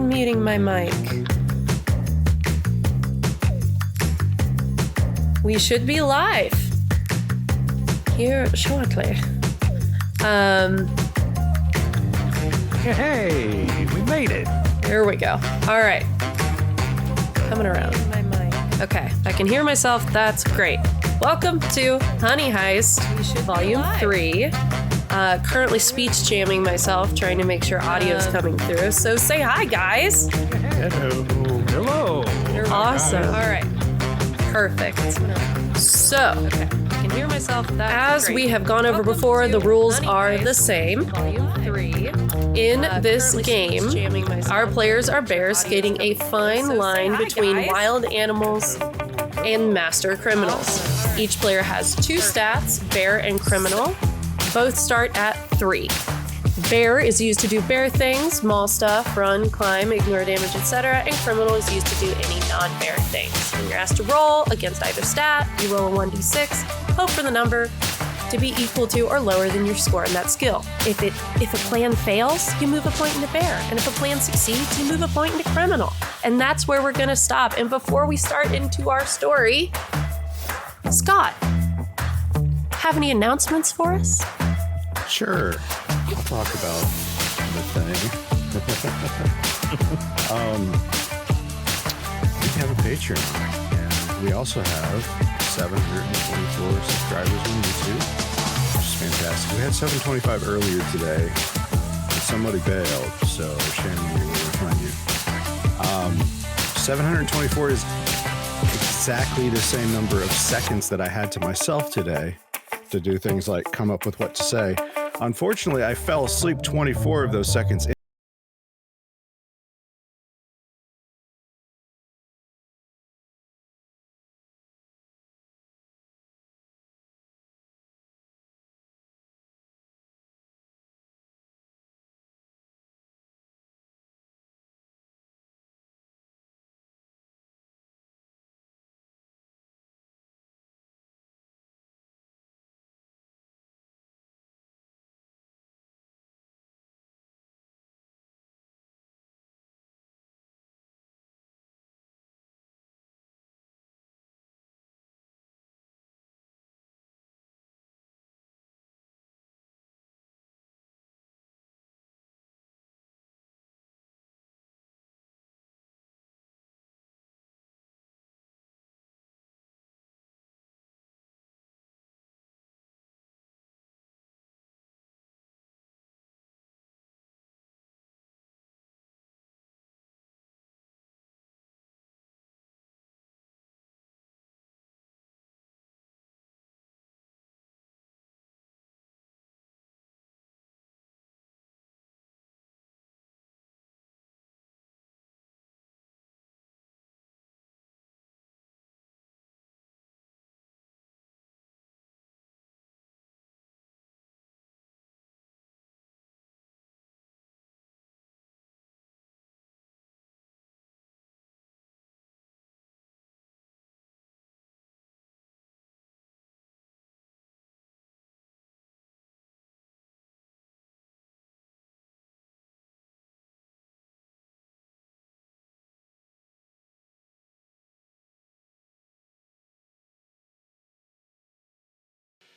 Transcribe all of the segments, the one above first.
unmuting my mic. We should be live here shortly. Hey, we made it. Here we go. All right. Coming around my mic. Okay, I can hear myself. That's great. Welcome to Honey Heist, Volume 3. Currently speech jamming myself, trying to make sure audio is coming through. So say hi, guys. Hello. Hello. Awesome. All right. Perfect. So, okay, I can hear myself. As we have gone over before, the rules are the same. Volume 3. In this game, our players are bears skating a fine line between wild animals and master criminals. Each player has 2 stats, bear and criminal. Both start at 3. Bear is used to do bear things, small stuff, run, climb, ignore damage, etc. And criminal is used to do any non-bear things. When you're asked to roll against either stat, you roll a 1d6, hope for the number to be equal to or lower than your score in that skill. If a plan fails, you move a point into bear. And if a plan succeeds, you move a point into criminal. And that's where we're gonna stop. And before we start into our story, Scott, have any announcements for us? Sure. I'll talk about the thing. We have a Patreon, and we also have 724 subscribers on YouTube, which is fantastic. We had 725 earlier today, but somebody bailed, so Shannon, we will find you. 724 is exactly the same number of seconds that I had to myself today to do things like come up with what to say. Unfortunately, I fell asleep 24 of those seconds.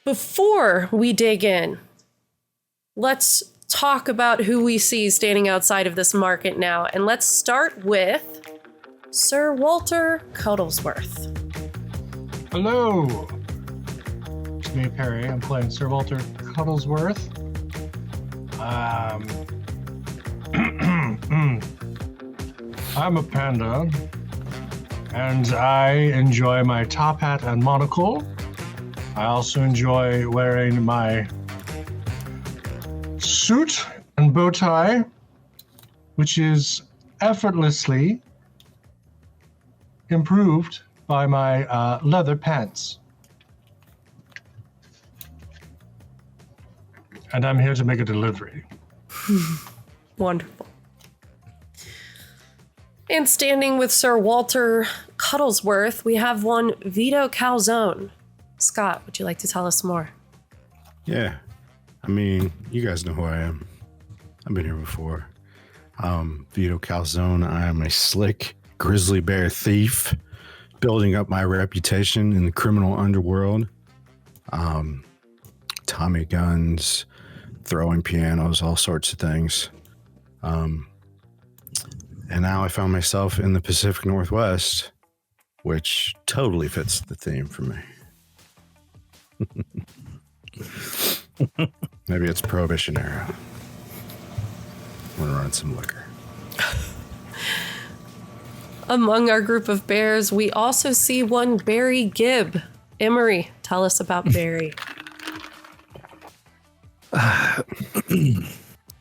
Before we dig in, let's talk about who we see standing outside of this market now. And let's start with Sir Walter Cuddlesworth. Hello. It's me, Perry. I'm playing Sir Walter Cuddlesworth. I'm a panda, and I enjoy my top hat and monocle. I also enjoy wearing my suit and bow tie, which is effortlessly improved by my leather pants. And I'm here to make a delivery. Wonderful. And standing with Sir Walter Cuddlesworth, we have one Vito Calzone. Scott, would you like to tell us more? Yeah. I mean, you guys know who I am. I've been here before. Vito Calzone. I am a slick grizzly bear thief, building up my reputation in the criminal underworld. Tommy guns, throwing pianos, all sorts of things. And now I found myself in the Pacific Northwest, which totally fits the theme for me. Maybe it's Prohibition era. I'm gonna run some liquor. Among our group of bears, we also see one Barry Gibb. Emery, tell us about Barry.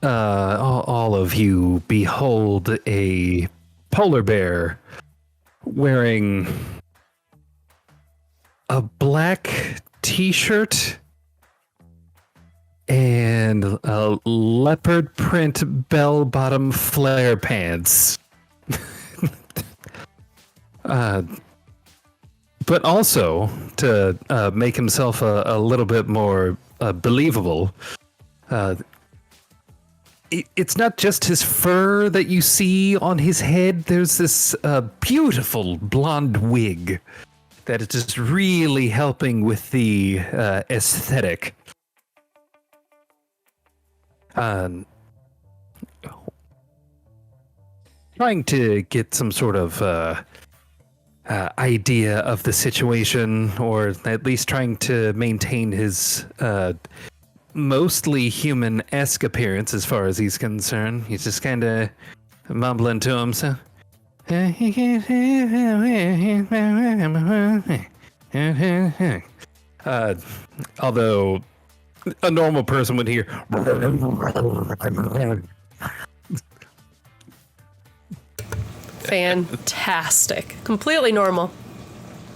All of you behold a polar bear wearing a black t-shirt and a leopard print bell-bottom flare pants. But also, to make himself a little bit more believable, it's not just his fur that you see on his head. There's this beautiful blonde wig that is just really helping with the aesthetic. Trying to get some sort of idea of the situation, or at least trying to maintain his mostly human-esque appearance as far as he's concerned. He's just kind of mumbling to himself. Although a normal person would hear. Fantastic. Completely normal.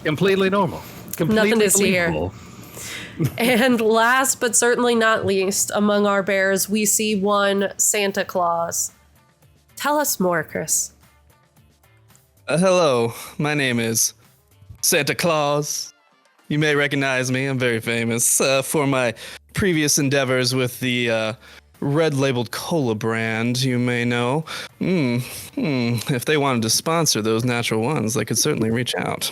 Completely normal. Completely Nothing to see here. believable. And last but certainly not least, among our bears, we see one Santa Claus. Tell us more, Chris. Hello, my name is Santa Claus. You may recognize me. I'm very famous for my previous endeavors with the red labeled cola brand, you may know. If they wanted to sponsor those natural ones, they could certainly reach out.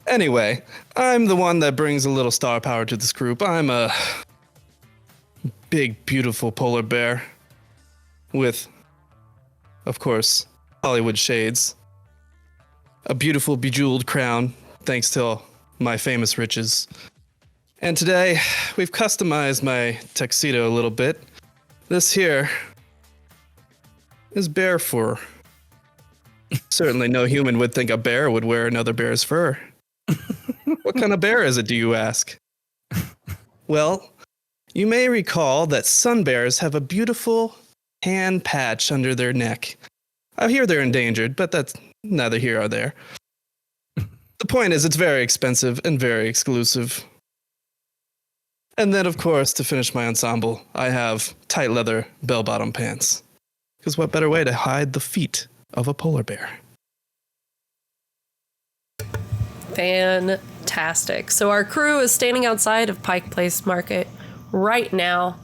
Anyway, I'm the one that brings a little star power to this group. I'm a big, beautiful polar bear with, of course, Hollywood shades. A beautiful, bejeweled crown, thanks to my famous riches. And today, we've customized my tuxedo a little bit. This here is bear fur. Certainly no human would think a bear would wear another bear's fur. What kind of bear is it, do you ask? Well, you may recall that sun bears have a beautiful tan patch under their neck. I hear they're endangered, but that's neither here nor there. The point is, it's very expensive and very exclusive. And then, of course, to finish my ensemble, I have tight leather bell-bottom pants. Because what better way to hide the feet of a polar bear? Fantastic. So our crew is standing outside of Pike Place Market right now.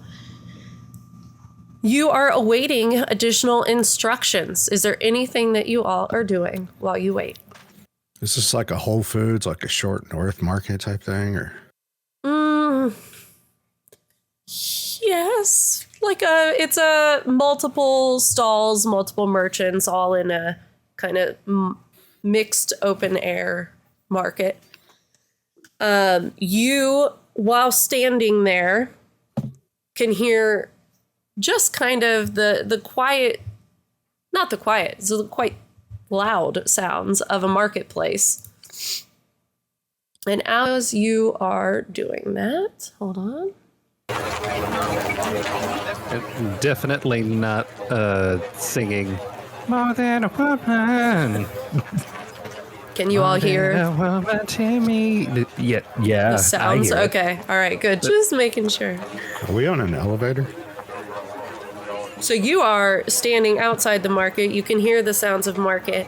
You are awaiting additional instructions. Is there anything that you all are doing while you wait? Is this like a Whole Foods, like a Short North Market type thing, or? Yes. It's a multiple stalls, multiple merchants, all in a kind of mixed open air market. You, while standing there, can hear just kind of the quiet, not the quiet, so the quite loud sounds of a marketplace. And as you are doing that, hold on. Definitely not singing more than a woman. Can you all hear Yeah, the sounds? I hear it. Okay, all right, good. Just making sure. Are we on an elevator? So you are standing outside the market. You can hear the sounds of the market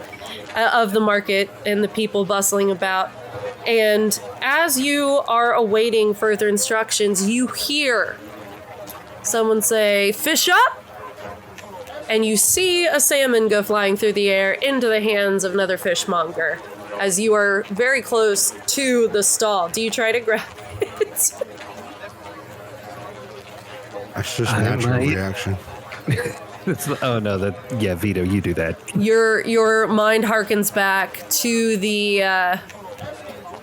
and the people bustling about. And as you are awaiting further instructions, you hear someone say, "Fish up!" and you see a salmon go flying through the air into the hands of another fishmonger as you are very close to the stall. Do you try to grab it? That's just natural might. reaction. Oh no, Vito, you do that. Your mind harkens back to the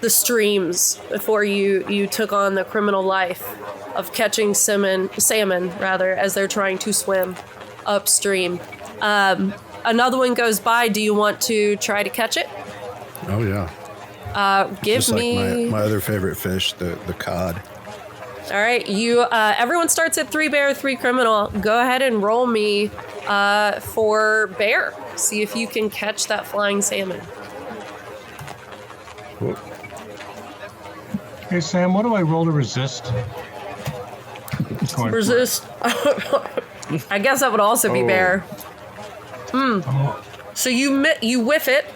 streams before you took on the criminal life of catching salmon as they're trying to swim upstream. Another one goes by. Do you want to try to catch it? Oh yeah. Give Just me like my other favorite fish, the cod. All right, everyone starts at 3 bear, 3 criminal. Go ahead and roll me for bear. See if you can catch that flying salmon. Whoop. Hey, Sam, what do I roll to resist? Resist. I guess that would also be bear. Oh, So you whiff it,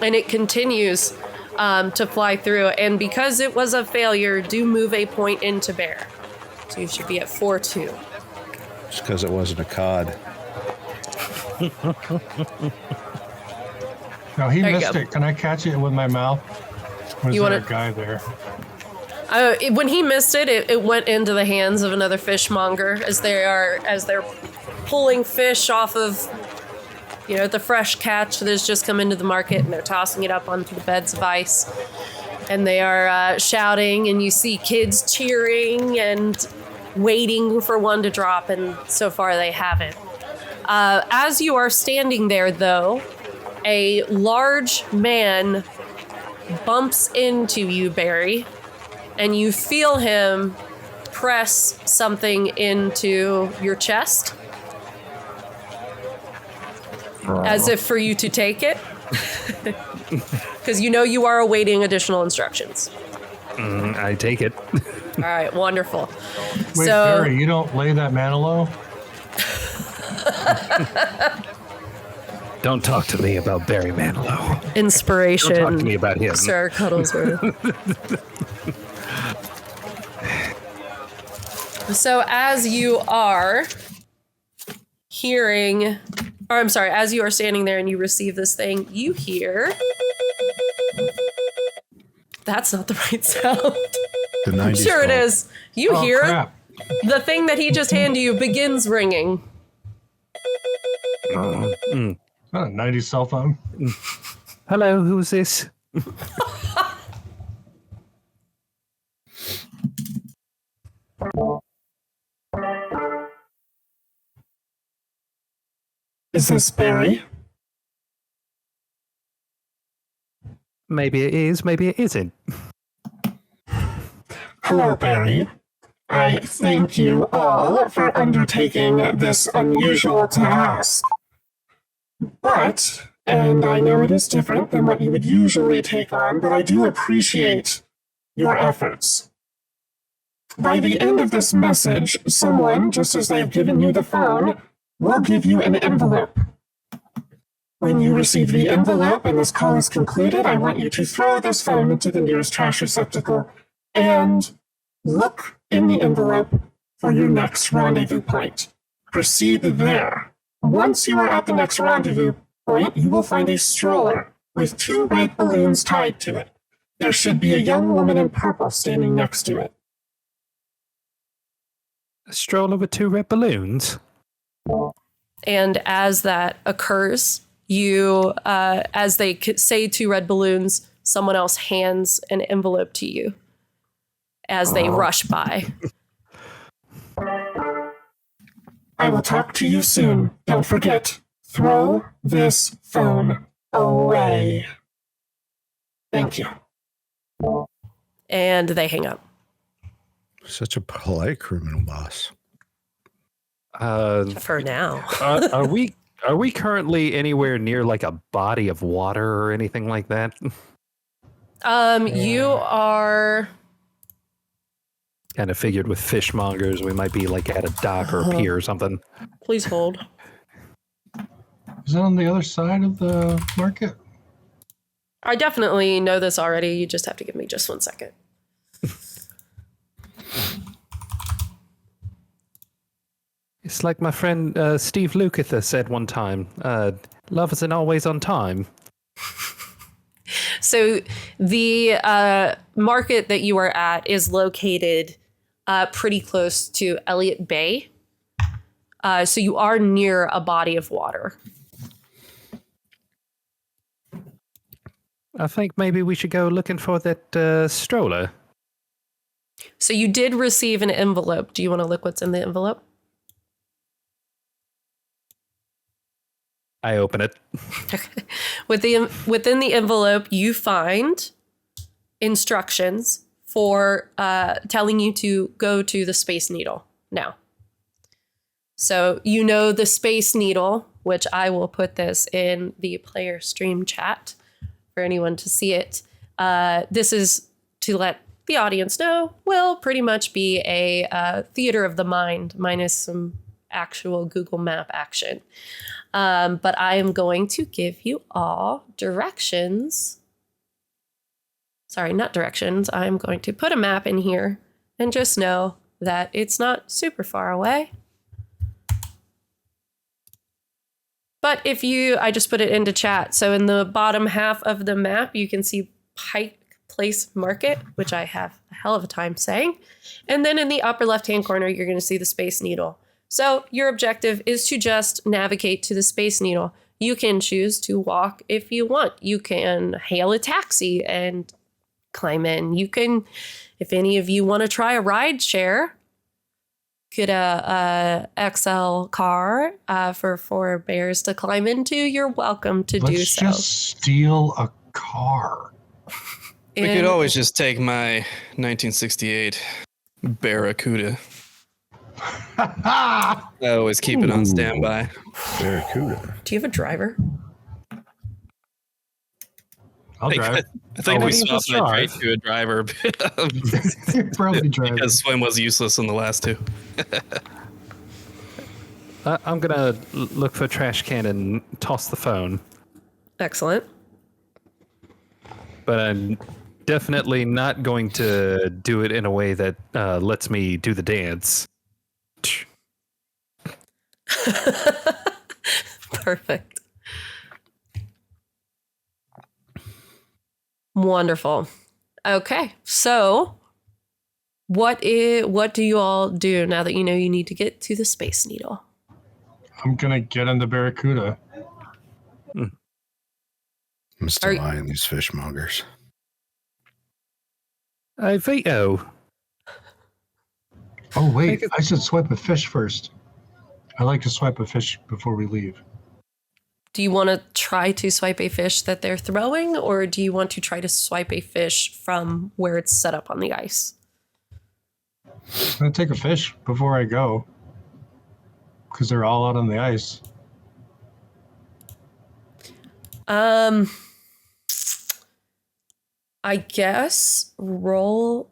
and it continues to fly through. And because it was a failure, do move a point into bear. So you should be at 4-2. Just because it wasn't a cod. no, he There you missed go. it. Can I catch it with my mouth? Or is You there wanna- a guy there? When he missed it, it went into the hands of another fishmonger as they're pulling fish off of the fresh catch that has just come into the market, and they're tossing it up onto the beds of ice, and they are shouting, and you see kids cheering and waiting for one to drop, and so far they haven't. As you are standing there, though, a large man bumps into you, Barry, and you feel him press something into your chest, as if for you to take it, because you are awaiting additional instructions. I take it. All right, wonderful. Wait, So- Barry, you don't lay that man low? Don't talk to me about Barry Manilow. Inspiration, Don't talk to me about him. Sir Cuddlesworth. So as you are as you are standing there and you receive this thing, you hear... That's not the right sound. The 90s Sure it call. is. You Oh, hear crap. the thing that he just handed you begins ringing. Not a 90s cell phone. Hello, who's this? Is this Barry? Maybe it is, maybe it isn't. Hello, Barry. I thank you all for undertaking this unusual task. But, and I know it is different than what you would usually take on, but I do appreciate your efforts. By the end of this message, someone, just as they've given you the phone, will give you an envelope. When you receive the envelope and this call is concluded, I want you to throw this phone into the nearest trash receptacle and look in the envelope for your next rendezvous point. Proceed there. Once you are at the next rendezvous point, you will find a stroller with 2 red balloons tied to it. There should be a young woman in purple standing next to it. A stroller with 2 red balloons? And as that occurs, as they say 2 red balloons, someone else hands an envelope to you as they rush by. I will talk to you soon. Don't forget, throw this phone away. Thank you. And they hang up. Such a polite criminal boss. For now. Are we currently anywhere near like a body of water or anything like that? You are... Kind of figured with fishmongers, we might be like at a dock or a pier or something. Please hold. Is that on the other side of the market? I definitely know this already. You just have to give me just 1 second. It's like my friend Steve Lukather said one time. Love isn't always on time. So the market that you are at is located pretty close to Elliott Bay. So you are near a body of water. I think maybe we should go looking for that stroller. So you did receive an envelope. Do you want to look what's in the envelope? I open it. Within the envelope, you find instructions for telling you to go to the Space Needle now. So you know the Space Needle, which I will put this in the player stream chat for anyone to see it. This is to let the audience know will pretty much be a theater of the mind minus some actual Google Map action. But I am going to give you all directions. Sorry, not directions. I'm going to put a map in here and just know that it's not super far away. But I just put it into chat. So in the bottom half of the map, you can see Pike Place Market, which I have a hell of a time saying. And then in the upper left-hand corner, you're going to see the Space Needle. So your objective is to just navigate to the Space Needle. You can choose to walk if you want. You can hail a taxi and climb in. You can, if any of you want to try a ride share, get a XL car for 4 bears to climb into, you're welcome to do so. Let's just steal a car. We could always just take my 1968 Barracuda. I always keep it on standby. Barracuda. Do you have a driver? I'll drive. I think we you swapped can my drive. trait to a driver Probably drive. because Swim was useless in the last two. I'm going to look for a trash can and toss the phone. Excellent. But I'm definitely not going to do it in a way that lets me do the dance. Perfect. Wonderful. Okay, so what do you all do now that you know you need to get to the Space Needle? I'm gonna get in the Barracuda. I'm still eyeing these fishmongers. I veto. Oh wait, I should swipe a fish first. I like to swipe a fish before we leave. Do you want to try to swipe a fish that they're throwing, or do you want to try to swipe a fish from where it's set up on the ice? I'm gonna take a fish before I go, because they're all out on the ice. I guess roll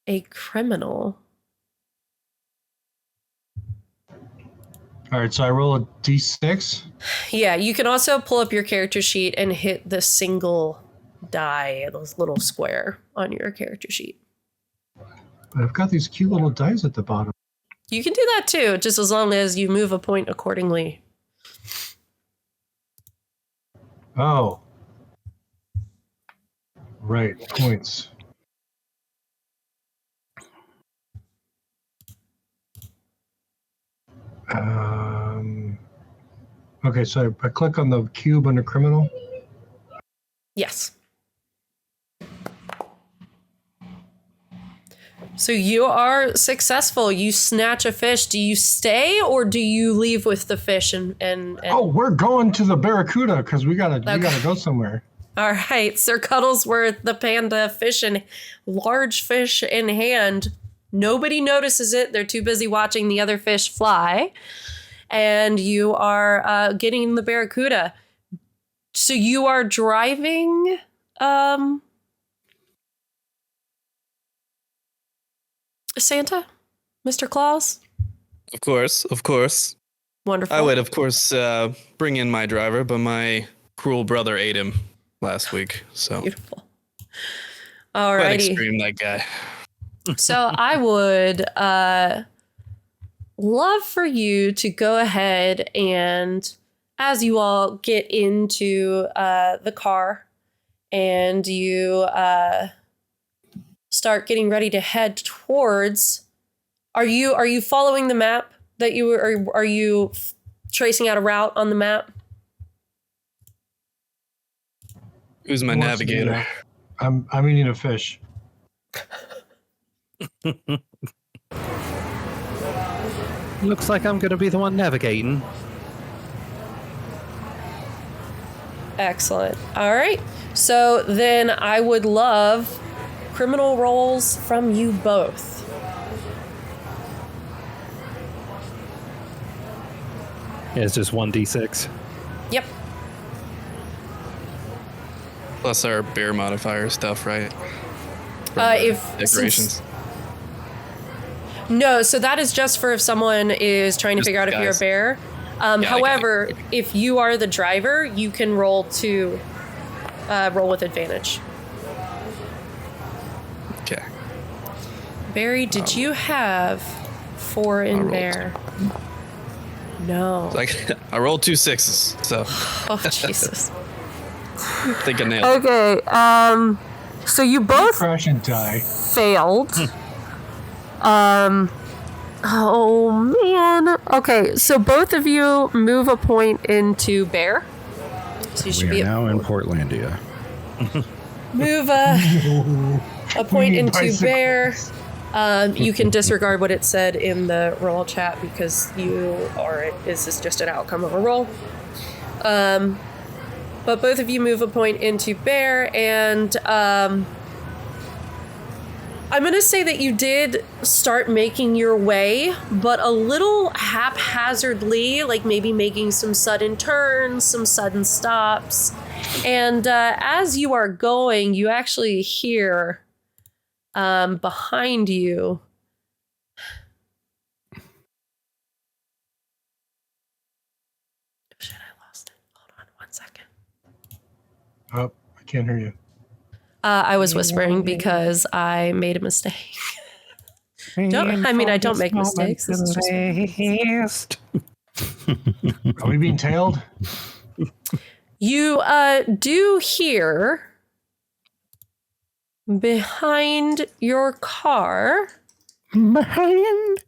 a criminal. All right, so I roll a d6. Yeah, you can also pull up your character sheet and hit the single die, this little square on your character sheet. But I've got these cute little dice at the bottom. You can do that too, just as long as you move a point accordingly. Oh. Right, points. Okay, so I click on the cube under criminal. Yes. So you are successful. You snatch a fish. Do you stay or do you leave with the fish and... Oh, we're going to the Barracuda because we gotta go somewhere. All right, Sir Cuddlesworth, the panda, large fish in hand. Nobody notices it. They're too busy watching the other fish fly. And you are getting the Barracuda. So you are driving... Santa? Mr. Claus? Of course. Wonderful. I would, of course, bring in my driver, but my cruel brother ate him last week. So Beautiful. quite Alrighty. extreme, that guy. So I would love for you to go ahead and, as you all get into the car and you start getting ready to head towards, are you following the map that you were, or are you tracing out a route on the map? Who's my Who wants to do navigator? that? I'm eating a fish. Looks like I'm going to be the one navigating. Excellent. All right. So then I would love criminal rolls from you both. Yeah, it's just 1d6. Yep. Plus our bear modifier stuff, right? If Decorations. No, so that is just for if someone is trying to Just figure out if you're a guys. bear. I However, get it. if you are the driver, you can roll with advantage. Okay. Barry, did you have 4 in rolled. there? No. Like I rolled 2 6s, so Oh, Jesus. I think I nailed it. Okay, so you both Crash and die. failed. Oh man. Okay, so both of you move a point into bear. So you should We be are now in Portlandia. move a point need into bicycles. bear. You can disregard what it said in the roll chat because this is just an outcome of a roll. But both of you move a point into bear, and I'm going to say that you did start making your way, but a little haphazardly, like maybe making some sudden turns, some sudden stops. And as you are going, you actually hear behind you. Shit, I lost it. Hold on 1 second. Oh, I can't hear you. I was whispering because I made a mistake. I don't make mistakes. This is just Are we being tailed? You do hear behind your car. Behind.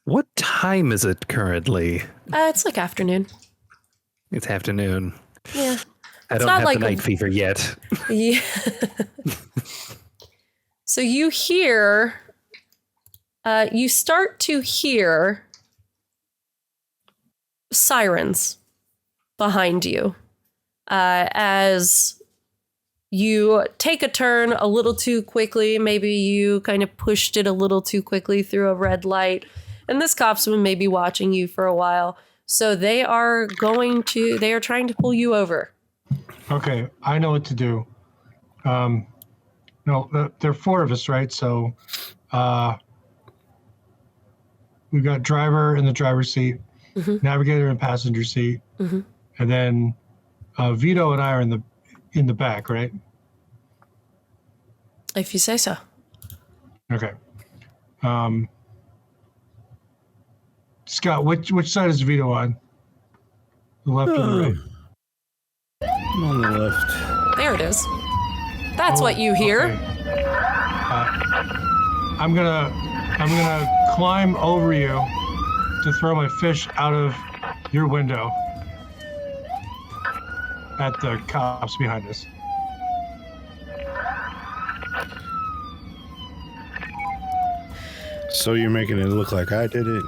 What time is it currently? It's like afternoon. It's afternoon. Yeah. I don't not have like the night fever yet. Yeah. So you hear, you start to hear sirens behind you as you take a turn a little too quickly. Maybe you kind of pushed it a little too quickly through a red light. And this copsman may be watching you for a while. So they are trying to pull you over. Okay, I know what to do. No, there are 4 of us, right? So we've got driver in the driver's seat, navigator in passenger seat, and then Vito and I are in the back, right? If you say so. Okay. Scott, which side is Vito on? The left or the right? I'm on the left. There it is. That's what you hear. Okay. I'm gonna climb over you to throw my fish out of your window at the cops behind us. So you're making it look like I did it.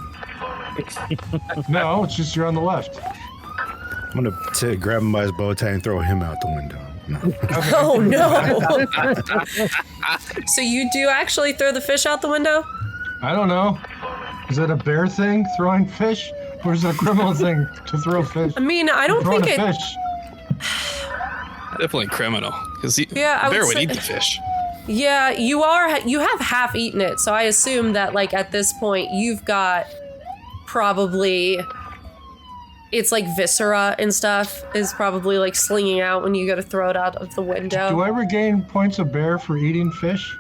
No, it's just you're on the left. I'm gonna grab him by his bow tie and throw him out the window. No. Oh no. So you do actually throw the fish out the window? I don't know. Is it a bear thing, throwing fish? Or is it a criminal thing to throw fish? I mean, I don't Throwing think a it. fish. Definitely criminal because Yeah, I bear would would say- eat the fish. Yeah, you have half eaten it, so I assume that like at this point you've got probably it's like viscera and stuff is probably like slinging out when you go to throw it out of the window. Do I regain points of bear for eating fish?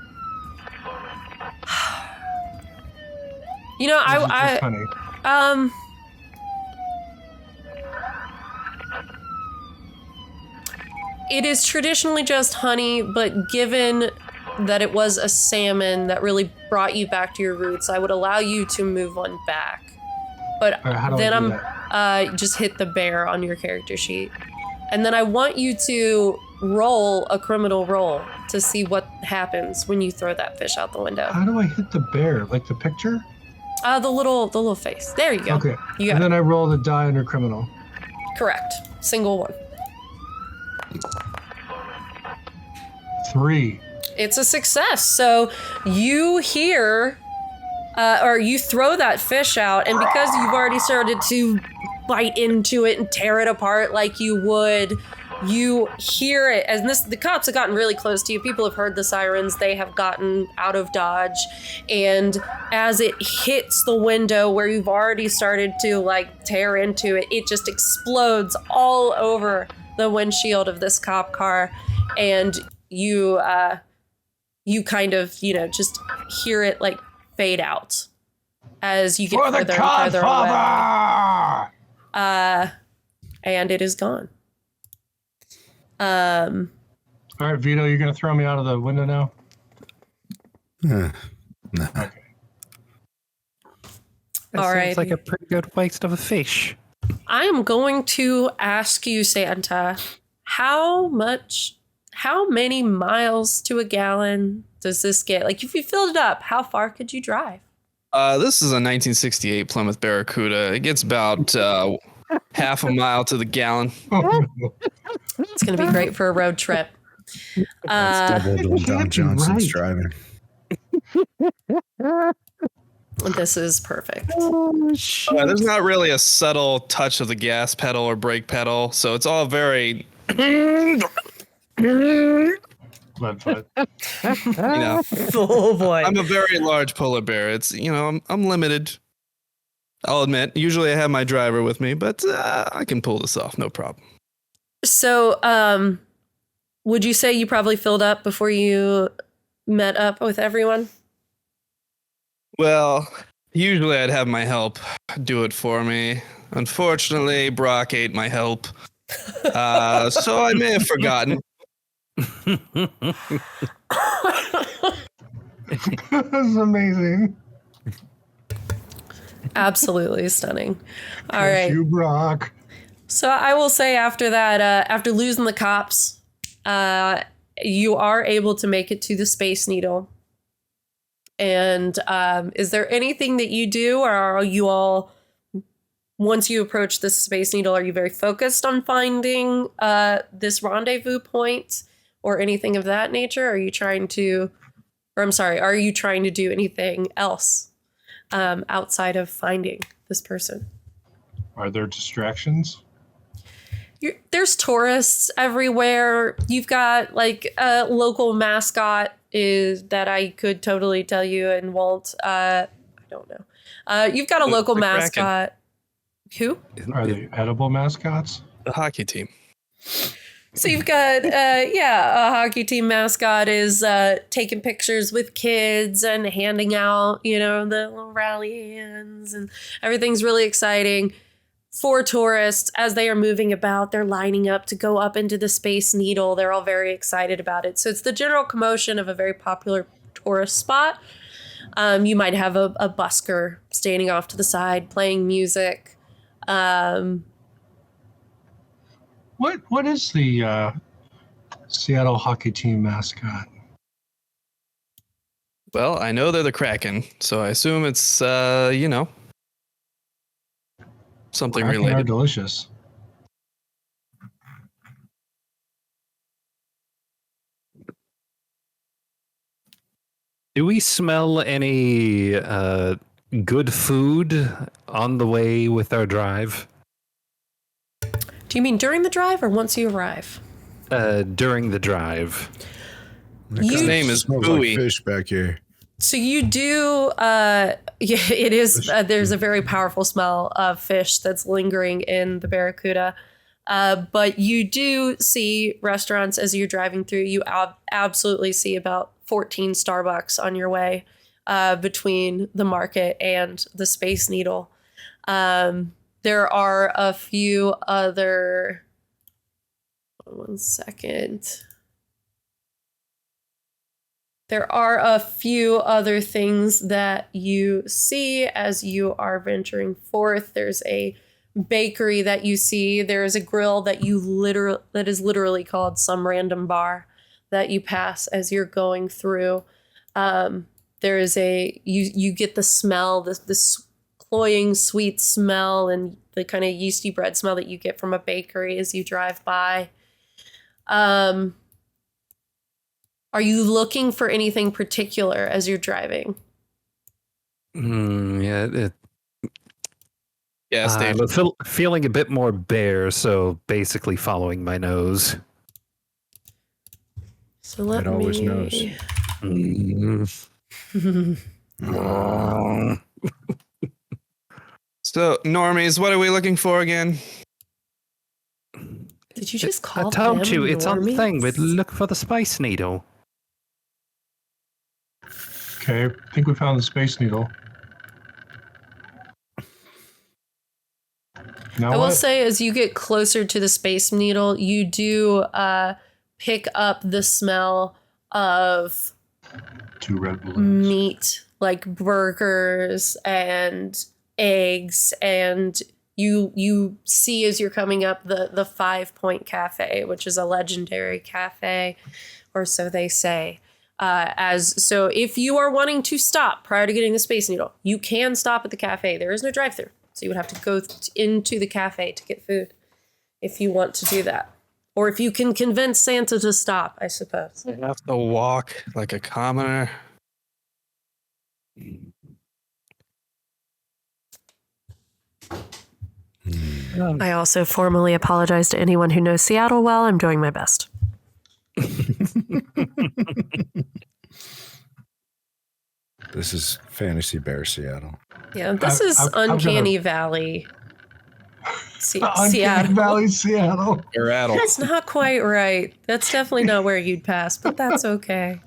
You know, Or is it just honey? It is traditionally just honey, but given that it was a salmon that really brought you back to your roots, I would allow you to move one back. But How do then I do I'm just hit the bear on your character sheet. And then I want you to roll a criminal roll to see what happens when you throw that fish out the window. How do I hit the bear? Like the picture? The little face. There you go. Okay. You got And then it. I roll the die under criminal. Correct. Single one. 3. It's a success. So you hear, or you throw that fish out, and because you've already started to bite into it and tear it apart like you would, you hear it. And the cops have gotten really close to you. People have heard the sirens. They have gotten out of dodge. And as it hits the window where you've already started to like tear into it, it just explodes all over the windshield of this cop car. And you kind of, just hear it like fade out as you get For the further and further away. Godfather! And it is gone. All right, Vito, you're going to throw me out of the window now? Nah. Okay. That All seems right. like a pretty good waste of a fish. I am going to ask you, Santa, how many miles to a gallon does this get? Like, if you filled it up, how far could you drive? This is a 1968 Plymouth Barracuda. It gets about half a mile to the gallon. It's going to be great for a road trip. Doubled when Don can't be Johnson's right. driving. This is perfect. There's not really a subtle touch of the gas pedal or brake pedal, so it's all very, Lead foot. Oh boy. I'm a very large polar bear. It's, I'm limited. I'll admit, usually I have my driver with me, but I can pull this off, no problem. So, would you say you probably filled up before you met up with everyone? Well, usually I'd have my help do it for me. Unfortunately, Brock ate my help. So I may have forgotten. That's amazing. Absolutely stunning. All right. You, Brock. So I will say after that, after losing the cops, you are able to make it to the Space Needle. And is there anything that you do, or are you all, once you approach the Space Needle, are you very focused on finding this rendezvous point or anything of that nature? Are you trying to do anything else outside of finding this person? Are there distractions? There's tourists everywhere. You've got like a local mascot that I could totally tell you and won't. I don't know. You've got a local the Kraken. mascot. Who? Are they edible mascots? The hockey team. So you've got, a hockey team mascot is taking pictures with kids and handing out, the little rally hands, and everything's really exciting. For tourists, as they are moving about, they're lining up to go up into the Space Needle. They're all very excited about it. So it's the general commotion of a very popular tourist spot. You might have a busker standing off to the side playing music. What is the Seattle hockey team mascot? Well, I know they're the Kraken, so I assume it's, something Kraken are related. delicious. Do we smell any good food on the way with our drive? Do you mean during the drive or once you arrive? During the drive. His name is Smells Bowie. like fish back here. So you do, it is, there's a very powerful smell of fish that's lingering in the Barracuda. But you do see restaurants as you're driving through. You absolutely see about 14 Starbucks on your way. between the market and the Space Needle. There are a few other... One second. There are a few other things that you see as you are venturing forth. There's a bakery that you see. There is a grill that is literally called Some Random Bar that you pass as you're going through. There is you get the smell, this cloying sweet smell, and the kind of yeasty bread smell that you get from a bakery as you drive by. Are you looking for anything particular as you're driving? Yeah. Yeah, station. I'm feeling a bit more bare, so basically following my nose. So let It always knows. So, normies, what are we looking for again? Did you just call I told them you, it's on the thing. We'd normies? look for the Space Needle. Okay, I think we found the Space Needle. Now I will what? say, as you get closer to the Space Needle, you do pick up the smell of 2 red balloons. meat, like burgers and eggs, and you see as you're coming up the 5 Point Cafe, which is a legendary cafe, or so they say. So if you are wanting to stop prior to getting the Space Needle, you can stop at the cafe. There is no drive-thru, so you would have to go into the cafe to get food if you want to do that. Or if you can convince Santa to stop, I suppose. I have to walk like a commoner. I also formally apologize to anyone who knows Seattle well. I'm doing my best. This is Fantasy Bear Seattle. Yeah, this is Uncanny Valley. Uncanny Seattle. Valley, Seattle. Rattle. That's not quite right. That's definitely not where you'd pass, but that's okay.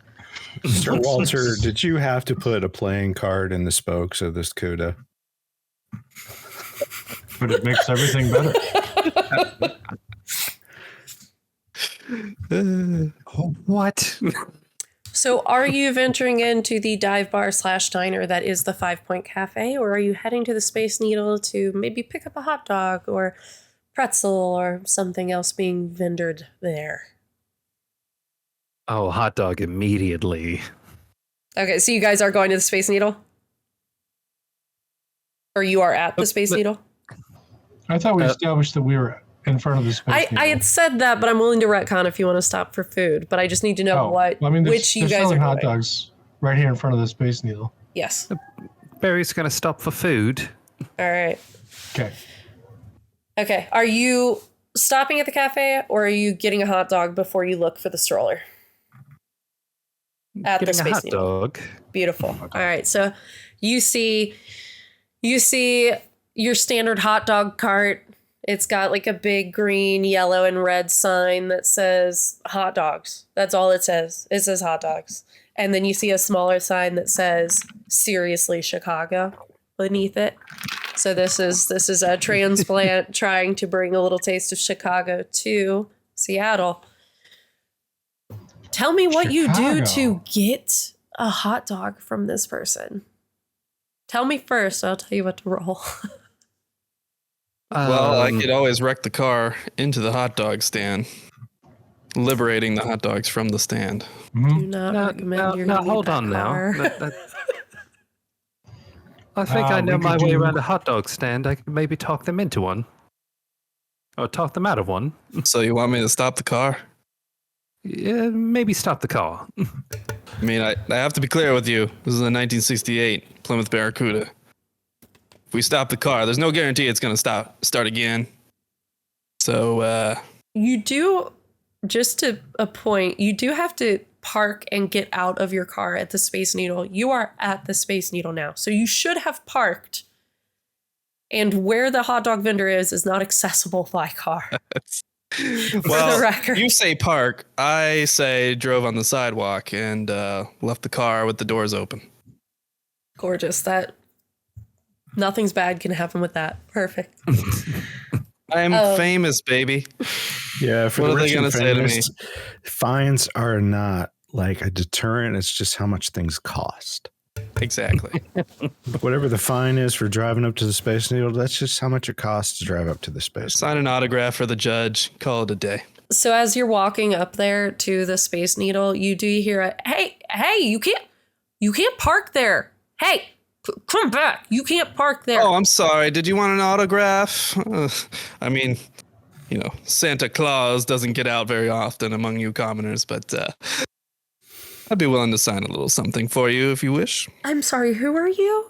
Sir Walter, did you have to put a playing card in the spokes of this CUDA? But it makes everything better. What? So are you venturing into the dive bar / diner that is the 5 Point Cafe, or are you heading to the Space Needle to maybe pick up a hot dog or pretzel or something else being vendored there? Oh, hot dog immediately. Okay, so you guys are going to the Space Needle? Or you are at the Space Needle? I thought we established that we were in front of the Space Needle. I had said that, but I'm willing to retcon if you want to stop for food. But I just need to know which you guys are selling hot going. dogs right here in front of the Space Needle. Yes. Barry's going to stop for food. All right. Okay. Okay. Are you stopping at the cafe, or are you getting a hot dog before you look for the stroller? At the Getting a Space hot Needle. dog. Beautiful. All right. So you see your standard hot dog cart. It's got like a big green, yellow, and red sign that says hot dogs. That's all it says. It says hot dogs. And then you see a smaller sign that says Seriously Chicago beneath it. So this is a transplant trying to bring a little taste of Chicago to Seattle. Tell me what you do to get a hot dog from this person. Tell me first, I'll tell you what to roll. Well, I could always wreck the car into the hot dog stand, liberating the hot dogs from the stand. Do not recommend your hold on car. now. I think I know my way around a hot dog stand. I could maybe talk them into one. Or talk them out of one. So you want me to stop the car? Yeah, maybe stop the car. I mean, I have to be clear with you. This is a 1968 Plymouth Barracuda. If we stop the car, there's no guarantee it's going to start again. So, You do, just to a point, you do have to park and get out of your car at the Space Needle. You are at the Space Needle now. So you should have parked. And where the hot dog vendor is not accessible by car. well, the record. You say park. I say drove on the sidewalk and left the car with the doors open. Gorgeous. That nothing's bad can happen with that. Perfect. I'm famous, baby. Yeah, for What the are they rich gonna and say to me? famous, fines are not like a deterrent. It's just how much things cost. Exactly. Whatever the fine is for driving up to the Space Needle, that's just how much it costs to drive up to the Space Sign an autograph for the judge. Call it a day. So as you're walking up there to the Space Needle, you do hear a hey, you can't park there. Hey, come back. You can't park there. Oh, I'm sorry. Did you want an autograph? I mean, Santa Claus doesn't get out very often among you commoners, but I'd be willing to sign a little something for you if you wish. I'm sorry, who are you?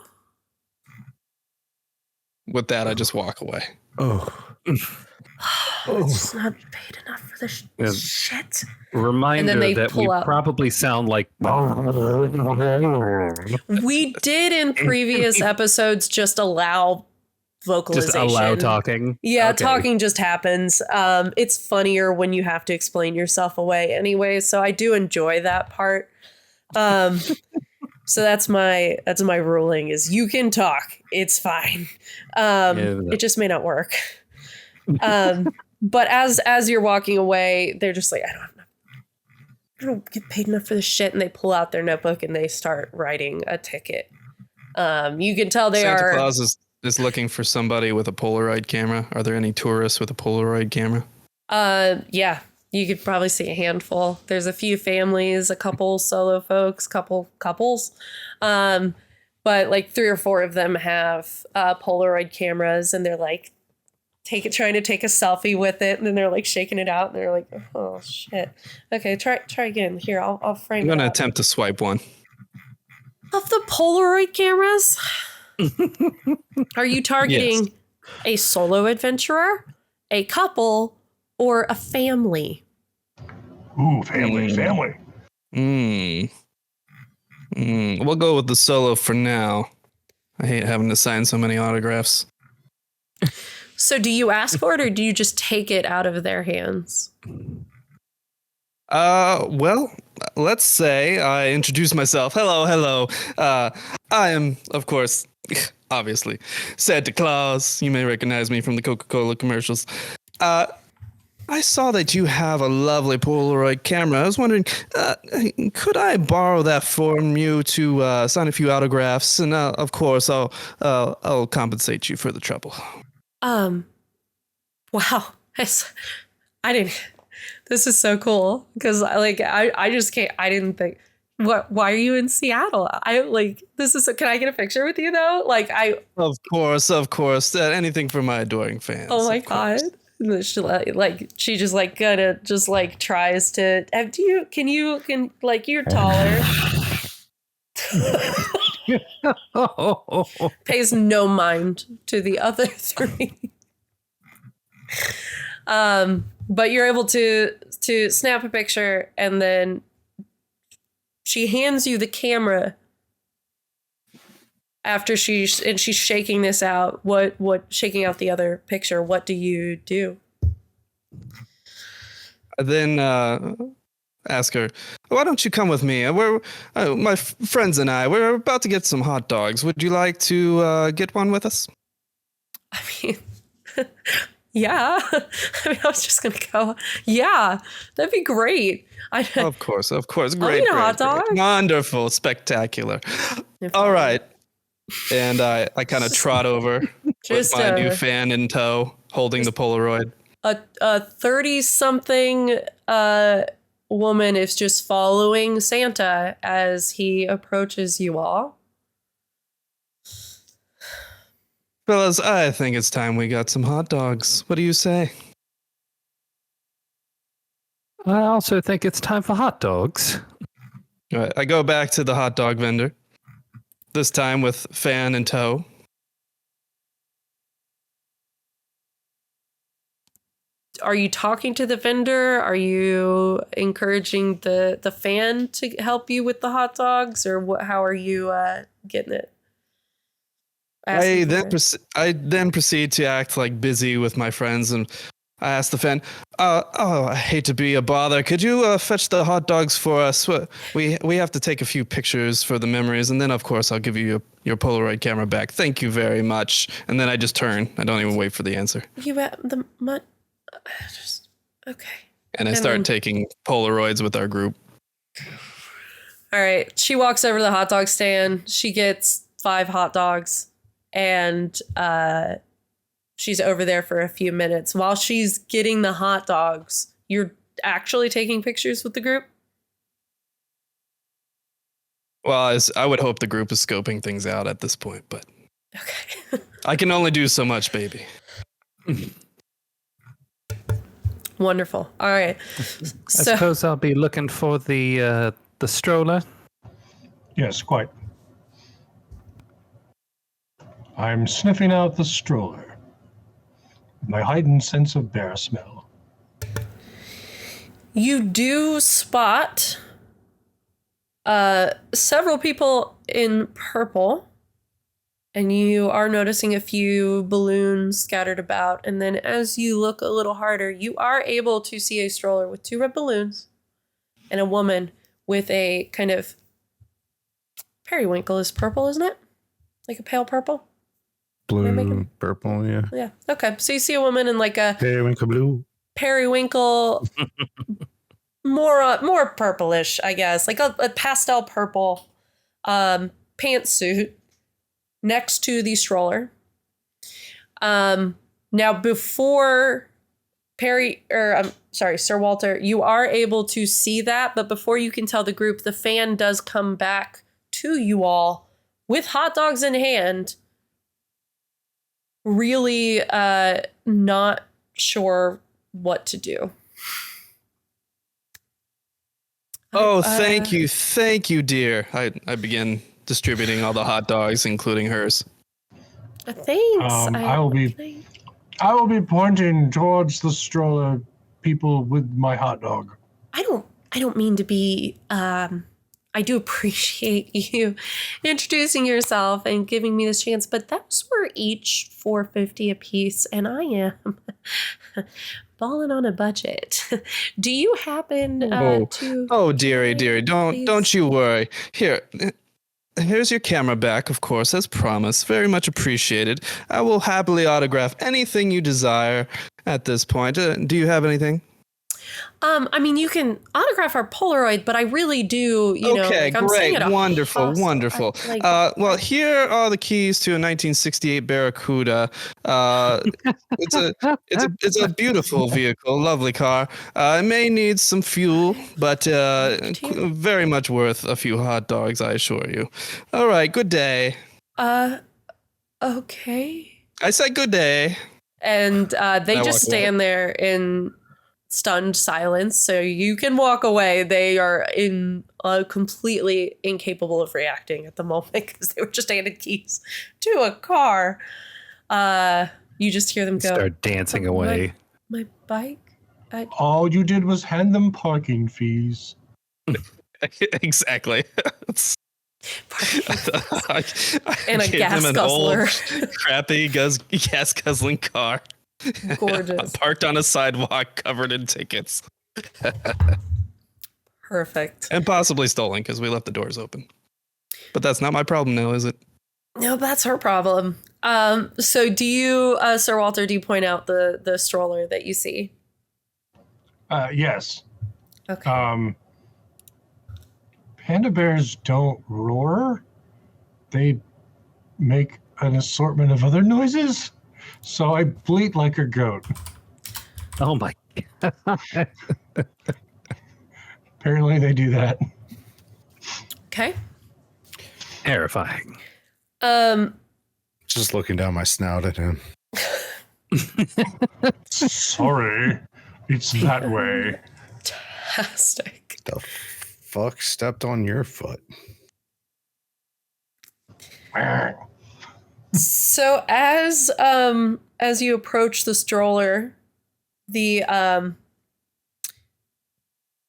With that, I just walk away. It's not paid enough for this shit. Reminder they that we pull out- probably sound like. We did in previous episodes just allow vocalization. Just allow talking. Yeah, Okay. talking just happens. It's funnier when you have to explain yourself away anyway, so I do enjoy that part. So that's my ruling is you can talk. It's fine. It just may not work. But as you're walking away, they're just like, I don't get paid enough for this shit, and they pull out their notebook and they start writing a ticket. You can tell they Santa are. Claus is looking for somebody with a Polaroid camera. Are there any tourists with a Polaroid camera? Yeah, you could probably see a handful. There's a few families, a couple solo folks, couples. But like 3 or 4 of them have Polaroid cameras, and they're like trying to take a selfie with it, and then they're like shaking it out, and they're like, oh shit. Okay, try again. Here, I'll frame I'm it going to up. attempt to swipe one. Of the Polaroid cameras? Are you targeting a solo adventurer, a couple, or a family? Ooh, family. We'll go with the solo for now. I hate having to sign so many autographs. So do you ask for it, or do you just take it out of their hands? Well, let's say I introduce myself. Hello. I am, of course, obviously, Santa Claus. You may recognize me from the Coca-Cola commercials. I saw that you have a lovely Polaroid camera. I was wondering, could I borrow that from you to sign a few autographs? And of course, I'll compensate you for the trouble. Wow. I didn't. This is so cool because I just can't. I didn't think. Why are you in Seattle? This is. Can I get a picture with you though? Of course. Anything for my adoring fans. Oh my god. She just tries to. Can you're taller. Pays no mind to the other 3. But you're able to snap a picture, and then she hands you the camera after she's shaking this out. Shaking out the other picture. What do you do? I then ask her, why don't you come with me? My friends and we're about to get some hot dogs. Would you like to get one with us? I mean, yeah. I was just going to go, yeah, that'd be great. Of course. Great. I'll eat a hot dog. Wonderful. Spectacular. All right. And I kind of trot over with my new fan in tow, holding the Polaroid. A 30-something woman is just following Santa as he approaches you all. Fellas, I think it's time we got some hot dogs. What do you say? I also think it's time for hot dogs. All right, I go back to the hot dog vendor, this time with fan in tow. Are you talking to the vendor? Are you encouraging the fan to help you with the hot dogs, or what? How are you getting it? I then proceed to act like busy with my friends, and I asked the fan, I hate to be a bother. Could you fetch the hot dogs for us? We have to take a few pictures for the memories, and then, of course, I'll give you your Polaroid camera back. Thank you very much. And then I just turn. I don't even wait for the answer. You at the mud? Okay. And I start taking Polaroids with our group. All right. She walks over to the hot dog stand. She gets 5 hot dogs, and she's over there for a few minutes. While she's getting the hot dogs, you're actually taking pictures with the group? Well, I would hope the group is scoping things out at this point, but Okay. I can only do so much, baby. Wonderful. All right. I suppose I'll be looking for the stroller. Yes, quite. I'm sniffing out the stroller. My heightened sense of bear smell. You do spot several people in purple, and you are noticing a few balloons scattered about. And then as you look a little harder, you are able to see a stroller with 2 red balloons and a woman with a kind of periwinkle is purple, isn't it? Like a pale purple? Blue, purple, yeah. Yeah. Okay. So you see a woman in like a Periwinkle blue. periwinkle, more purplish, I guess, like a pastel purple pantsuit next to the stroller. Now before Sir Walter, you are able to see that, but before you can tell the group, the fan does come back to you all with hot dogs in hand. Really not sure what to do. Oh, thank you, dear. I begin distributing all the hot dogs, including hers. Thanks. I will be pointing towards the stroller people with my hot dog. I don't mean to be I do appreciate you introducing yourself and giving me this chance, but those were each $4.50 a piece, and I am balling on a budget. Do you happen to? Oh, dearie, don't you worry. Here's your camera back, of course, as promised. Very much appreciated. I will happily autograph anything you desire at this point. Do you have anything? I mean, you can autograph our Polaroid, but I really do, Okay, I'm great, at a wonderful. hostel. Well, here are the keys to a 1968 Barracuda. It's a beautiful vehicle, lovely car. It may need some fuel, but very much worth a few hot dogs, I assure you. All right, good day. Okay. I said good day. And they I just walk away. stand there in stunned silence, so you can walk away. They are completely incapable of reacting at the moment because they were just handed keys to a car. You just hear them go, Start dancing away. My bike? All you did was hand them parking fees. Exactly. And a gave gas them an guzzler. old, crappy gas guzzling car. Gorgeous. Parked on a sidewalk, covered in tickets. Perfect. And possibly stolen because we left the doors open. But that's not my problem now, is it? No, that's her problem. So do you, Sir Walter, do you point out the stroller that you see? Yes. Okay. Panda bears don't roar. They make an assortment of other noises. So I bleat like a goat. Oh my God. Apparently they do that. Okay. Terrifying. Just looking down my snout at him. Sorry, it's that way. Fantastic. The fuck stepped on your foot? So as you approach the stroller, the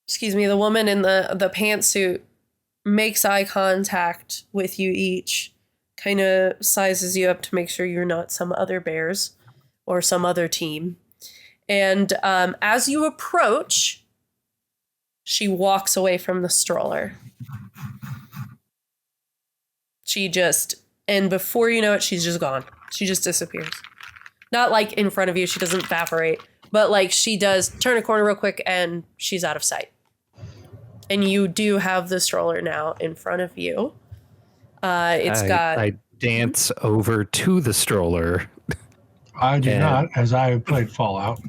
the woman in the pantsuit makes eye contact with you each, kind of sizes you up to make sure you're not some other bears or some other team, And as you approach, she walks away from the stroller. And before you know it, she's just gone. She just disappears. Not like in front of you, she doesn't evaporate, but like she does turn a corner real quick and she's out of sight. And you do have the stroller now in front of you. I dance over to the stroller. I do not, as I have played Fallout.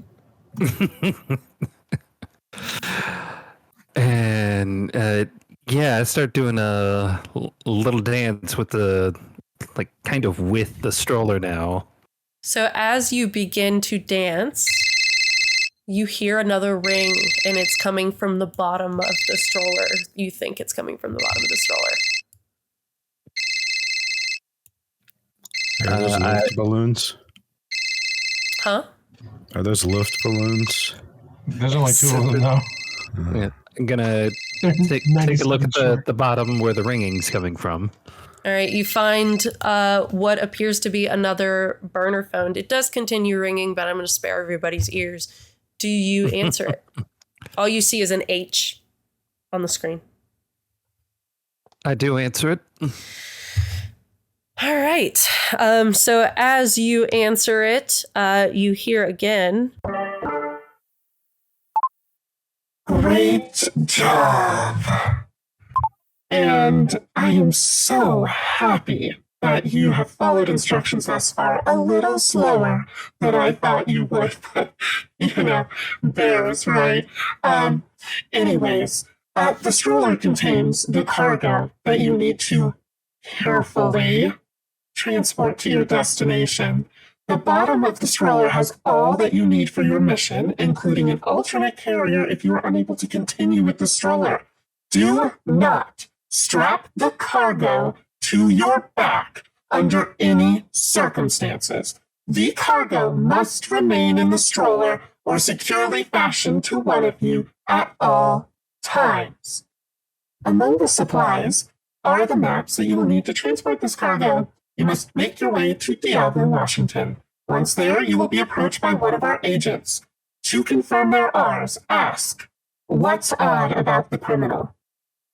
And I start doing a little dance with kind of with the stroller now. So as you begin to dance, you hear another ring, and it's coming from the bottom of the stroller. You think it's coming from the bottom of the stroller. Are those lift balloons? Huh? Are those lift balloons? There's only 2 of them now. Yeah, I'm gonna take a look at the bottom where the ringing's coming from. All right, you find what appears to be another burner phone. It does continue ringing, but I'm going to spare everybody's ears. Do you answer it? All you see is an H on the screen. I do answer it. All right. So as you answer it, you hear again. Great job. And I am so happy that you have followed instructions thus far a little slower than I thought you would. But, bears, right? Anyways, the stroller contains the cargo that you need to carefully transport to your destination. The bottom of the stroller has all that you need for your mission, including an alternate carrier if you are unable to continue with the stroller. Do not strap the cargo to your back under any circumstances. The cargo must remain in the stroller or securely fastened to one of you at all times. Among the supplies are the maps that you will need to transport this cargo. You must make your way to Diablo, Washington. Once there, you will be approached by one of our agents. To confirm they're ours, ask, "What's odd about the criminal?"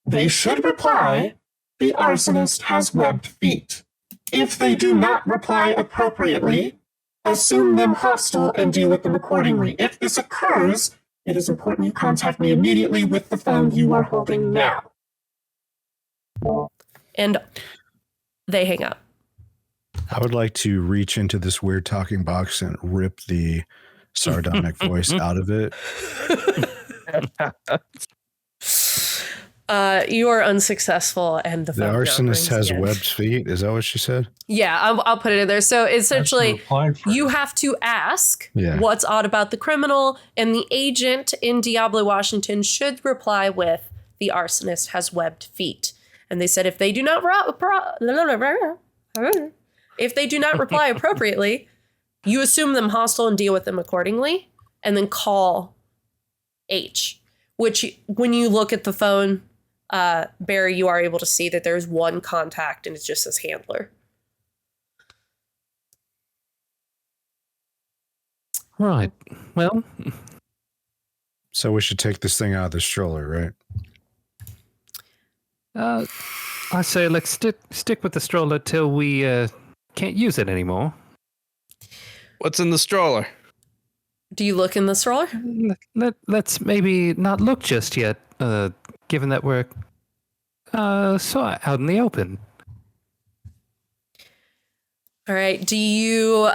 They should reply, "The arsonist has webbed feet." If they do not reply appropriately, assume them hostile and deal with them accordingly. If this occurs, it is important you contact me immediately with the phone you are holding now. And they hang up. I would like to reach into this weird talking box and rip the sardonic voice out of it. You are unsuccessful, and the phone arsonist has again. webbed feet. Is that what she said? Yeah, I'll put it in there. So essentially, you have to ask what's odd about the criminal, and the agent in Diablo, Washington should reply with, "The arsonist has webbed feet." And they said if they do not reply appropriately, you assume them hostile and deal with them accordingly, and then call H, which when you look at the phone, Barry, you are able to see that there's one contact and it just says handler. Right. Well, so we should take this thing out of the stroller, right? I say let's stick with the stroller till we can't use it anymore. What's in the stroller? Do you look in the stroller? Let's maybe not look just yet, given that we're so out in the open. All right. Do you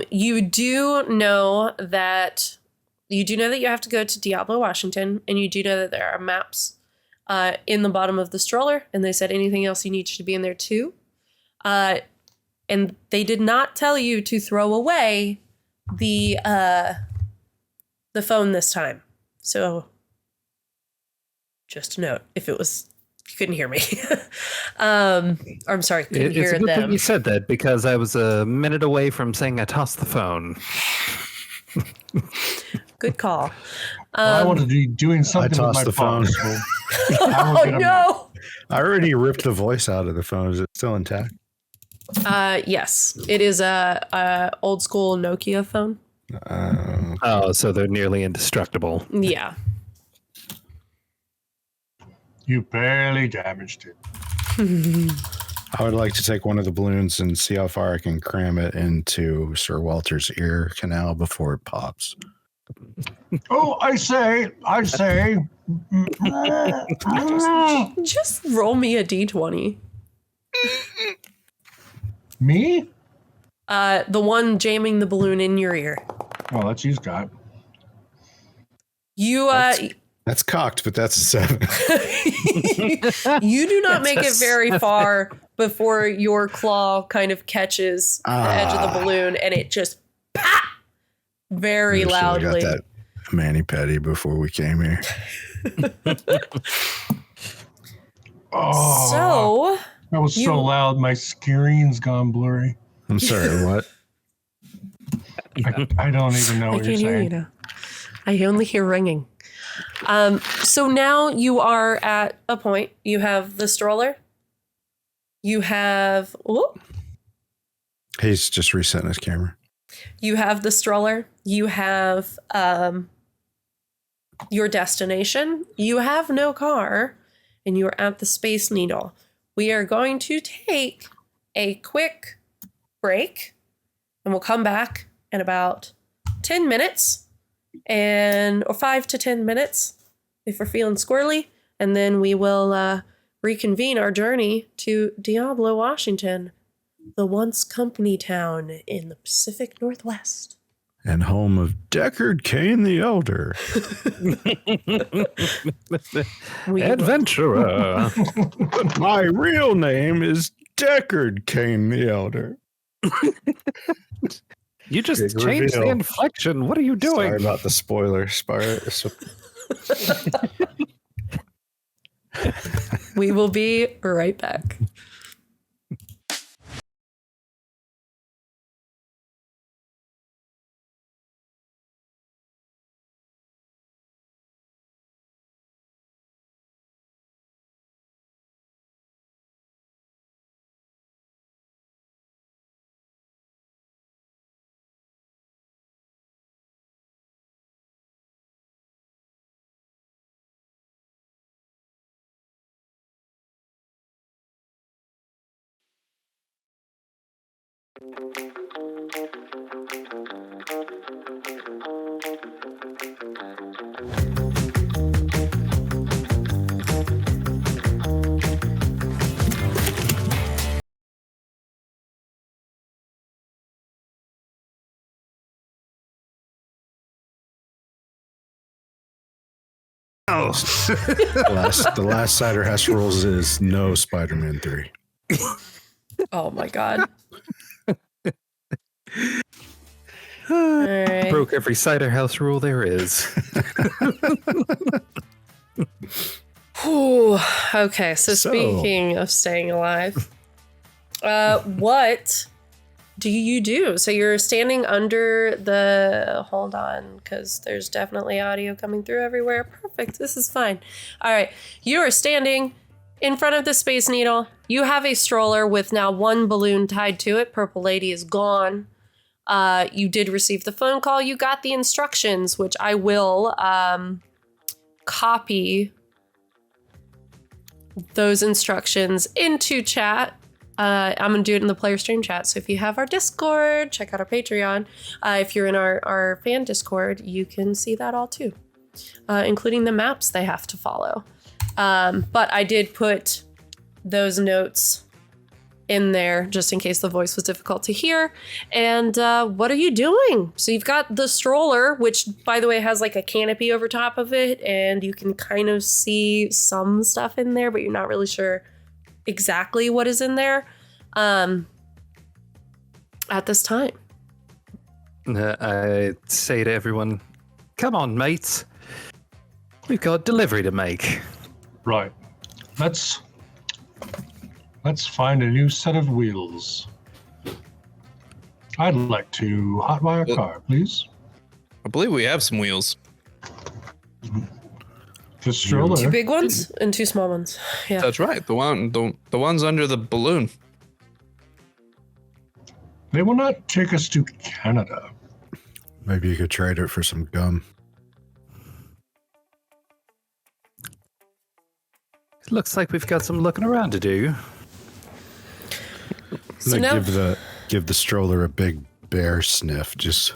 you do know that you have to go to Diablo, Washington, and you do know that there are maps in the bottom of the stroller, and they said anything else you need to be in there too. And they did not tell you to throw away the phone this time. So just a note, if you couldn't hear me. I'm sorry, couldn't hear it's a good them. thing you said that, because I was a minute away from saying I tossed the phone. Good call. I wanted to be doing something I with my tossed the phone. So Oh no! I already ripped the voice out of the phone. Is it still intact? Yes, it is a old school Nokia phone. Oh, so they're nearly indestructible. Yeah. You barely damaged it. I would like to take one of the balloons and see how far I can cram it into Sir Walter's ear canal before it pops. Oh, I say. Just roll me a d20. Me? The one jamming the balloon in your ear. Well, that's he's got. You That's cocked, but that's a 7. you do not make it very far before your claw kind of catches the edge of the balloon, and it just pop very loudly. I got that mani-pedi before we came here. Oh, So that was so loud. My screen's gone blurry. I'm sorry, what? I don't even know I what can't you're hear you saying. now. I only hear ringing. So now you are at a point. You have the stroller. You have He's just resetting his camera. You have the stroller. You have your destination. You have no car, and you are at the Space Needle. We are going to take a quick break, and we'll come back in about 10 minutes, or 5 to 10 minutes if we're feeling squirrely, and then we will reconvene our journey to Diablo, Washington, the once company town in the Pacific Northwest. And home of Deckard Cain the Elder. Adventurer. My real name is Deckard Cain the Elder. You just Big changed the reveal. inflection. What are you doing? Sorry about the spoiler. We will be right back. The last Cider House Rules is no Spider-Man 3. Oh my god. All right. Broke every cider house rule there is. Whew. Okay, so speaking of staying alive, what do you do? So you're standing under the... Hold on, because there's definitely audio coming through everywhere. Perfect, this is fine. All right, you are standing in front of the Space Needle. You have a stroller with now one balloon tied to it. Purple Lady is gone. You did receive the phone call. You got the instructions, which I will copy those instructions into chat. I'm going to do it in the player stream chat. So if you have our Discord, check out our Patreon. If you're in our fan Discord, you can see that all too, including the maps they have to follow. But I did put those notes in there just in case the voice was difficult to hear. And what are you doing? So you've got the stroller, which by the way has like a canopy over top of it, and you can kind of see some stuff in there, but you're not really sure exactly what is in there at this time. I say to everyone, come on, mates. We've got delivery to make. Right. Let's find a new set of wheels. I'd like to hotwire a car, please. I believe we have some wheels. The stroller. 2 big ones and 2 small ones. Yeah. That's right. The ones under the balloon. They will not take us to Canada. Maybe you could trade it for some gum. It looks like we've got some looking around to do. So Like, now, give the stroller a big bear sniff, just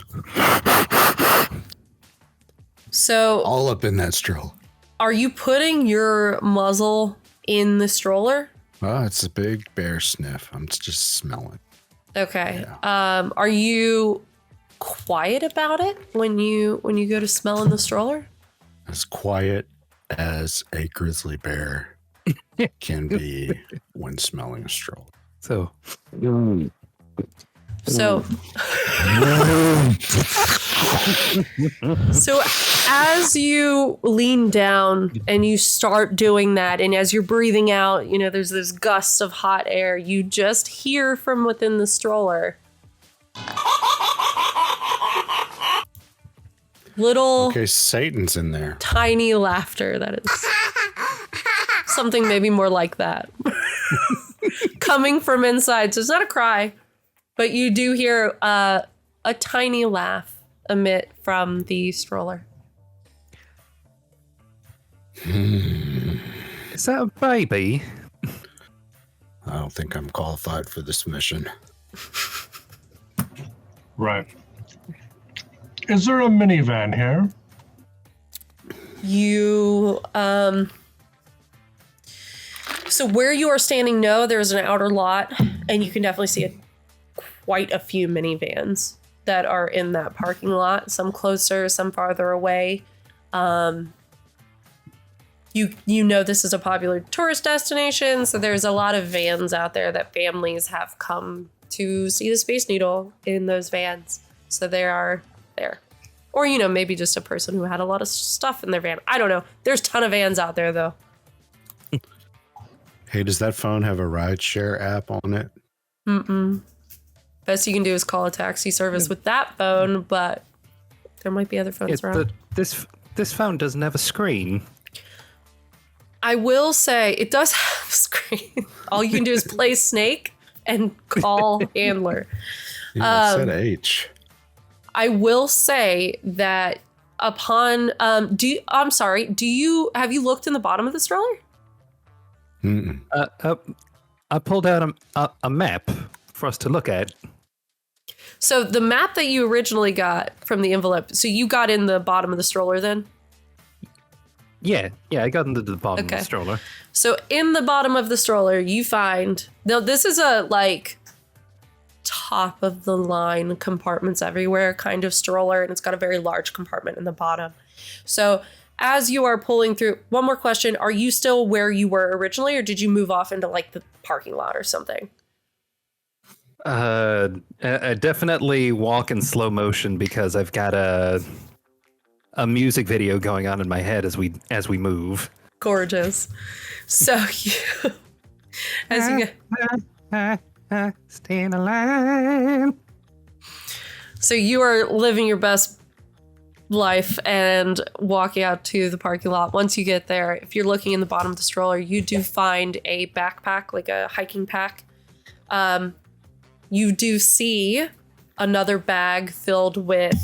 so all up in that stroller. are you putting your muzzle in the stroller? Oh, it's a big bear sniff. I'm just smelling. Okay. Are you quiet about it when you go to smell in the stroller? As quiet as a grizzly bear can be when smelling a stroller. So, So, so as you lean down and you start doing that, and as you're breathing out, you know, there's this gust of hot air, you just hear from within the stroller little Okay, Satan's in there. tiny laughter that is something maybe more like that coming from inside. So it's not a cry, but you do hear a tiny laugh emit from the stroller. is that a baby? I don't think I'm qualified for this mission. Right. Is there a minivan here? You so where you are standing, no, there's an outer lot, and you can definitely see quite a few minivans that are in that parking lot, some closer, some farther away. You know this is a popular tourist destination, so there's a lot of vans out there that families have come to see the Space Needle in those vans. So they are there. Or, you know, maybe just a person who had a lot of stuff in their van. I don't know. There's a ton of vans out there, though. Hey, does that phone have a rideshare app on it? Best you can do is call a taxi service with that phone, but there might be other phones around. This phone doesn't have a screen. I will say it does have a screen. All you can do is play Snake and call Handler. Yeah, it said H. I will say that upon have you looked in the bottom of the stroller? Mm-mm. I pulled out a map for us to look at. So the map that you originally got from the envelope, so you got in the bottom of the stroller then? Yeah, I got into the bottom of Okay. the stroller. So in the bottom of the stroller, you find, now this is a like top of the line compartments everywhere kind of stroller, and it's got a very large compartment in the bottom. So as you are pulling through, one more question, are you still where you were originally, or did you move off into like the parking lot or something? I definitely walk in slow motion because I've got a music video going on in my head as we move. Gorgeous. So you, as you get, Staying alive. so you are living your best life and walking out to the parking lot. Once you get there, if you're looking in the bottom of the stroller, you do find a backpack, like a hiking pack. You do see another bag filled with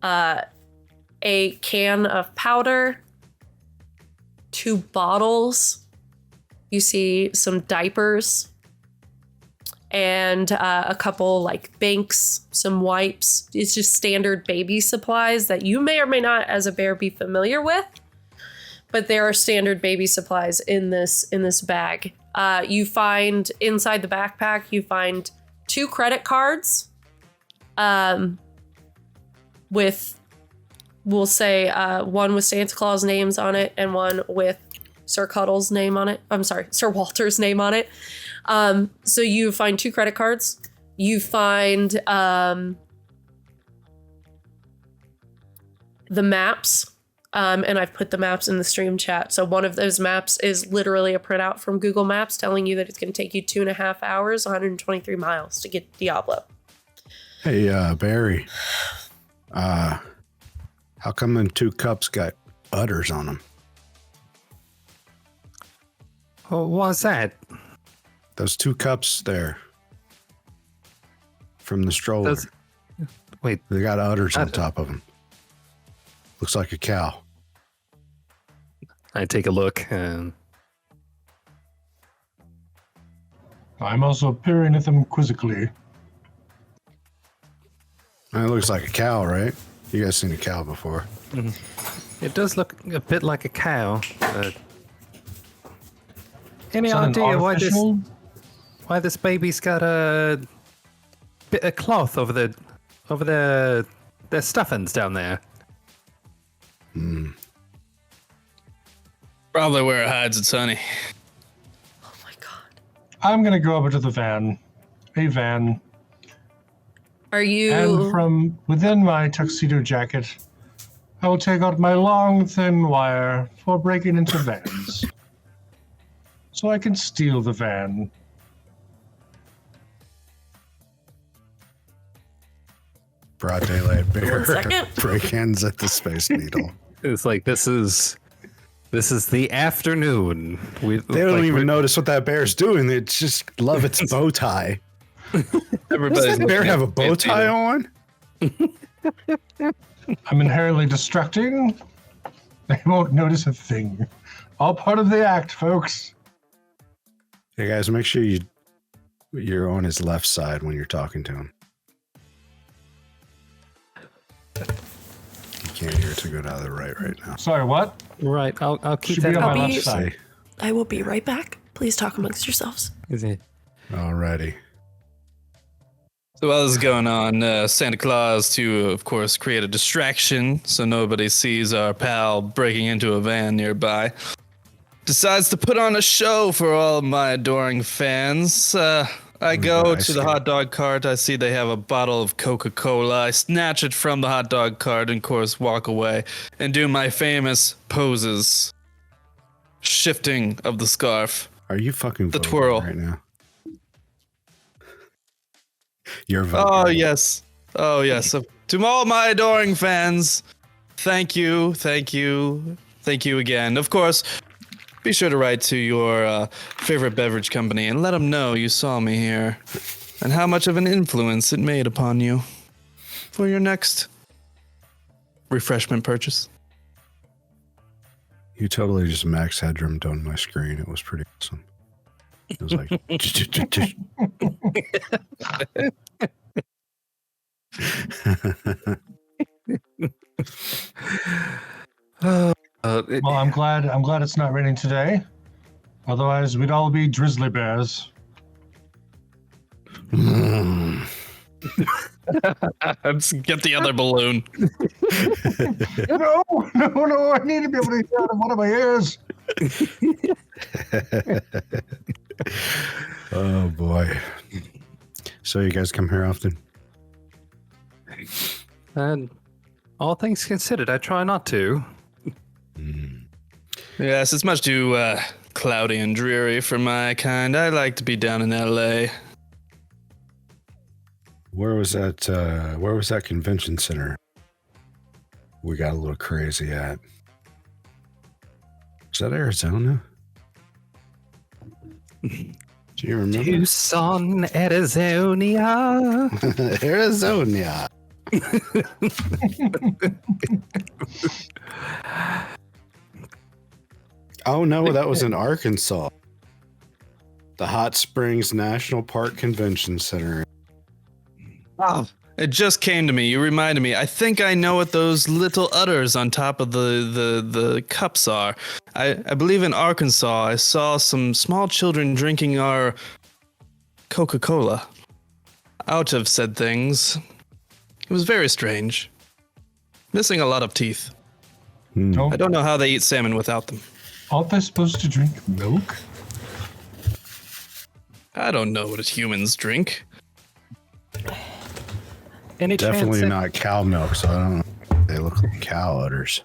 a can of powder, 2 bottles. You see some diapers and a couple like Banks, some wipes. It's just standard baby supplies that you may or may not as a bear be familiar with, but there are standard baby supplies in this bag. You find inside the backpack, you find 2 credit cards with, we'll say, one with Santa Claus names on it and one with Sir Cuddle's name on it. I'm sorry, Sir Walter's name on it. So you find 2 credit cards. You find the maps. And I've put the maps in the stream chat. So one of those maps is literally a printout from Google Maps telling you that it's going to take you 2.5 hours, 123 miles to get Diablo. Hey, Barry. How come them 2 cups got udders on them? Oh, what's that? Those 2 cups there from the stroller. Wait, They got udders on top of them. Looks like a cow. I take a look. And I'm also peering at them quizzically. It looks like a cow, right? You guys seen a cow before? it does look a bit like a cow. But any Is that an idea artificial? why this baby's got a bit of cloth over the stuffings down there? Probably where it hides its honey. Oh my god. I'm gonna go over to the van. A van. Are you? And from within my tuxedo jacket, I will take out my long, thin wire for breaking into vans. So I can steal the van. Broad daylight bear. 1 second. Break-ins at the Space Needle. It's like this is the afternoon. They don't even notice what that bear's doing. They just love its bow tie. Everybody's Does that bear looking have at a bow the tie on? I'm inherently distracting. They won't notice a thing. All part of the act, folks. Hey guys, make sure you're on his left side when you're talking to him. You can't hear it to go to the right now. Sorry, what? Right, I'll keep Should that be on my on. left Say, side. I will be right back. Please talk amongst yourselves. Is it? alrighty. So while this is going on, Santa Claus, to of course create a distraction so nobody sees our pal breaking into a van nearby, decides to put on a show for all of my adoring fans. I go to the hot dog cart. I see they have a bottle of Coca-Cola. I snatch it from the hot dog cart and, of course, walk away and do my famous poses. Shifting of the scarf. Are you fucking The voting twirl. right now? You're voting. Oh, yes. Oh, yes. So, to all my adoring fans, thank you, thank you, thank you again. Of course, be sure to write to your favorite beverage company and let them know you saw me here and how much of an influence it made upon you for your next refreshment purchase. You totally just max headroomed on my screen. It was pretty awesome. It was like, Well, I'm glad it's not raining today. Otherwise, we'd all be drizzly bears. Let's get the other balloon. No, I need to be able to hear out of one of my ears. oh boy. So you guys come here often? And all things considered, I try not to. Yes, it's much too cloudy and dreary for my kind. I like to be down in LA. Where was that convention center we got a little crazy at? Is that Arizona? Do you remember? Tucson, Arizona. Arizona. Oh no, that was in Arkansas. The Hot Springs National Park Convention Center. Oh, it just came to me. You reminded me. I think I know what those little udders on top of the cups are. I believe in Arkansas I saw some small children drinking our Coca-Cola out of said things. It was very strange. Missing a lot of teeth. Oh, I don't know how they eat salmon without them. aren't they supposed to drink milk? I don't know what humans drink. Any Definitely chance? not cow milk, so I don't know. They look like cow udders.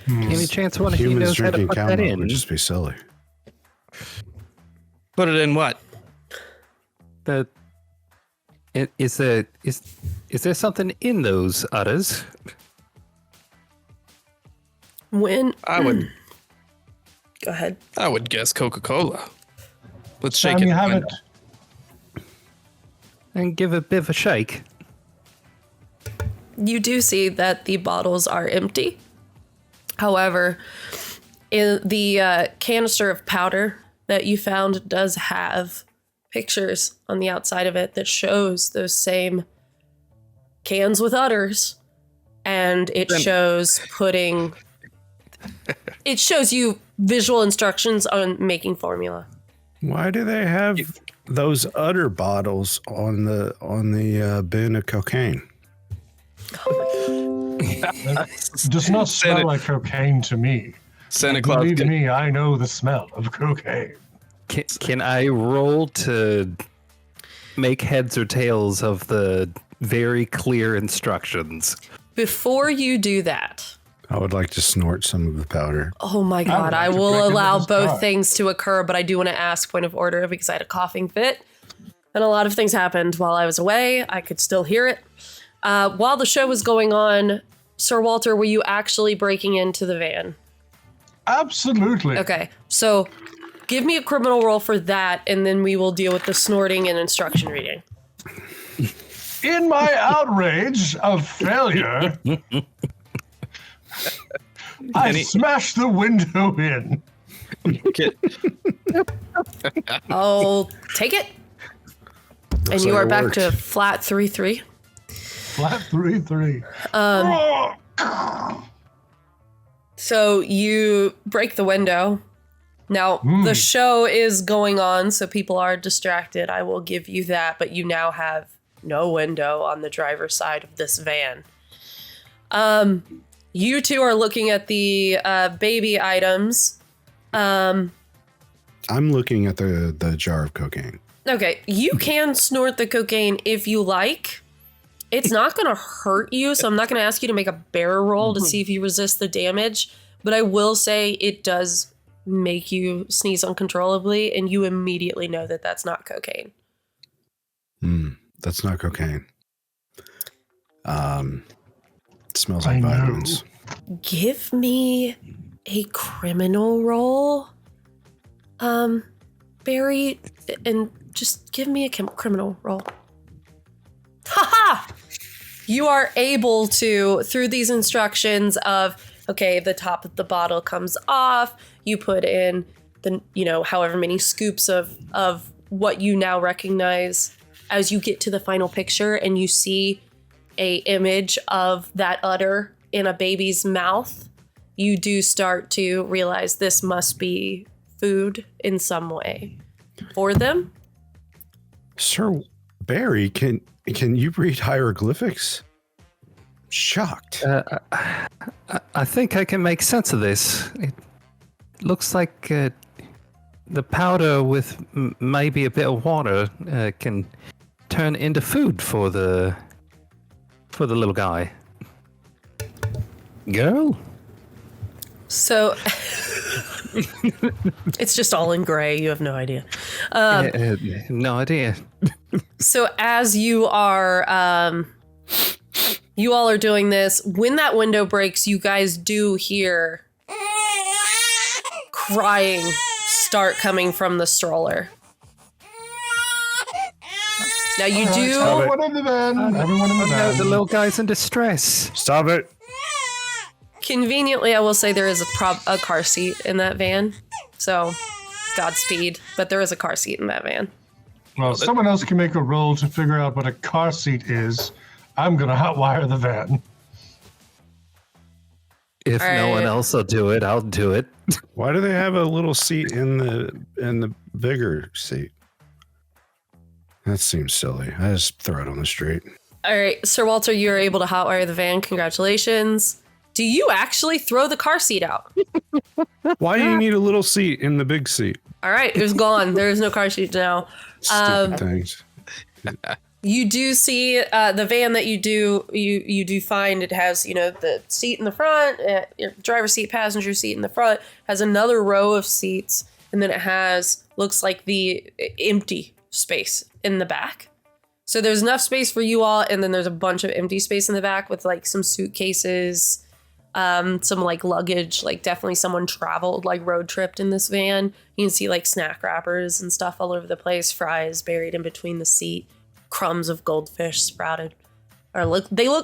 Any chance one of you Humans knows how to drinking put cow that milk in? would just be silly. Put it in what? Is there something in those udders? When I would go ahead. I would guess Coca-Cola. Let's shake Time it. you have Find it. out. And give a bit of a shake. You do see that the bottles are empty. However, in the canister of powder that you found does have pictures on the outside of it that shows those same cans with udders, and it shows you visual instructions on making formula. Why do they have those udder bottles on the bin of cocaine? It does not smell like cocaine to me. Santa Claus. Believe me, I know the smell of cocaine. Can I roll to make heads or tails of the very clear instructions? Before you do that, I would like to snort some of the powder. oh my god, I will allow both things to occur, but I do want to ask point of order because I had a coughing fit. And a lot of things happened while I was away. I could still hear it. While the show was going on, Sir Walter, were you actually breaking into the van? Absolutely. Okay, so give me a criminal roll for that, and then we will deal with the snorting and instruction reading. In my outrage of failure, I smashed the window in. I'll take it. And you like are it back worked. to flat 3-3. Flat 3-3. So you break the window. Now, the show is going on, so people are distracted. I will give you that, but you now have no window on the driver's side of this van. You two are looking at the baby items. I'm looking at the jar of cocaine. Okay, you can snort the cocaine if you like. It's not going to hurt you, so I'm not going to ask you to make a bear roll to see if you resist the damage. But I will say it does make you sneeze uncontrollably, and you immediately know that that's not cocaine. That's not cocaine. It smells like I know. vitamins. Give me a criminal roll, Barry, and just give me a criminal roll. Ha! You are able to, through these instructions of, okay, the top of the bottle comes off, you put in the, however many scoops of what you now recognize as you get to the final picture and you see a image of that udder in a baby's mouth, you do start to realize this must be food in some way for them. Sir Barry, can you read hieroglyphics? Shocked. I think I can make sense of this. It looks like the powder with maybe a bit of water can turn into food for the little guy. Girl? So it's just all in gray. You have no idea. No idea. So as you are, you all are doing this, when that window breaks, you guys do hear crying start coming from the stroller. Now you do. Everyone in the van. Everyone in the No, van. the little guy's in distress. Stop it. Conveniently, I will say there is a car seat in that van. So, Godspeed. But there is a car seat in that van. Well, someone else can make a roll to figure out what a car seat is. I'm going to hotwire the van. If no one else will do it, I'll do it. Why do they have a little seat in the bigger seat? That seems silly. I just throw it on the street. All right, Sir Walter, you are able to hotwire the van. Congratulations. Do you actually throw the car seat out? Why do you need a little seat in the big seat? All right, it was gone. There is no car seat now. Stupid things. You do see the van that you do find. It has, the seat in the front, your driver's seat, passenger seat in the front, has another row of seats, and then it has, looks like the empty space in the back. So there's enough space for you all, and then there's a bunch of empty space in the back with like some suitcases, some like luggage, like definitely someone traveled, like road tripped in this van. You can see like snack wrappers and stuff all over the place, fries buried in between the seat, crumbs of goldfish sprouted Or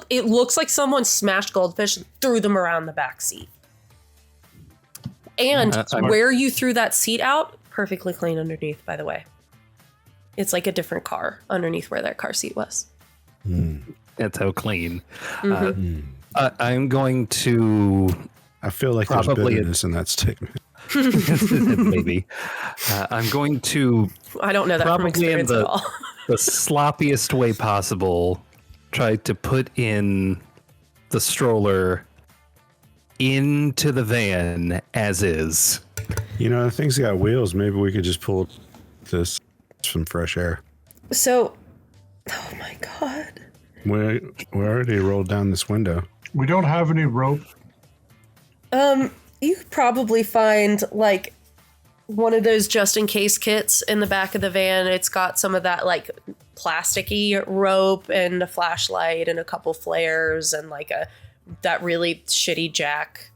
it looks like someone smashed goldfish and threw them around the back seat. And where you threw that seat out, perfectly clean underneath, by the way. It's like a different car underneath where that car seat was. That's how clean. I'm going to... I feel like there's Probably bitterness in that statement. maybe. I'm going to... I don't know that from probably in experience at all. the sloppiest way possible, try to put in the stroller into the van as is. You know, the thing's got wheels. Maybe we could just pull this some fresh air. So, oh my God. We already rolled down this window. We don't have any rope. You could probably find like one of those just in case kits in the back of the van. It's got some of that like plasticky rope and a flashlight and a couple flares and like that really shitty jack.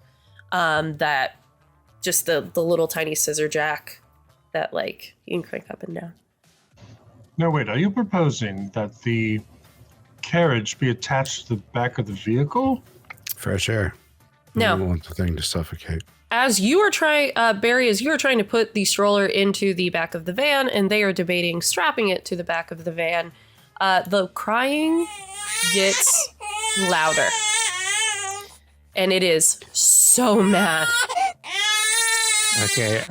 That just the little tiny scissor jack that like you can crank up and down. No, wait, are you proposing that the carriage be attached to the back of the vehicle? Fresh air. We No. don't want the thing to suffocate. As you are trying, Barry, as you are trying to put the stroller into the back of the van, and they are debating strapping it to the back of the van, the crying gets louder. And it is so mad. Okay.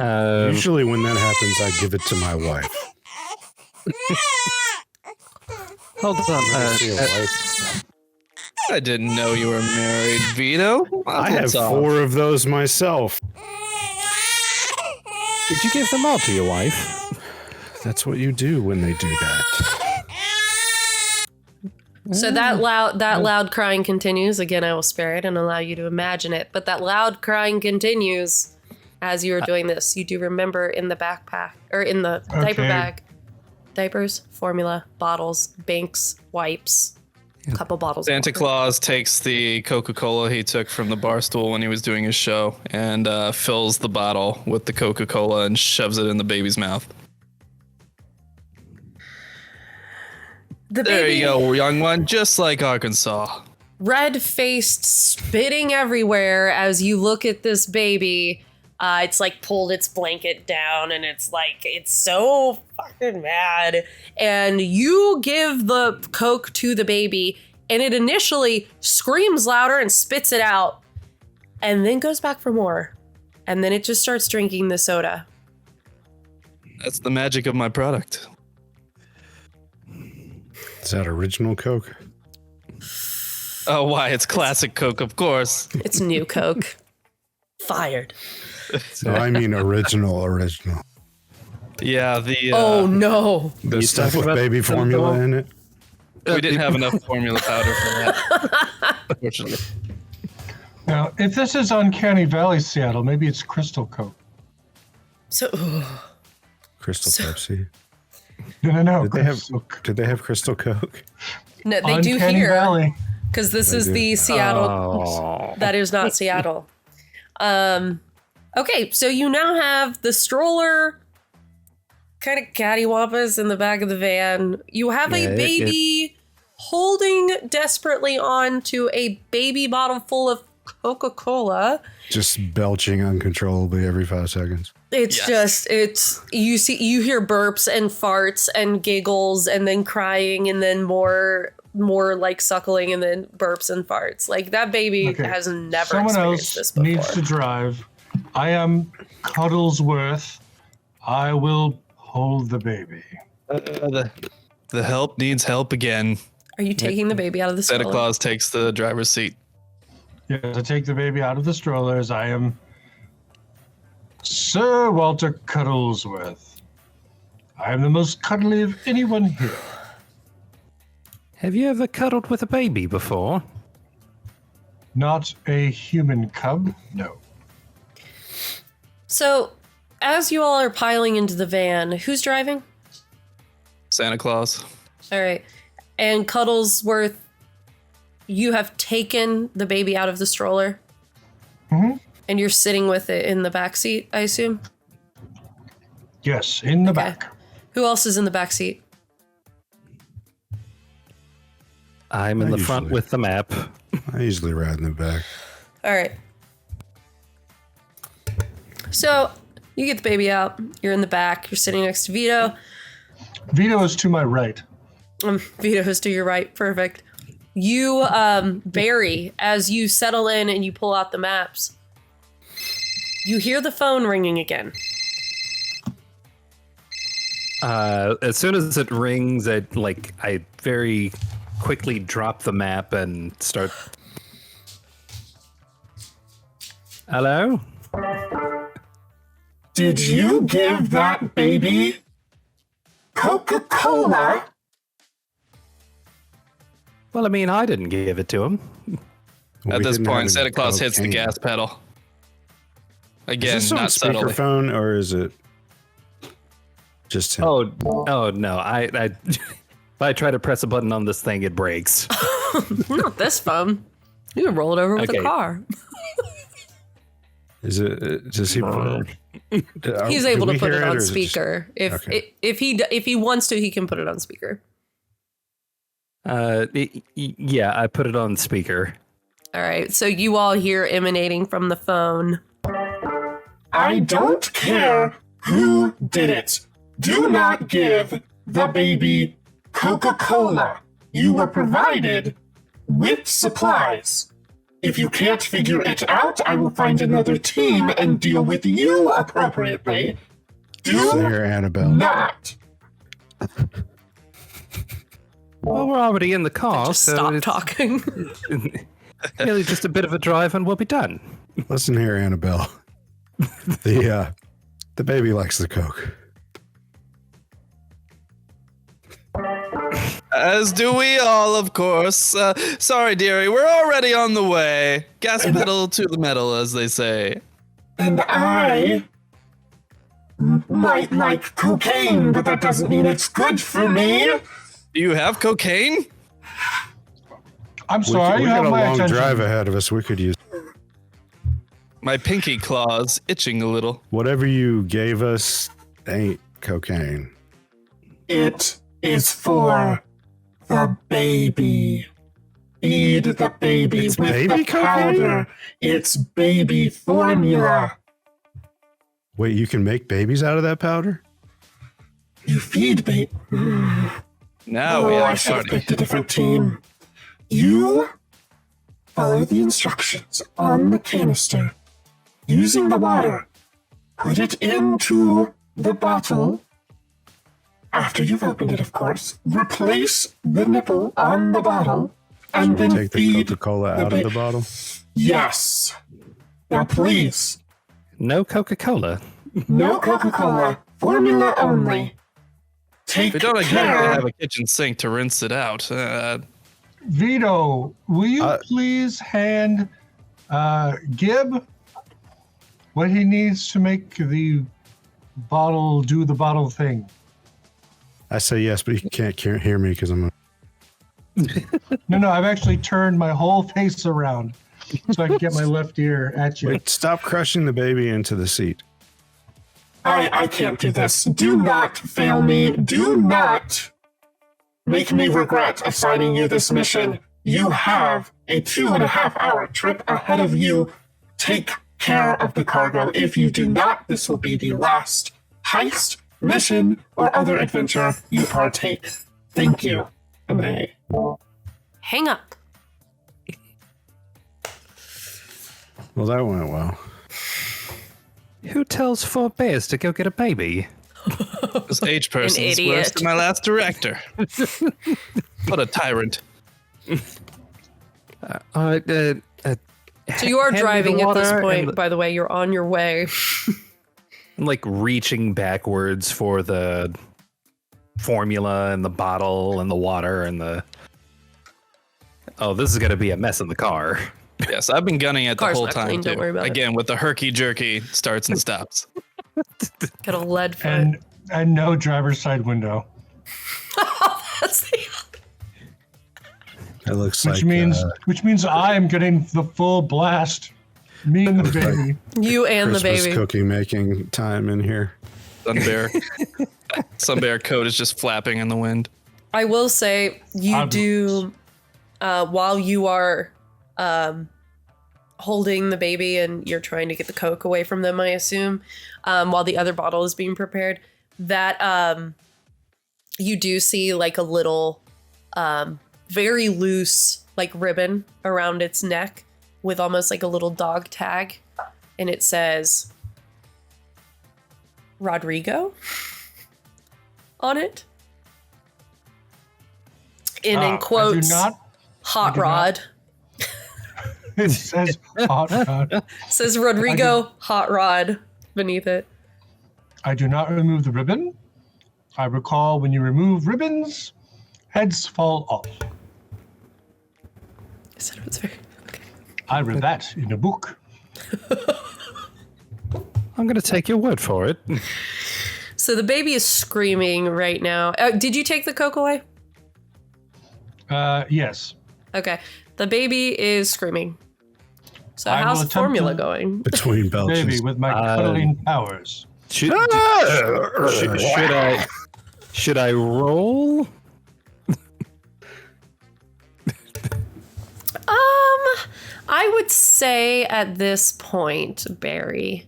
Usually when that happens, I give it to my wife. Hold on. See a wife. I didn't know you were married, Vito. I have 4 of those myself. Did you give them all to your wife? That's what you do when they do that. So that loud crying continues. Again, I will spare it and allow you to imagine it. But that loud crying continues as you are doing this. You do remember in the backpack, or in the diaper bag, diapers, formula, bottles, Banks, wipes, a couple bottles. Santa Claus takes the Coca-Cola he took from the bar stool when he was doing his show and fills the bottle with the Coca-Cola and shoves it in the baby's mouth. There you go, young one, just like Arkansas. Red-faced, spitting everywhere as you look at this baby. It's like pulled its blanket down and it's like, it's so fucking mad. And you give the Coke to the baby and it initially screams louder and spits it out and then goes back for more. And then it just starts drinking the soda. That's the magic of my product. Is that original Coke? Oh, why? It's classic Coke, of course. It's new Coke. Fired. No, I mean original. Yeah, the Oh no. The stuff with baby formula in it. we didn't have enough formula powder for that, unfortunately. Now, if this is Uncanny Valley, Seattle, maybe it's Crystal Coke. So, Crystal Pepsi. No. Did they have Crystal Coke? no, they do Uncanny here. Valley. Because this is the Seattle. That is not Seattle. Okay, so you now have the stroller kind of cattywampus in the back of the van. You have a baby holding desperately on to a baby bottle full of Coca-Cola. Just belching uncontrollably every 5 seconds. It's you hear burps and farts and giggles and then crying and then more like suckling and then burps and farts. Like that baby has never Someone experienced this else before. needs to drive. I am Cuddlesworth. I will hold the baby. The help needs help again. Are you taking the baby out of the stroller? Santa Claus takes the driver's seat. Yes, I take the baby out of the strollers. I am Sir Walter Cuddlesworth. I am the most cuddly of anyone here. Have you ever cuddled with a baby before? Not a human cub, no. So, as you all are piling into the van, who's driving? Santa Claus. All right. And Cuddlesworth, you have taken the baby out of the stroller? Mm-hmm. And you're sitting with it in the back seat, I assume? Yes, in the back. Who else is in the back seat? I'm in the front usually- with the map. I usually ride in the back. All right. So you get the baby out. You're in the back. You're sitting next to Vito. Vito is to my right. Vito's to your right. Perfect. You, Barry, as you settle in and you pull out the maps, you hear the phone ringing again. As soon as it rings, I very quickly drop the map and start. Hello? Did you give that baby Coca-Cola? Well, I mean, I didn't give it to him. At We this didn't point, have Santa any Claus hits the cocaine. gas pedal. Again, Is this on not subtly. speakerphone or is it just him? Oh no! If I try to press a button on this thing, it breaks. Not this phone. You can roll it over with Okay. a car. Is it? Does he? He's able to put it on or is just- speaker. Okay. If he wants to, he can put it on speaker. Yeah, I put it on speaker. All right. So you all hear emanating from the phone. I don't care who did it. Do not give the baby Coca-Cola. You were provided with supplies. If you can't figure it out, I will find another team and deal with you appropriately. Listen Do here, Annabelle. not. Well, we're already in the car, Just so stop it's talking. really just a bit of a drive and we'll be done. Listen here, Annabelle. The baby likes the Coke. As do we all, of course. Sorry, dearie, we're already on the way. Gas pedal to the metal, as they say. And I might like cocaine, but that doesn't mean it's good for me. Do you have cocaine? I'm We sorry, you got have a my long attention. drive ahead of us. We could use My pinky claw's itching a little. whatever you gave us. Ain't cocaine. It is for the baby. Feed the baby It's with baby the powder. cocaine? It's baby formula. Wait, you can make babies out of that powder? You feed baby. Now we I have should have party. picked a different team. You follow the instructions on the canister. Using the water, put it into the bottle. After you've opened it, of course, replace the nipple on the bottle, and then Take the feed Coca-Cola out of the bottle? Yes. Now, please, No Coca-Cola. no Coca-Cola, formula only. Take We don't exactly care. have a kitchen sink to rinse it out. Vito, will you please hand Gib what he needs to make the bottle do the bottle thing? I say yes, but he can't hear me because I'm. No, I've actually turned my whole face around so I can get my left ear at you. Wait, stop crushing the baby into the seat. I can't do this. Do not fail me. Do not make me regret assigning you this mission. You have a 2.5-hour trip ahead of you. Take care of the cargo. If you do not, this will be the last heist, mission, or other adventure you partake. Thank you. Amen. Hang up. Well, that went well. Who tells four bears to go get a baby? This H person is worse idiot. than my last director. What a tyrant. So you are hand me the driving at this water point, and- by the way. You're on your way. I'm like reaching backwards for the formula and the bottle and the water and the. Oh, this is gonna be a mess in the car. Yes, I've been gunning it the Car's whole not time clean, too. don't worry about it. Again, with the herky-jerky starts and stops. Got a lead foot. And no driver's side window, That's the- It looks which like means I am getting the full blast. Me and the baby. you and the Christmas baby. cookie making time in here. Sun Bear coat is just flapping in the wind. I will say you Obvious. do while you are holding the baby and you're trying to get the Coke away from them, I assume, while the other bottle is being prepared, that you do see like a little very loose like ribbon around its neck with almost like a little dog tag, and it says Rodrigo on it. And in quotes, hot rod. It says hot rod. Says Rodrigo hot rod beneath it. I do not remove the ribbon. I recall when you remove ribbons, heads fall off. I said it was very okay. I read that in a book. I'm going to take your word for it. So the baby is screaming right now. Did you take the Coke away? Yes. Okay. The baby is screaming. So I will how's the attempt formula to- going? Between belches. Baby, with my cuddling powers. Should I roll? I would say at this point, Barry,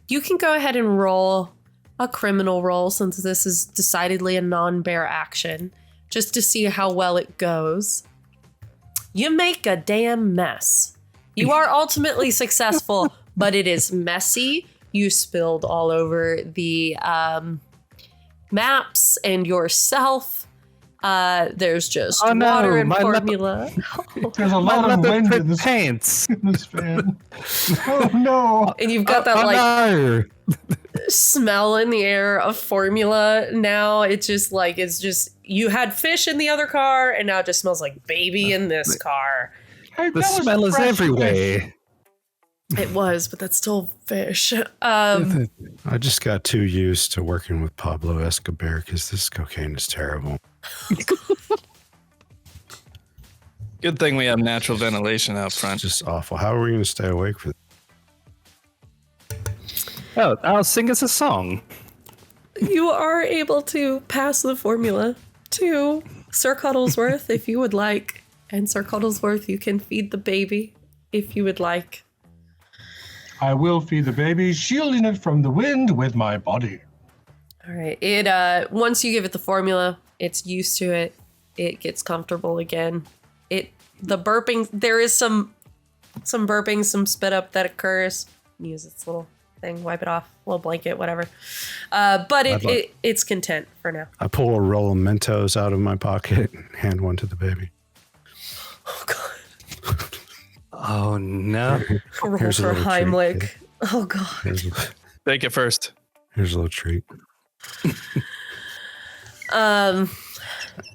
you can go ahead and roll a criminal roll since this is decidedly a non-bear action, just to see how well it goes. You make a damn mess. You are ultimately successful, but it is messy. You spilled all over the maps and yourself. There's just water and formula. There's a lot of wind in this, pants. in this fan. Oh no! And you've got that smell in the air of formula now. It's just you had fish in the other car and now it just smells like baby in this car. Hey, The that was smell is fresh everywhere. fish. It was, but that's still fish. I just got too used to working with Pablo Escobar because this cocaine is terrible. Good thing we have natural ventilation out It's front. just awful. How are we going to stay awake for this? Oh, I'll sing us a song. You are able to pass the formula to Sir Cuddlesworth if you would like. And Sir Cuddlesworth, you can feed the baby if you would like. I will feed the baby, shielding it from the wind with my body. All right. It once you give it the formula, it's used to it. It gets comfortable again. The burping, there is some burping, some spit up that occurs. Use its little thing, wipe it off, little blanket, whatever. But it's content for now. I pull a roll of Mentos out of my pocket and hand one to the baby. Oh god. Oh no. Roll Here's a for little treat, Heimlich. kid. Oh god. Take it first. Here's a little treat. Sir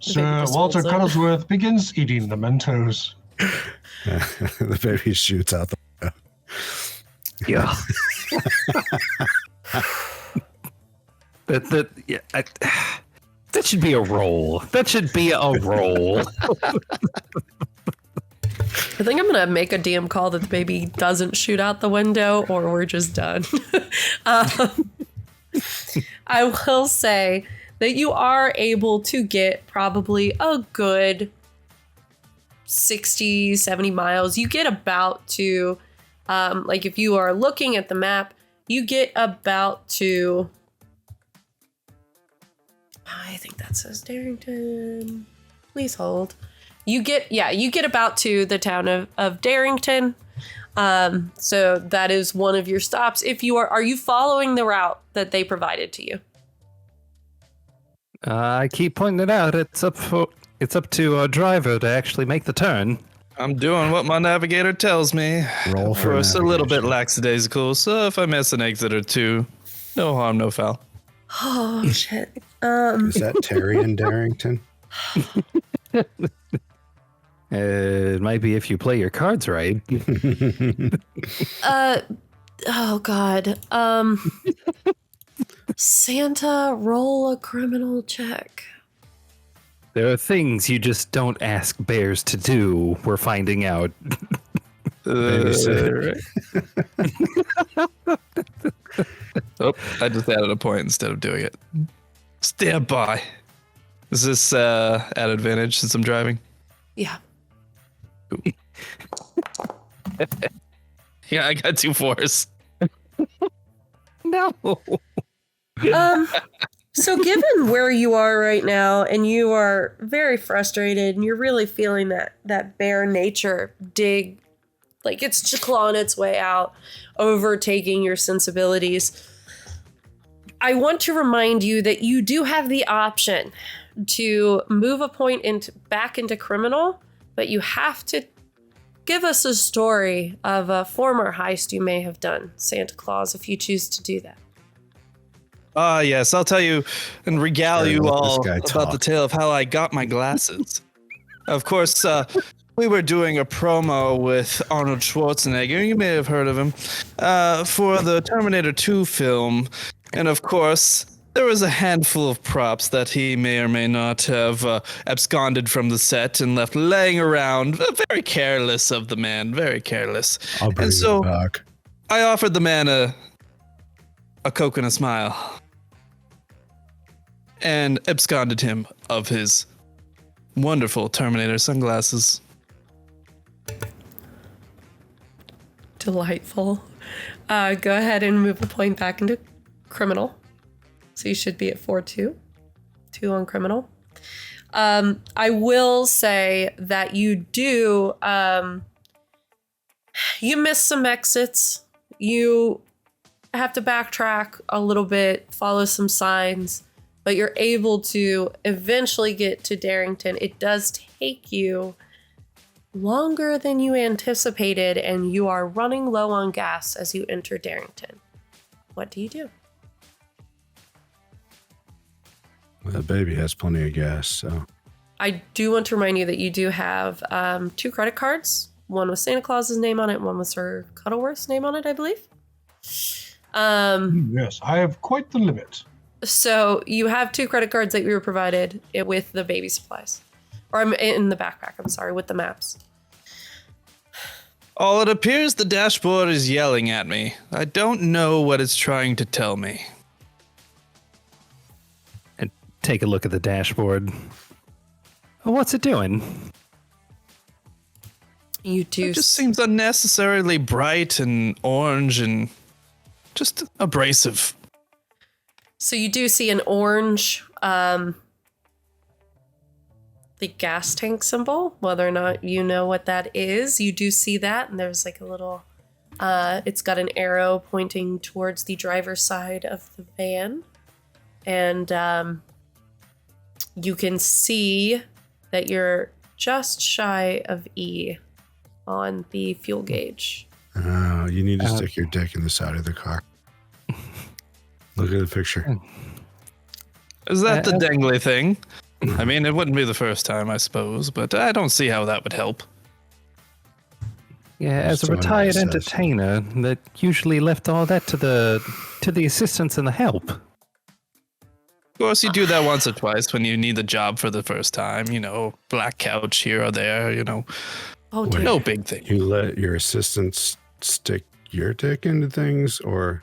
just Walter holds it. Cuddlesworth begins eating the Mentos. The baby shoots out the window. Yeah. That should be a roll. That should be a roll. I think I'm gonna make a DM call that the baby doesn't shoot out the window, or we're just done. I will say that you are able to get probably a good 60, 70 miles. You get about to, like if you are looking at the map, you get about to, I think that says Darrington. Please hold. You get about to the town of Darrington. So that is one of your stops. If you are you following the route that they provided to you? I keep pointing it out. It's up to our driver to actually make the turn. I'm doing what my navigator tells me. Roll Of for course, a little bit navigation. lackadaisical, so if I miss an exit or two, no harm, no foul. Oh shit. Is that Terry in Darrington? It might be if you play your cards right. Oh god. Santa, roll a criminal check. There are things you just don't ask bears to do. We're finding out. Oh, I just added a point instead of doing it. Stand by. Is this at advantage since I'm driving? Yeah. Yeah, I got 2 4s. No. So given where you are right now, and you are very frustrated, and you're really feeling that bear nature dig, like it's just clawing its way out, overtaking your sensibilities, I want to remind you that you do have the option to move a point back into criminal, but you have to give us a story of a former heist you may have done, Santa Claus, if you choose to do that. Yes, I'll tell you and regale you let this all guy about the talk. tale of how I got my glasses. Of course, we were doing a promo with Arnold Schwarzenegger. You may have heard of him for the Terminator 2 film. And of course, there was a handful of props that he may or may not have absconded from the set and left laying around. Very careless of the man, very careless. I'll bring And so it back. I offered the man a Coke and a smile and absconded him of his wonderful Terminator sunglasses. Delightful. Go ahead and move a point back into criminal. So you should be at 4-2. 2 on criminal. I will say that you do, you miss some exits. You have to backtrack a little bit, follow some signs, but you're able to eventually get to Darrington. It does take you longer than you anticipated, and you are running low on gas as you enter Darrington. What do you do? Well, the baby has plenty of gas, so. I do want to remind you that you do have 2 credit cards. One with Santa Claus's name on it, one with Sir Cuddleworth's name on it, I believe. Yes, I have quite the limit. So you have 2 credit cards that you were provided with the baby supplies. Or I'm in the backpack, I'm sorry, with the maps. Oh, it appears the dashboard is yelling at me. I don't know what it's trying to tell me. And take a look at the dashboard. Oh, what's it doing? You do. It just seems unnecessarily bright and orange and just abrasive. So you do see an orange, the gas tank symbol, whether or not you know what that is. You do see that, and there's like a little, it's got an arrow pointing towards the driver's side of the van. And you can see that you're just shy of E on the fuel gauge. You need to stick your dick in the side of the car. Look at the picture. Is that the dangly thing? I mean, it wouldn't be the first time, I suppose, but I don't see how that would help. Yeah, as a Someone retired else says. entertainer, that usually left all that to the assistants and the help. Of course, you do that once or twice when you need the job for the first time. You know, black couch here or there, you know. Oh, Wait. dear. No big thing. You let your assistants stick your dick into things, or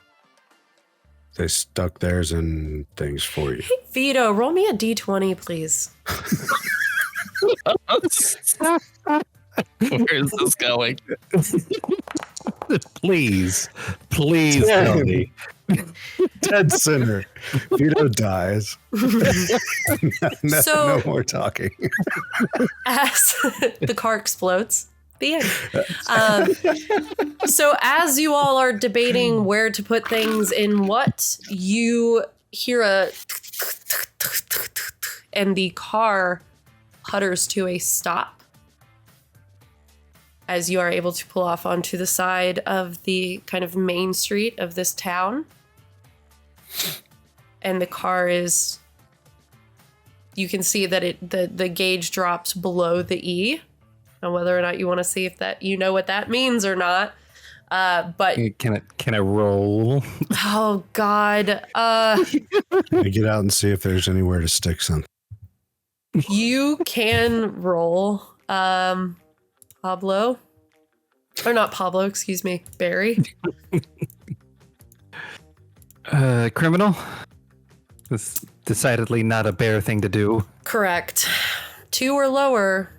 they stuck theirs in things for you? Vito, roll me a d20, please. Where is this going? Please tell me. Dead center. Vito dies. So- no more talking. As the car explodes. The end. So as you all are debating where to put things in what, you hear and the car putters to a stop as you are able to pull off onto the side of the kind of main street of this town. And the car is, you can see that the gauge drops below the E. And whether or not you want to see if that, you know what that means or not. But Can I roll? oh God, You get out and see if there's anywhere to stick something. you can roll, Pablo, or not Pablo, excuse me, Barry. Criminal? It's decidedly not a bear thing to do. Correct. 2 or lower.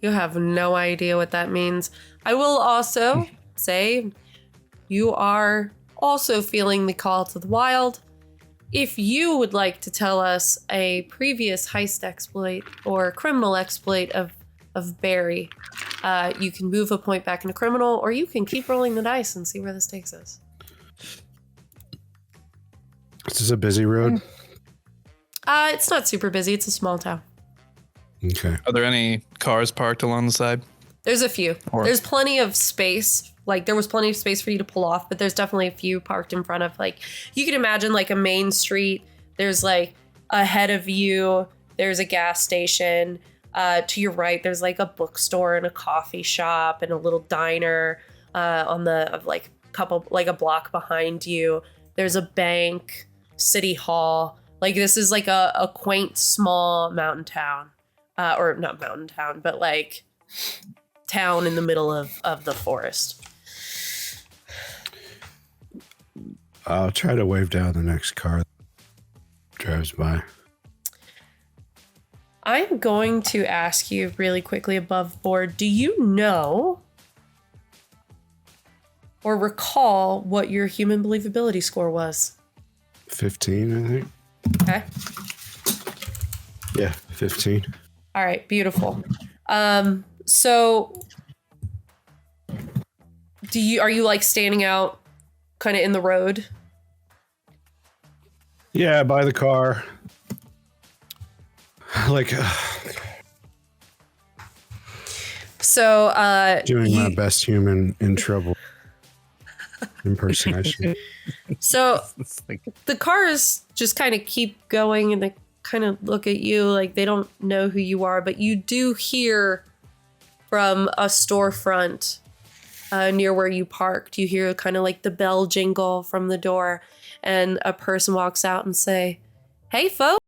You have no idea what that means. I will also say you are also feeling the call to the wild. If you would like to tell us a previous heist exploit or criminal exploit of Barry, you can move a point back into criminal, or you can keep rolling the dice and see where this takes us. This is a busy road. It's not super busy. It's a small town. Okay. Are there any cars parked along the side? There's a few. There's plenty of space. Like, there was plenty of space for you to pull off, but there's definitely a few parked in front of, like, you can imagine, like, a main street. There's, like, ahead of you, there's a gas station. To your right, there's, like, a bookstore and a coffee shop and a little diner a block behind you. There's a bank, city hall. Like, this is, like, a quaint, small mountain town. Or not mountain town, but, like, town in the middle of the forest. I'll try to wave down the next car that drives by. I'm going to ask you really quickly above board, do you know or recall what your human believability score was? 15, I think. Okay. Yeah, 15. All right, beautiful. So are you like standing out kind of in the road? Yeah, by the car. Like, so doing my best human in trouble impersonation. So the cars just kind of keep going and they kind of look at you like they don't know who you are, but you do hear from a storefront near where you parked. You hear kind of like the bell jingle from the door, and a person walks out and say, "Hey, folks."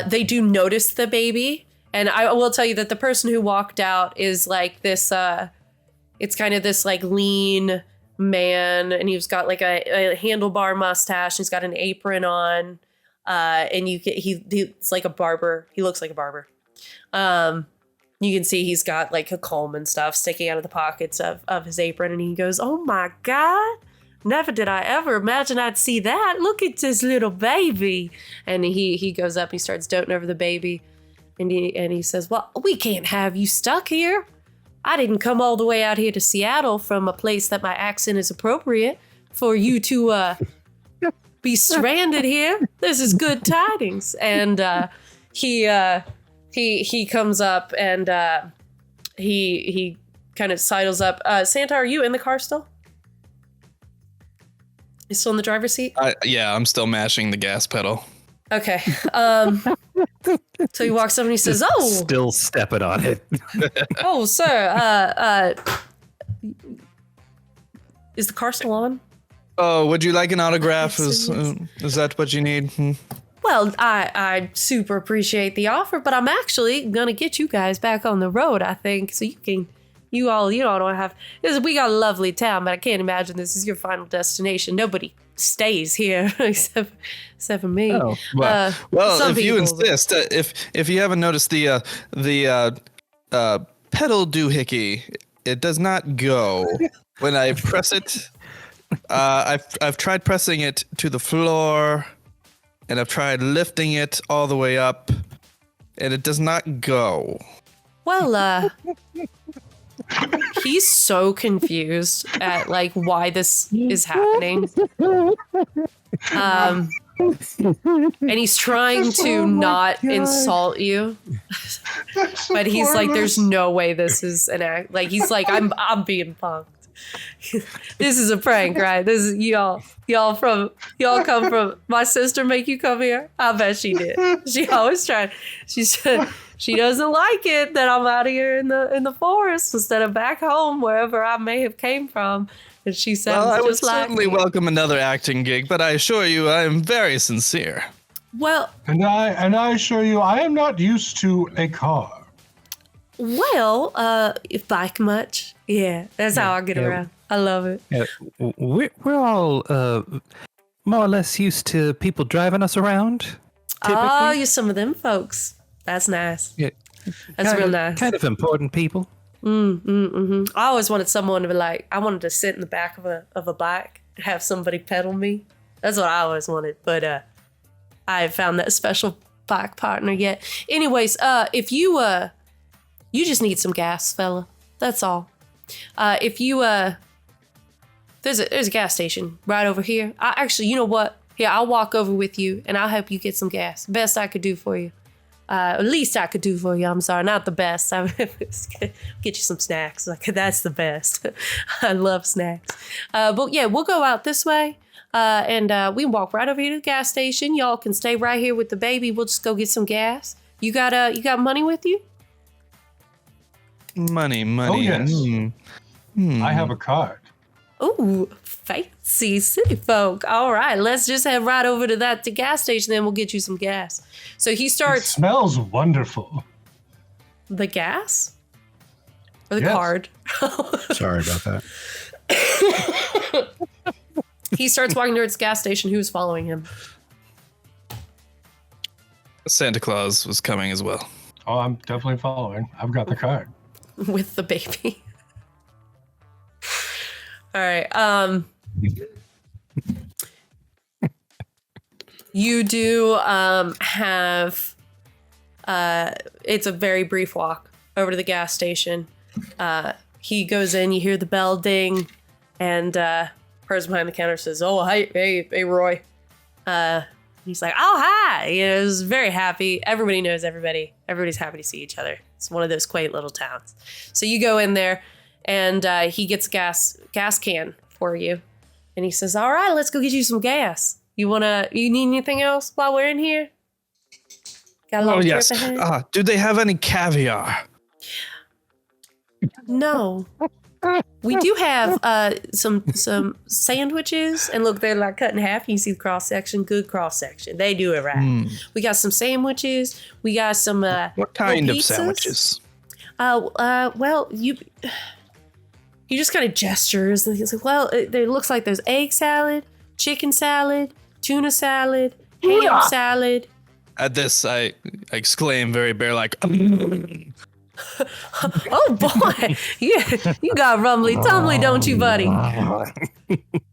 They do notice the baby, and I will tell you that the person who walked out is like this. It's kind of this like lean man, and he's got like a handlebar mustache. He's got an apron on, and he's like a barber. He looks like a barber. You can see he's got like a comb and stuff sticking out of the pockets of his apron, and he goes, "Oh my God. Never did I ever imagine I'd see that. Look at this little baby." And he goes up, he starts doting over the baby. And he says, "Well, we can't have you stuck here. I didn't come all the way out here to Seattle from a place that my accent is appropriate for you to be stranded here. This is good tidings." And he comes up and he kind of sidles up. Santa, are you in the car still? You still in the driver's seat? Yeah, I'm still mashing the gas pedal. Okay. So he walks up and he says, "Oh, Still stepping on it. oh, sir, is the car still on?" Oh, would you like an autograph? Is that what you need? Well, I super appreciate the offer, but I'm actually gonna get you guys back on the road, I think, so you all don't have. We got a lovely town, but I can't imagine this is your final destination. Nobody stays here except for me. Oh, well, some if you people, insist, if you haven't noticed the pedal doohickey, it does not go when I press it. I've tried pressing it to the floor, and I've tried lifting it all the way up, and it does not go. Well, he's so confused at like why this is happening. And he's trying to not insult you. But he's like, there's no way this is an act. Like he's like, I'm being punked. This is a prank, right? This is y'all come from my sister make you come here? I bet she did. She always tried. She said she doesn't like it that I'm out here in the forest instead of back home wherever I may have came from. And she said, well, I would just like certainly me. welcome another acting gig, but I assure you I am very sincere. Well, And I assure you, I am not used to a car. if bike much. Yeah, that's how I get around. I love it. Yeah, we're all more or less used to people driving us around. Typically. Oh, you're some of them folks. That's nice. Yeah, That's real nice. Kind of important people. I always wanted someone to be like, I wanted to sit in the back of a bike and have somebody pedal me. That's what I always wanted. But I haven't found that special bike partner yet. Anyways, if you just need some gas, fella. That's all. If you there's a gas station right over here. You know what? Here, I'll walk over with you and I'll help you get some gas. Best I could do for you. At least I could do for you. I'm sorry, not the best. I get you some snacks. Like that's the best. I love snacks. But yeah, we'll go out this way, and we can walk right over here to the gas station. Y'all can stay right here with the baby. We'll just go get some gas. You got money with you? Money. Oh, yes. I have a card. Ooh, fancy city folk. All right, let's just head right over to the gas station, then we'll get you some gas. So he It starts smells wonderful. the gas? Or the Yes. card? Sorry about that. He starts walking towards the gas station. Who's following him? Santa Claus was coming as well. Oh, I'm definitely following. I've got the card. With the baby. All right. You do have it's a very brief walk over to the gas station. He goes in, you hear the bell ding, and person behind the counter says, "Oh, hey, Roy." He's like, "Oh, hi." He's very happy. Everybody knows everybody. Everybody's happy to see each other. It's one of those quaint little towns. So you go in there, and he gets a gas can for you, and he says, "All right, let's go get you some gas. You need anything else while we're in here? Got a little trip yes. ahead?" Do they have any caviar? No. We do have some sandwiches, and look, they're like cut in half. You can see the cross section, good cross section. They do it right. We got some sandwiches. We got some What kind of pizzas. sandwiches? Well, he just kind of gestures, and he's like, "Well, it looks like there's egg salad, chicken salad, tuna salad, ham salad." At this, I exclaim very bear-like. Oh boy, you got rumbly tumbly, don't you, buddy? I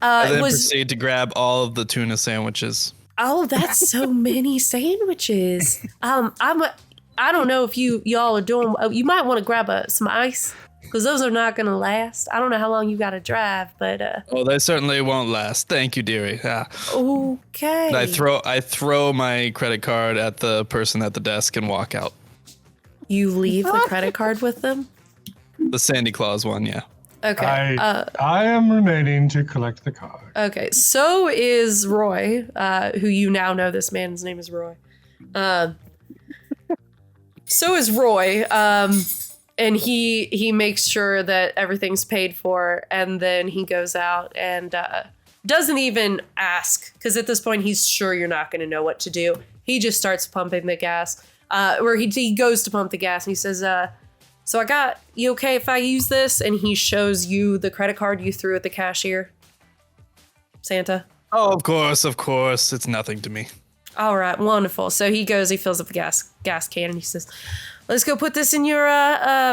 then proceed to grab all of the tuna sandwiches. Oh, that's so many sandwiches. I don't know if y'all are doing. You might want to grab some ice, because those are not gonna last. I don't know how long you got to drive, but Oh, they certainly won't last. Thank you, dearie. okay. And I throw my credit card at the person at the desk and walk out. You leave the credit card with them? The Sandy Claus one, yeah. Okay. I am remaining to collect the card. Okay. So is Roy, who you now know this man's name is Roy. So is Roy. And he makes sure that everything's paid for, and then he goes out and doesn't even ask, because at this point he's sure you're not going to know what to do. He just starts pumping the gas. Where he goes to pump the gas, and he says, "So you okay if I use this?" And he shows you the credit card you threw at the cashier. Santa. Oh, of course. It's nothing to me. All right, wonderful. So he goes, he fills up the gas can, and he says, "Let's go put this in your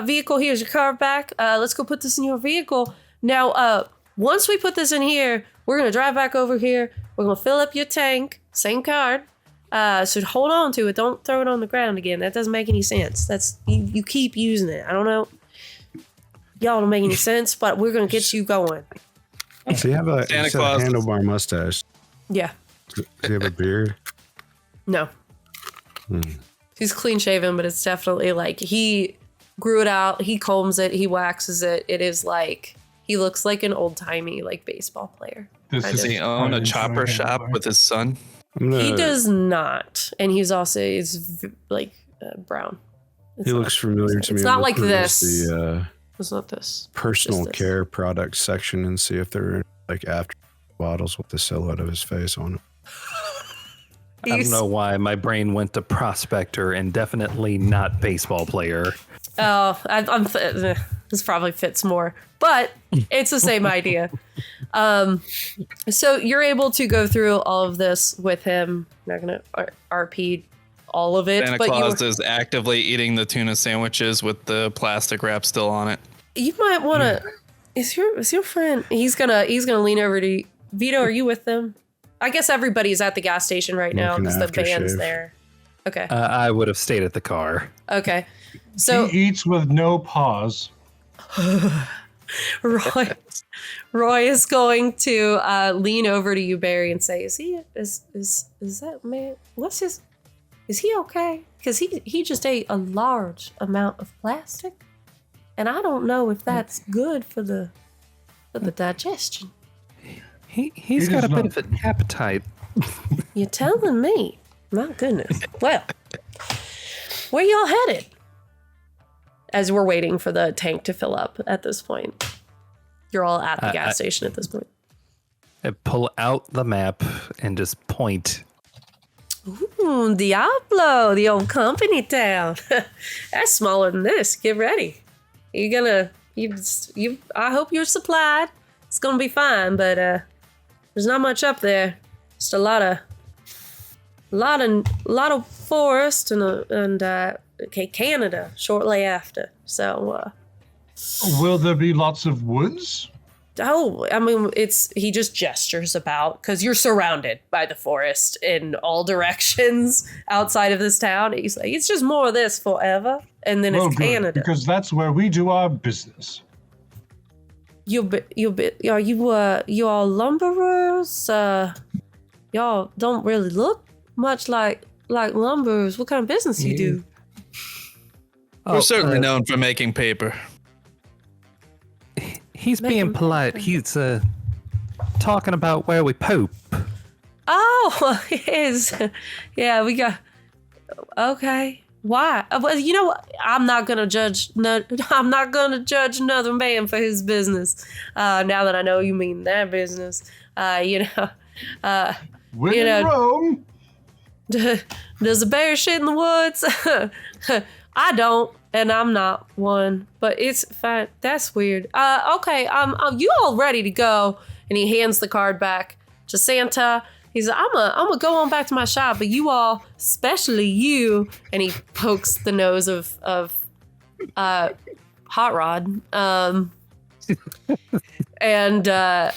vehicle. Here's your card back. Let's go put this in your vehicle. Now, once we put this in here, we're going to drive back over here. We're going to fill up your tank. Same card. So hold on to it. Don't throw it on the ground again. That doesn't make any sense. That's you keep using it. I don't know. Y'all don't make any sense, but we're going to get you going." So you have a handlebar mustache. Yeah. Does he have a beard? No. He's clean shaven, but it's definitely like he grew it out. He combs it. He waxes it. It is like he looks like an old timey like baseball player. Does he own a chopper shop with his son? He does not, and he's like brown. He looks familiar to me. It's not like this. It's not this. Personal this. care product section and see if they're like after bottles with the silhouette of his face on it. I don't know why my brain went to prospector and definitely not baseball player. Oh, this probably fits more, but it's the same idea. So you're able to go through all of this with him. I'm not gonna RP all of it. Santa Claus is actively eating the tuna sandwiches with the plastic wrap still on it. You might want to. Is your friend? He's gonna lean over to you. Vito. Are you with them? I guess everybody's at the gas station right now because the van's there. Okay. I would have stayed at the car. Okay. So he eats with no pause. Roy is going to lean over to you, Barry, and say, "Is that man? Is he okay? Because he just ate a large amount of plastic, and I don't know if that's good for the digestion." He's got a bit of an appetite. You're telling me? My goodness. Well, where y'all headed? As we're waiting for the tank to fill up at this point. You're all at the gas station at this point. I pull out the map and just point. Ooh, Diablo, the old company town. That's smaller than this. Get ready. I hope you're supplied. It's gonna be fine, but there's not much up there. Just a lot of forest and Canada shortly after. So will there be lots of woods? Oh, I mean, he just gestures about because you're surrounded by the forest in all directions outside of this town. He's like, it's just more of this forever, and then it's Canada because that's where we do our business. You all lumberers? Y'all don't really look much like lumberers. What kind of business you do? We're certainly known for making paper. He's being polite. He's talking about where we poop. Oh, yeah, we got. Okay. Why? Well, you know what? I'm not gonna judge another man for his business. Now that I know you mean that business, When in Rome. Does a bear shit in the woods? I don't, and I'm not one. But it's fine. That's weird. Okay. You all ready to go? And he hands the card back to Santa. He's like, I'm gonna go on back to my shop, but you all, especially you, and he pokes the nose of Hot Rod, and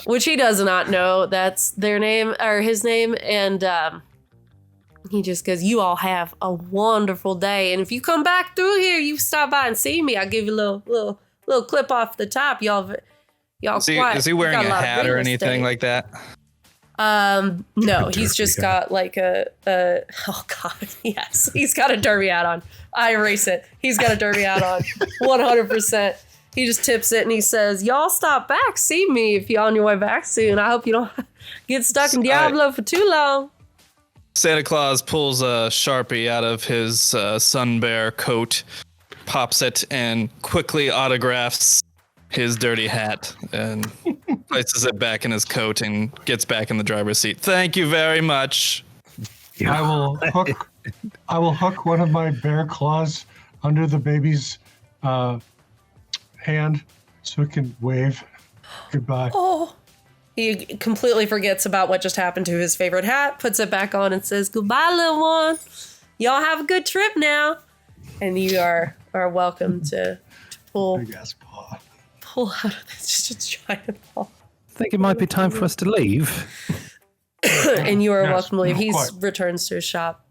which he does not know that's their name or his name, and he just goes, "You all have a wonderful day, and if you come back through here, you stop by and see me. I'll give you a little clip off the top, y'all." Is he wearing a hat or anything like that? No, he's just got like oh god, yes, he's got a derby hat on. I erase it. He's got a derby hat on, 100%. He just tips it and he says, "Y'all stop back, see me if you're on your way back soon. I hope you don't get stuck in Diablo for too long." Santa Claus pulls a Sharpie out of his sun bear coat, pops it, and quickly autographs his dirty hat and places it back in his coat and gets back in the driver's seat. Thank you very much. I will hook one of my bear claws under the baby's hand so it can wave goodbye. Oh. He completely forgets about what just happened to his favorite hat, puts it back on and says, "Goodbye, little one. Y'all have a good trip now." And you are welcome to pull Big ass paw. out of this just a giant ball. I think it might be time for us to leave. And you are Yes, welcome to leave. no, He quite. returns to his shop.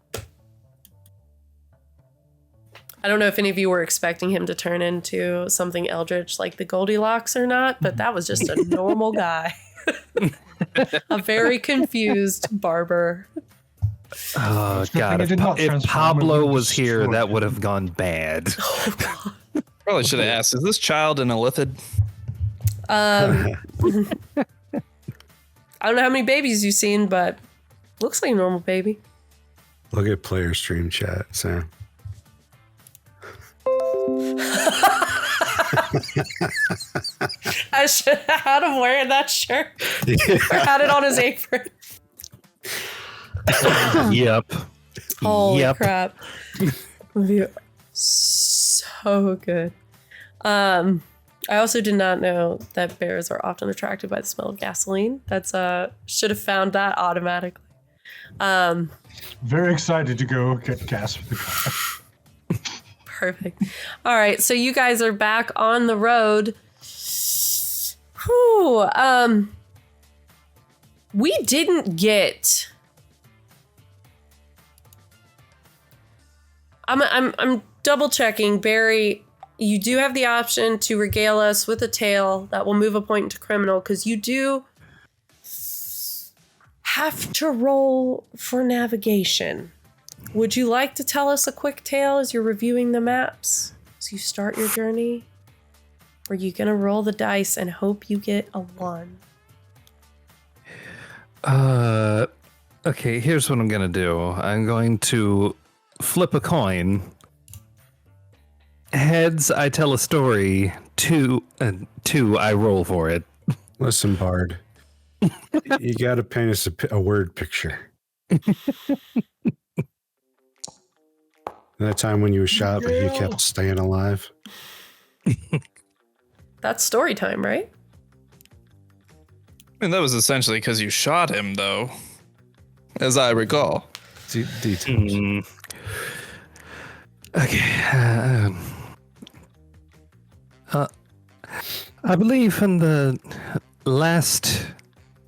I don't know if any of you were expecting him to turn into something eldritch like the Goldilocks or not, but that was just a normal guy. A very confused barber. Oh, good God. thing it did not If transform Pablo into was here, destroy that him. would have gone bad. Probably should have asked, is this child an illithid? I don't know how many babies you've seen, but looks like a normal baby. Look at player stream chat, Sam. I should have had him wearing that shirt. Or had it on his apron. Yep. Holy Yep. crap. Would be so good. I also did not know that bears are often attracted by the smell of gasoline. That's should have found that automatically. Very excited to go get gas for the car. Perfect. All right, so you guys are back on the road. Whew, we didn't get. I'm double checking, Barry. You do have the option to regale us with a tale that will move a point into criminal, because you do have to roll for navigation. Would you like to tell us a quick tale as you're reviewing the maps as you start your journey? Or are you going to roll the dice and hope you get a 1? Okay, here's what I'm going to do. I'm going to flip a coin. Heads, I tell a story. Two, I roll for it. Listen, Bard. You got to paint us a word picture. That time when you were shot, but you kept staying alive. That's story time, right? I mean, that was essentially because you shot him, though, as I recall. Details. Okay. I believe in the last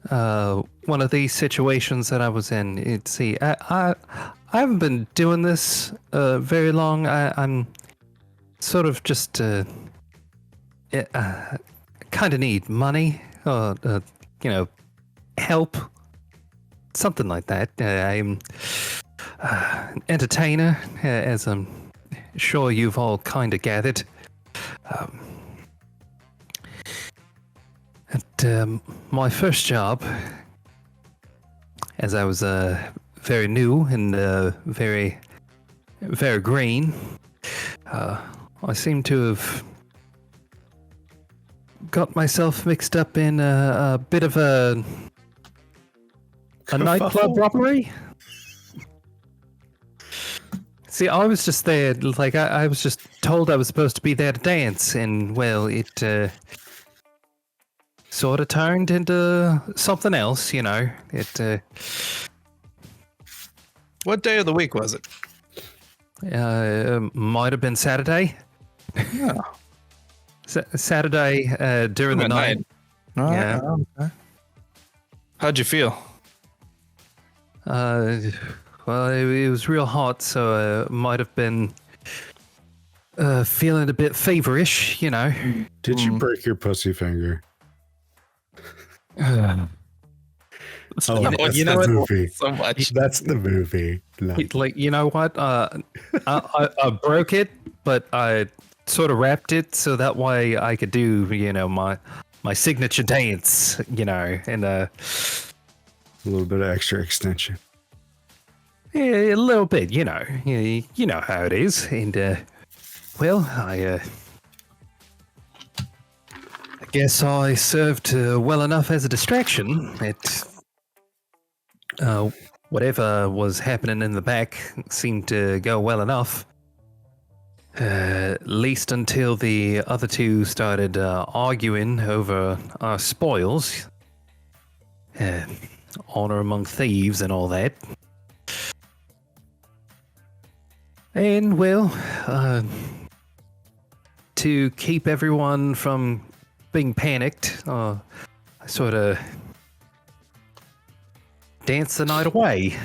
one of these situations that I was in. See, I haven't been doing this very long. I'm sort of just kind of need money or help, something like that. I'm an entertainer, as I'm sure you've all kind of gathered. At my first job, as I was very new and very, very green, I seem to have got myself mixed up in a bit of a nightclub robbery. See, I was just there, like, I was just told I was supposed to be there to dance, and, well, it sort of turned into something else, you know. It What day of the week was it? might have been Saturday. Yeah. Saturday during the night. Oh, Yeah. okay. How'd you feel? Well, it was real hot, so might have been feeling a bit feverish, you know. Did you break your pussy finger? Oh, know- that's you know the what? movie. So much. That's the movie. No. Like, you know what? I broke it, but I sort of wrapped it so that way I could do, you know, my signature dance, you know, and A little bit of extra extension. Yeah, a little bit, you know. You know how it is. And, well, I guess I served well enough as a distraction. Whatever was happening in the back seemed to go well enough. At least until the other two started arguing over our spoils. Honor among thieves and all that. And, well, to keep everyone from being panicked, I sort of danced the night away.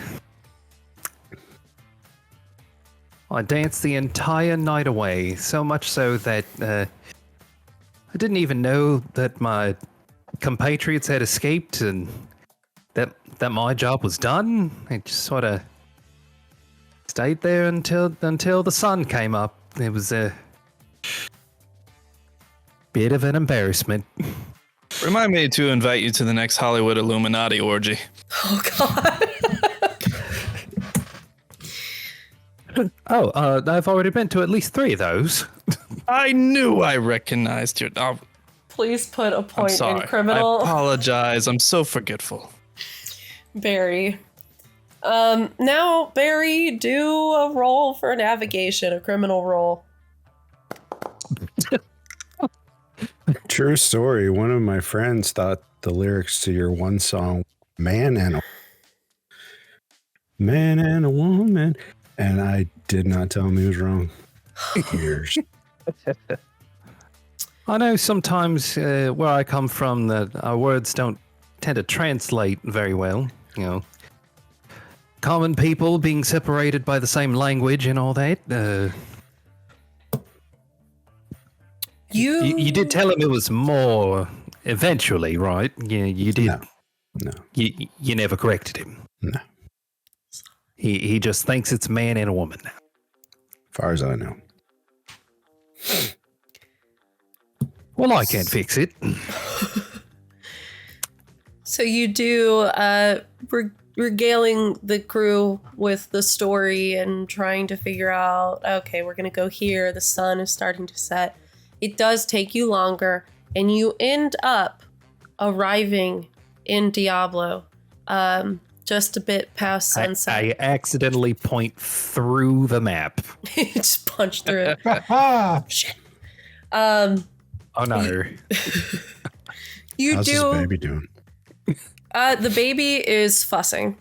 I danced the entire night away, so much so that I didn't even know that my compatriots had escaped and that my job was done. I just sort of stayed there until the sun came up. It was a bit of an embarrassment. Remind me to invite you to the next Hollywood Illuminati orgy. Oh, God. I've already been to at least 3 of those. I knew I recognized you. Oh, Please put a I'm point sorry. in criminal. I apologize. I'm so forgetful. Barry. Now, Barry, do a roll for navigation, a criminal roll. True story. One of my friends thought the lyrics to your one song, Man and a Woman, and I did not tell him he was wrong. Years. I know sometimes where I come from that our words don't tend to translate very well, you know. Common people being separated by the same language and all that. You did tell him it was more eventually, right? Yeah, you did. No. You never corrected him. No. He just thinks it's a man and a woman now. As far as I know. Well, I can't fix it. So you do regaling the crew with the story and trying to figure out, okay, we're going to go here. The sun is starting to set. It does take you longer, and you end up arriving in Diablo just a bit past sunset. I accidentally point through the map. Just punch through it. Shit. Oh no. You How's do. this baby doing? The baby is fussing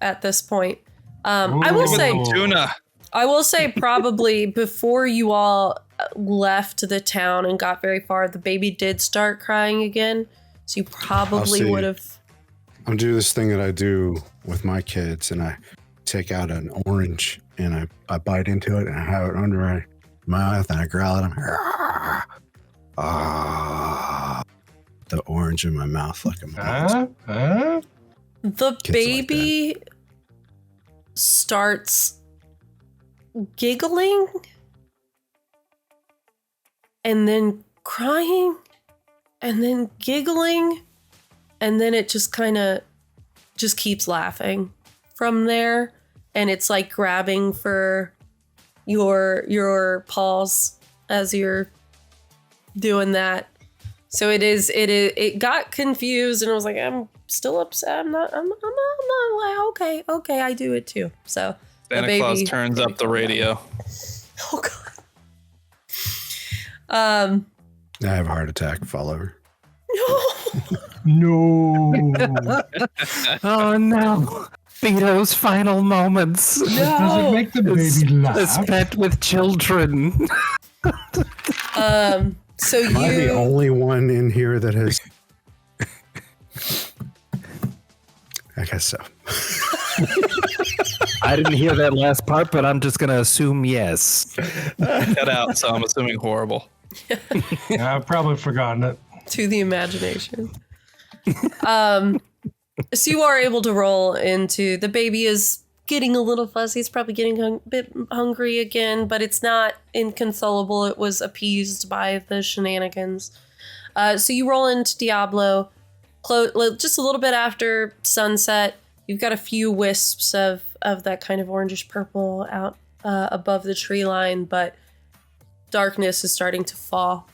at this point. I will say, Tuna. I will say probably before you all left the town and got very far, the baby did start crying again. So you probably would have. I'll do this thing that I do with my kids, and I take out an orange and I bite into it and I have it under my mouth and I growl at them. The orange in my mouth like a monster. The Kids baby starts giggling and then crying and then giggling, and then it just kind of just keeps laughing from there, and it's like grabbing for your paws as you're doing that. So it got confused and I was like, I'm still upset. I'm not like, okay, I do it too. So Santa Claus turns up the radio. Oh God. I have a heart attack. Fall over. No. Oh no. Vito's final moments. Does it make the baby laugh? Spent with children. So Am I the only one in here that has? I guess so. I didn't hear that last part, but I'm just gonna assume yes. Cut out, so I'm assuming horrible. Yeah, I've probably forgotten it. to the imagination. So you are able to roll into, the baby is getting a little fuzzy. It's probably getting a bit hungry again, but it's not inconsolable. It was appeased by the shenanigans. So you roll into Diablo, just a little bit after sunset. You've got a few wisps of of that kind of orangish purple out above the tree line, but darkness is starting to fall.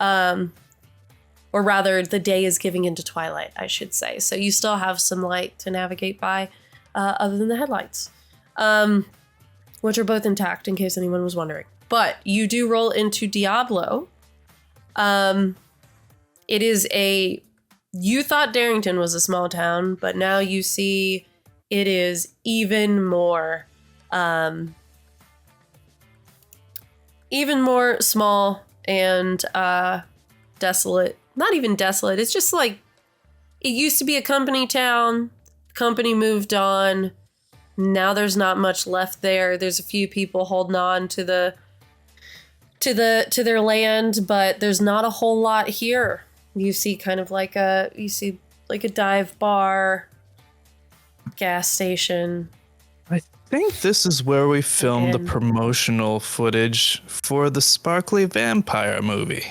Or rather, the day is giving into twilight, I should say. So you still have some light to navigate by, other than the headlights, which are both intact in case anyone was wondering. But you do roll into Diablo. It is you thought Darrington was a small town, but now you see it is even more small and desolate. Not even desolate. It's just like it used to be a company town. The company moved on. Now there's not much left there. There's a few people holding on to their land, but there's not a whole lot here. You see kind of like a dive bar, gas station. I think this is where we filmed the promotional footage for the Sparkly Vampire movie.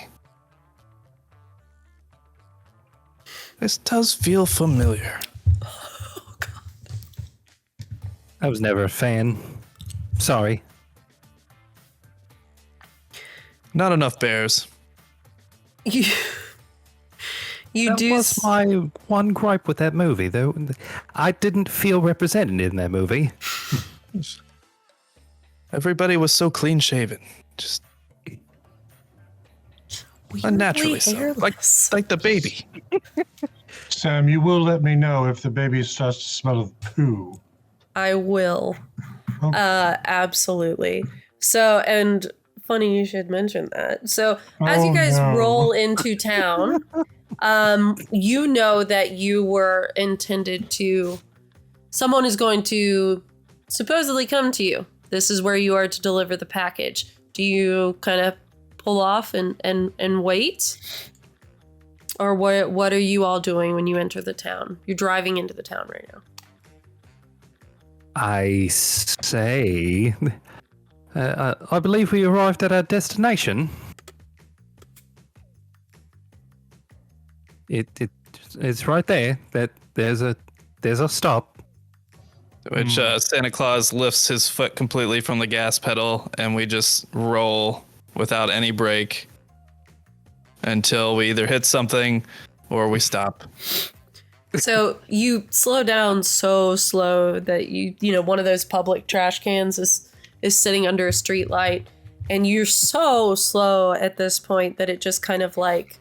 This does feel familiar. Oh, God. I was never a fan. Sorry. Not enough bears. That was my one gripe with that movie, though. I didn't feel represented in that movie. Everybody was so clean shaven. Just unnaturally so. Like the baby. Sam, you will let me know if the baby starts to smell of poo. I will. Absolutely. So, and funny you should mention that. So, as you guys roll into town, you know that you were intended to. Someone is going to supposedly come to you. This is where you are to deliver the package. Do you kind of pull off and wait? Or what are you all doing when you enter the town? You're driving into the town right now. I say, I believe we arrived at our destination. It's right there. That there's a stop. Which Santa Claus lifts his foot completely from the gas pedal, and we just roll without any brake until we either hit something or we stop. So you slow down so slow that you know one of those public trash cans is sitting under a street light, and you're so slow at this point that it just kind of like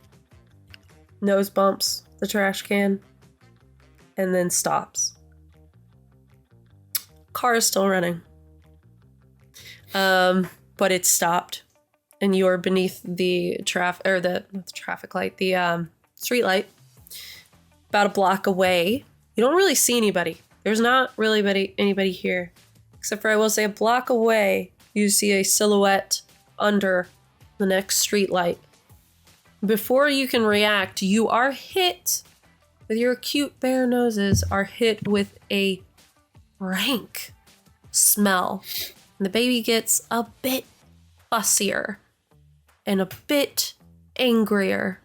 nose bumps the trash can and then stops. Car is still running. But it's stopped, and you are beneath the traffic light, the street light, about a block away. You don't really see anybody. There's not really anybody here, except for, I will say, a block away, you see a silhouette under the next street light. Before you can react, you are hit with your acute bare noses, are hit with a rank smell. And the baby gets a bit fussier and a bit angrier.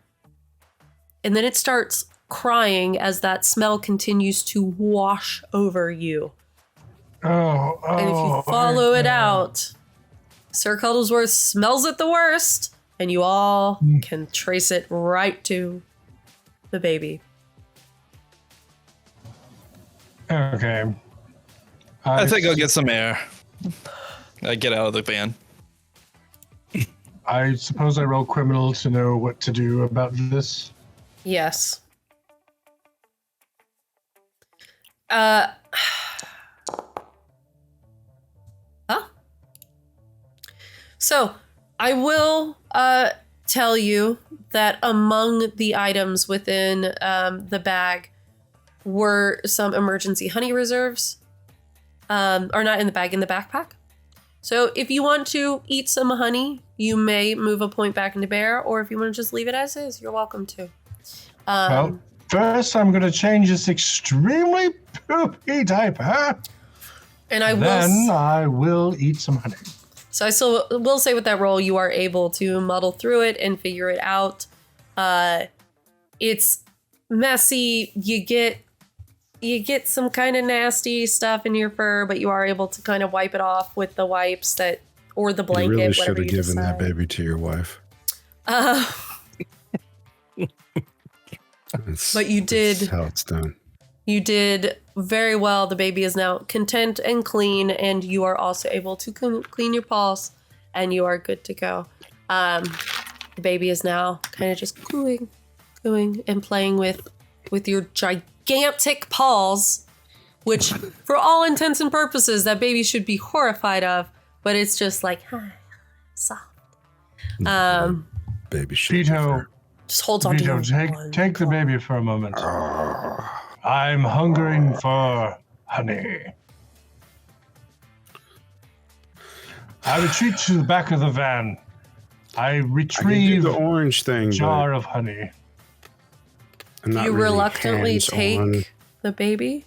And then it starts crying as that smell continues to wash over you. And if you follow it out, Sir Cuddlesworth smells it the worst, and you all can trace it right to the baby. Okay. I think I'll get some air. I get out of the van. I suppose I roll criminal to know what to do about this. Yes. So, I will tell you that among the items within the bag were some emergency honey reserves. Or not in the bag, in the backpack. So if you want to eat some honey, you may move a point back into bear, or if you want to just leave it as is, you're welcome to. Well, first I'm going to change this extremely poopy diaper. And I will eat some honey. So I still will say with that roll, you are able to muddle through it and figure it out. It's messy. You get you get some kind of nasty stuff in your fur, but you are able to kind of wipe it off with the wipes or the blanket, You really whatever should have you given decide. that baby to your wife. But you did. That's how it's done. You did very well. The baby is now content and clean, and you are also able to clean your paws, and you are good to go. The baby is now kind of just cooing and playing with your gigantic paws, which, for all intents and purposes, that baby should be horrified of. But it's just like, hi, soft. Baby shit. Vito, Just holds on to Vito, your take the baby for a moment. I'm hungering for honey. I retreat to the back of the van. I I can do retrieve the a orange thing. jar of honey. I'm not You really reluctantly hands-on. take the baby,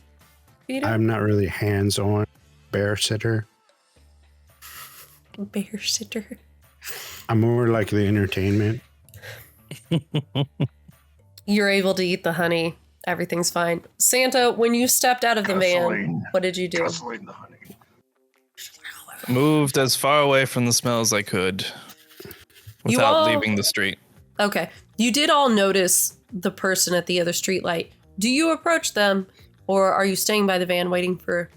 Vito? I'm not really hands-on bear sitter. Bear sitter. I'm more like the entertainment. You're able to eat the honey. Everything's fine. Santa, when you stepped out of the van, Gasoline. what did you do? Guzzling the honey. Moved as far away from the smell as I could You without all- leaving the street. Okay. You did all notice the person at the other streetlight. Do you approach them, or are you staying by the van waiting for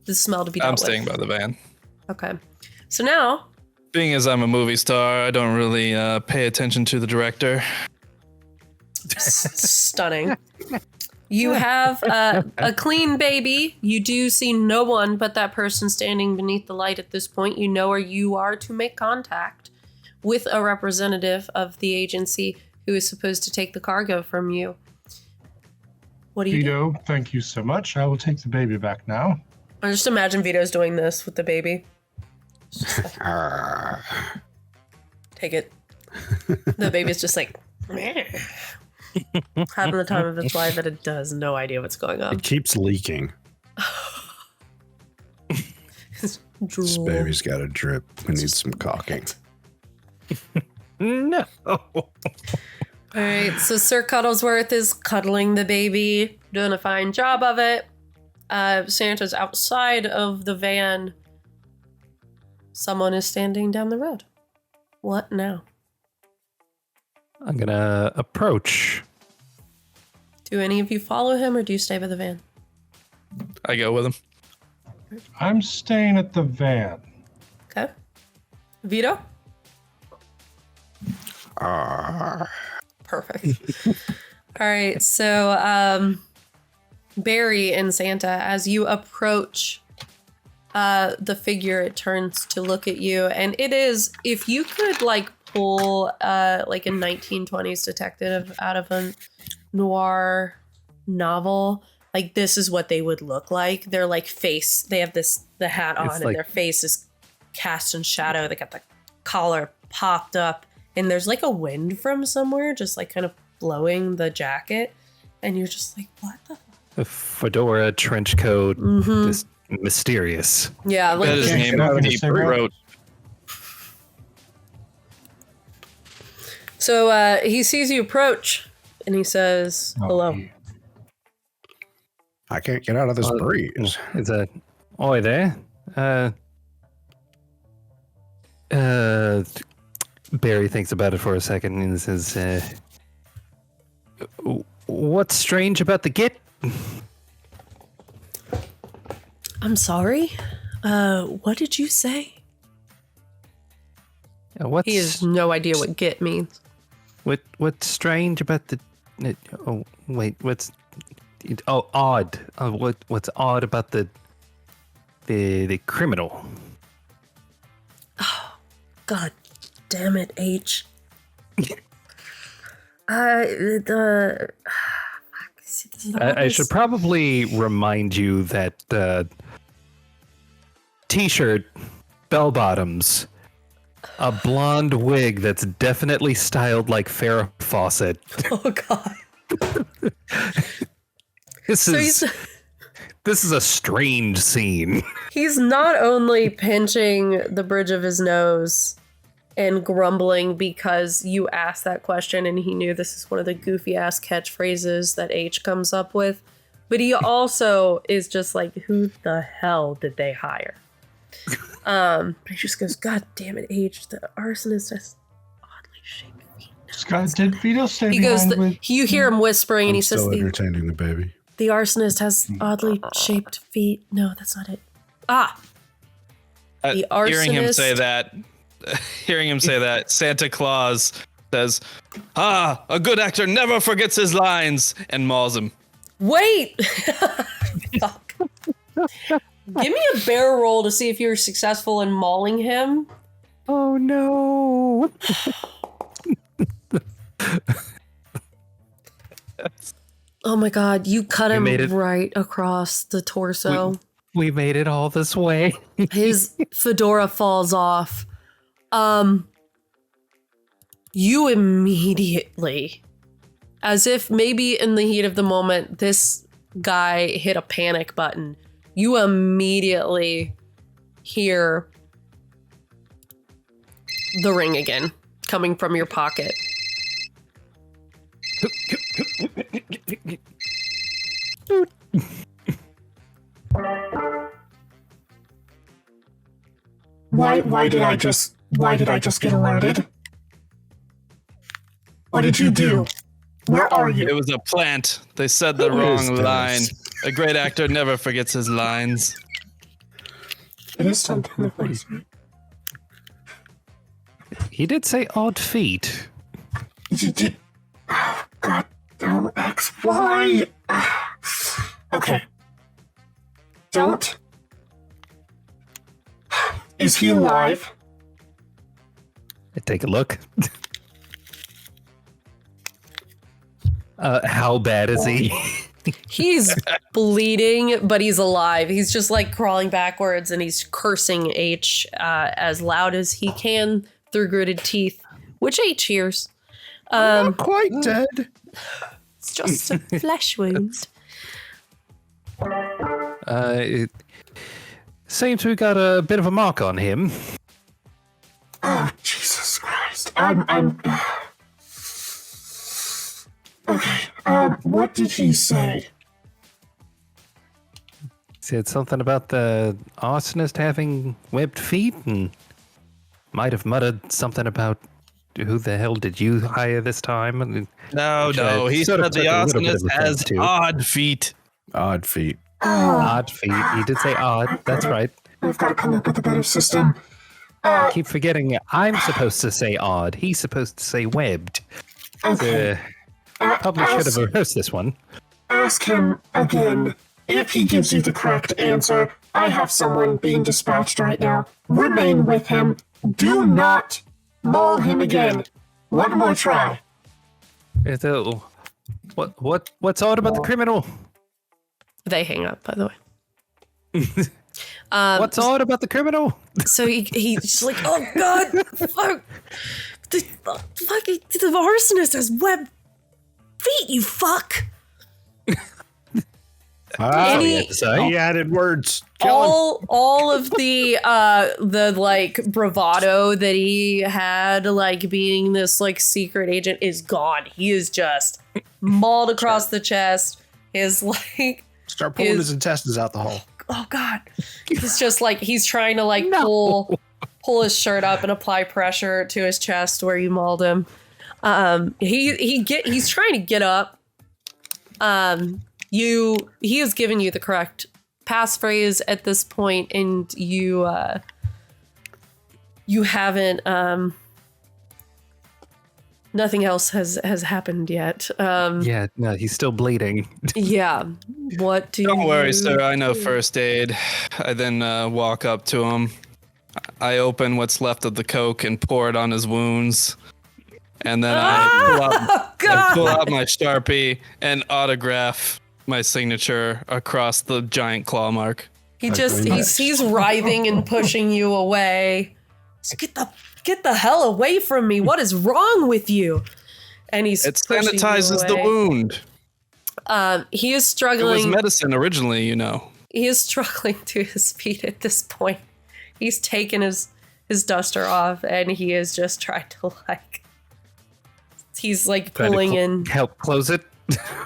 the smell to be dealt I'm with? staying by the van. Okay. So now, Being as I'm a movie star, I don't really pay attention to the director. stunning. You have a clean baby. You do see no one but that person standing beneath the light at this point. You know where you are to make contact with a representative of the agency who is supposed to take the cargo from you. What do you do? Vito, thank you so much. I will take the baby back now. I just imagine Vito's doing this with the baby. Take it. The baby's just like having the time of its life, and it has no idea what's going on. It keeps leaking. This Drool. baby's got a drip. We need some caulking. No. All right, so Sir Cuddlesworth is cuddling the baby, doing a fine job of it. Santa's outside of the van. Someone is standing down the road. What now? I'm gonna approach. Do any of you follow him, or do you stay by the van? I go with him. I'm staying at the van. Okay. Vito? Perfect. All right, so Barry and Santa, as you approach the figure, it turns to look at you, and it is, if you could like pull like a 1920s detective out of a noir novel, like this is what they would look like. They're like they have the hat on, and like- their face is cast in shadow. They got the collar popped up, and there's like a wind from somewhere just like kind of blowing the jacket, and you're just like, what the fuck? A fedora, trench coat, just mysterious. Yeah, like Bet his can't name get out of the Deep cigarette. Throat. so he sees you approach, and he says, Oh, hello. I can't get out of this breeze. Is that oi there? Barry thinks about it for a second and says, what's strange about the git? I'm sorry. What did you say? What's He has no idea what "get" means. what's strange about the? Oh wait, odd? What's odd about the criminal? God damn it, H. I should probably remind you that t-shirt, bell bottoms, a blonde wig that's definitely styled like Farrah Fawcett. Oh God. This is a strange scene. He's not only pinching the bridge of his nose and grumbling because you asked that question and he knew this is one of the goofy ass catchphrases that H comes up with, But he also is just like, who the hell did they hire? But he just goes, God damn it, H, the arsonist has oddly shaped feet. No, Scott, did Vito stay he goes, behind with... you hear him whispering, and I'm he says, still entertaining the baby. the arsonist has oddly shaped feet. No, that's not it. Ah! The arsonist... Hearing him say that, Santa Claus says, a good actor never forgets his lines, and mauls him. Wait! Fuck. Give me a bear roll to see if you're successful in mauling him. Oh no! Oh my god, you cut him right across the torso. We made it all this way. His fedora falls off. You immediately, as if maybe in the heat of the moment, this guy hit a panic button. You immediately hear the ring again coming from your pocket. Why did I just get alerted? What did you do? Where are you? It was a plant. They said the wrong line. A great actor never forgets his lines. It is something in the place. He did say odd feet. You did. Oh, God, damn X, why? Okay. Don't. Is he alive? Take a look. How bad is he? He's bleeding, but he's alive. He's just like crawling backwards and he's cursing H as loud as he can through gritted teeth, which H hears. I'm not quite dead. It's just a flesh wound. It seems we got a bit of a mark on him. Oh, Jesus Christ. I'm... Okay, what did he say? Said something about the arsonist having webbed feet and might have muttered something about who the hell did you hire this time? No, he said the arsonist has odd feet. Odd feet. Odd feet. He did say odd. That's right. We've got to come up with a better system. I keep forgetting I'm supposed to say odd. He's supposed to say webbed. Okay. Probably should have rehearsed this one. Ask him again. If he gives you the correct answer, I have someone being dispatched right now. Remain with him. Do not maul him again. One more try. What's odd about the criminal? They hang up, by the way. What's odd about the criminal? So he's just like, oh god, fuck, the arsonist has webbed feet, you fuck. He added words. All of the like bravado that he had, like being this like secret agent, is gone. He is just mauled across the chest. His like start pulling his intestines out the hole. Oh god, he's just like he's trying to like pull his shirt up and apply pressure to his chest where you mauled him. He's trying to get up. He has given you the correct passphrase at this point, and you haven't nothing else has happened yet. Yeah, no, he's still bleeding. Yeah. What do Don't worry, you sir. I know do? first aid. I then walk up to him. I open what's left of the Coke and pour it on his wounds. And then I pull out my Sharpie and autograph my signature across the giant claw mark. He's writhing and pushing you away. So get the hell away from me. What is wrong with you? And it sanitizes the wound. He is It struggling. was medicine originally, you know. He is struggling to his feet at this point. He's taken his duster off and he is just trying to like. He's like pulling in. Help close it.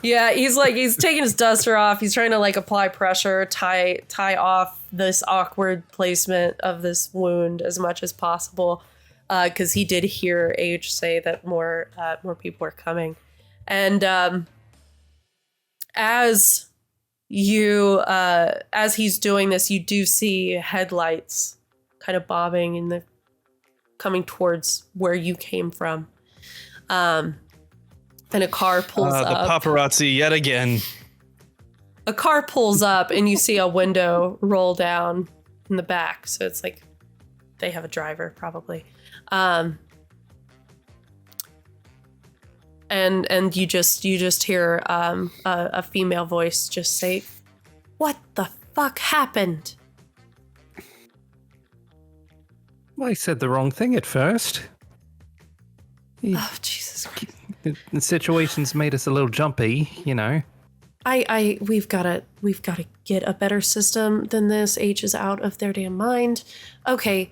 Yeah, he's taking his duster off. He's trying to like apply pressure, tie off this awkward placement of this wound as much as possible, because he did hear Age say that more people are coming, and as he's doing this, you do see headlights kind of bobbing in coming towards where you came from. And a car pulls up. The paparazzi yet again. A car pulls up and you see a window roll down in the back. So it's like they have a driver probably. And you just hear a female voice just say, "What the fuck happened?" Well, I said the wrong thing at first. Oh, Jesus Christ. The situation's made us a little jumpy, you know. We've gotta get a better system than this. H is out of their damn mind. Okay,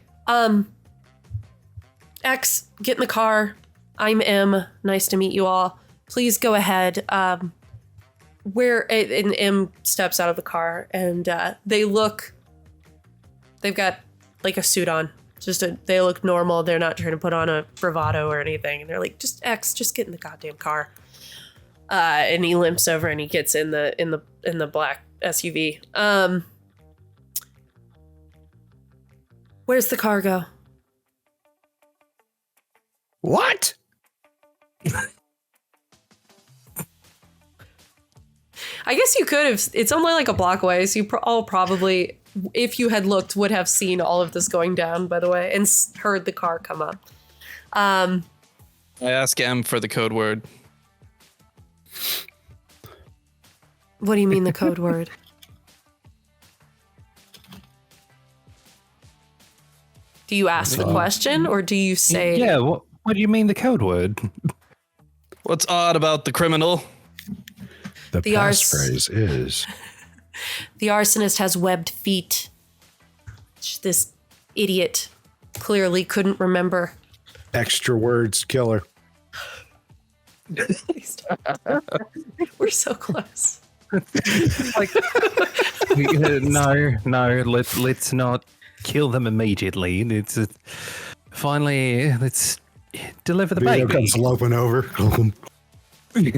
X, get in the car. I'm M. Nice to meet you all. Please go ahead. And M steps out of the car and they've got like a suit on. They look normal. They're not trying to put on a bravado or anything. And they're like, just get in the goddamn car. And he limps over and he gets in the black SUV. Where's the cargo? What? I guess you could have. It's only like a block away, so you all probably, if you had looked, would have seen all of this going down, by the way, and heard the car come up. I ask M for the code word. What do you mean the code word? Do you ask the question, or do you say... Yeah, what do you mean the code word? What's odd about the criminal? The passphrase is... The arsonist has webbed feet. This idiot clearly couldn't remember. Extra words, killer. We're so close. Like, no, let's not kill them immediately. Let's deliver the Vito baby. comes loping over.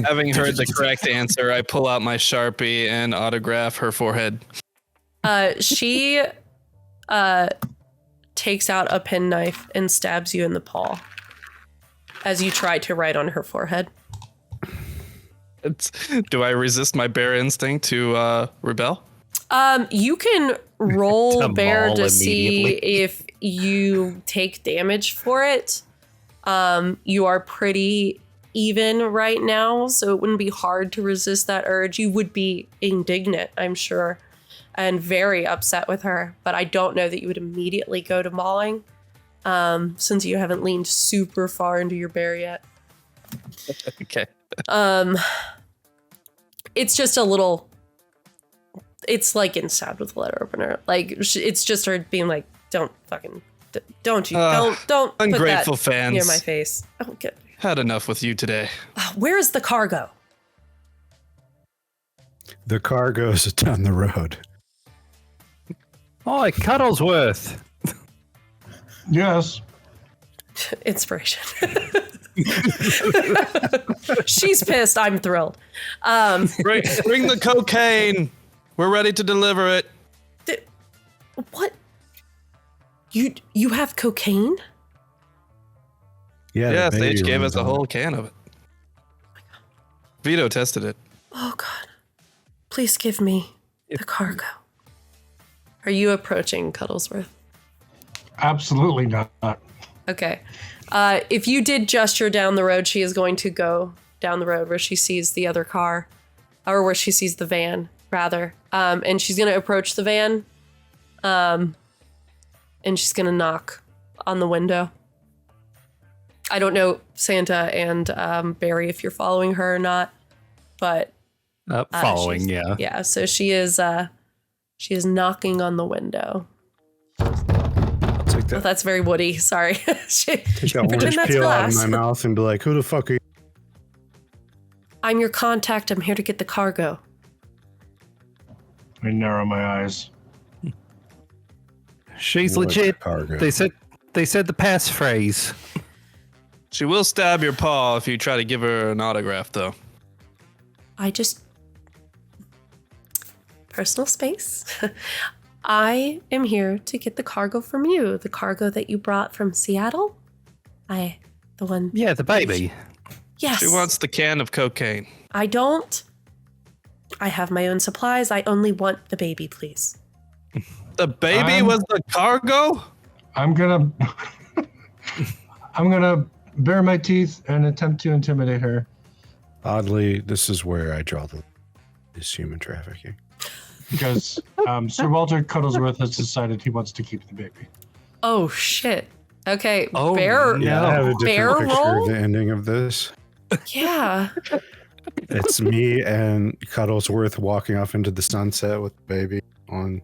Having heard the correct answer, I pull out my Sharpie and autograph her forehead. She takes out a penknife and stabs you in the paw as you try to write on her forehead. Do I resist my bear instinct to rebel? You can roll To bear maul to see immediately. if you take damage for it. You are pretty even right now, so it wouldn't be hard to resist that urge. You would be indignant, I'm sure, and very upset with her, but I don't know that you would immediately go to mauling, since you haven't leaned super far into your bear yet. Okay. It's just a little... It's like getting stabbed with a letter opener. Like, it's just her being like, don't put Ungrateful that fans. near my face. Oh, good. Had enough with you today. Where is the cargo? The car goes down the road. Oh, Cuddlesworth. Yes. Inspiration. She's pissed. I'm thrilled. Bring the cocaine. We're ready to deliver it. What? You have cocaine? Yeah, Yes, the they baby each gave runs us a on whole can of it. Vito tested it. Oh, God. Please give me the cargo. Are you approaching Cuddlesworth? Absolutely not. Okay. If you did gesture down the road, she is going to go down the road where she sees the other car, or where she sees the van, rather. And she's going to approach the van, and she's going to knock on the window. I don't know, Santa and Barry, if you're following her or not, but Following, yeah. yeah. So she is knocking on the window. I'll take Oh, that, that's very Woody. Sorry. take that pretend orange that's peel out of glass. my mouth and be like, who the fuck are you? I'm your contact. I'm here to get the cargo. I narrow my eyes. She's What legit. cargo? They said the passphrase. She will stab your paw if you try to give her an autograph, though. Personal space. I am here to get the cargo from you. The cargo that you brought from Seattle. The one. Yeah, the baby. Yes. She wants the can of cocaine. I don't. I have my own supplies. I only want the baby, please. The baby was the cargo? I'm gonna bare my teeth and attempt to intimidate her. Oddly, this is where I draw the is human trafficking. Because Sir Walter Cuddlesworth has decided he wants to keep the baby. Oh shit. Okay. Oh, bear. Yeah, I have a Bear different picture roll? of the ending of this. Yeah. It's me and Cuddlesworth walking off into the sunset with the baby on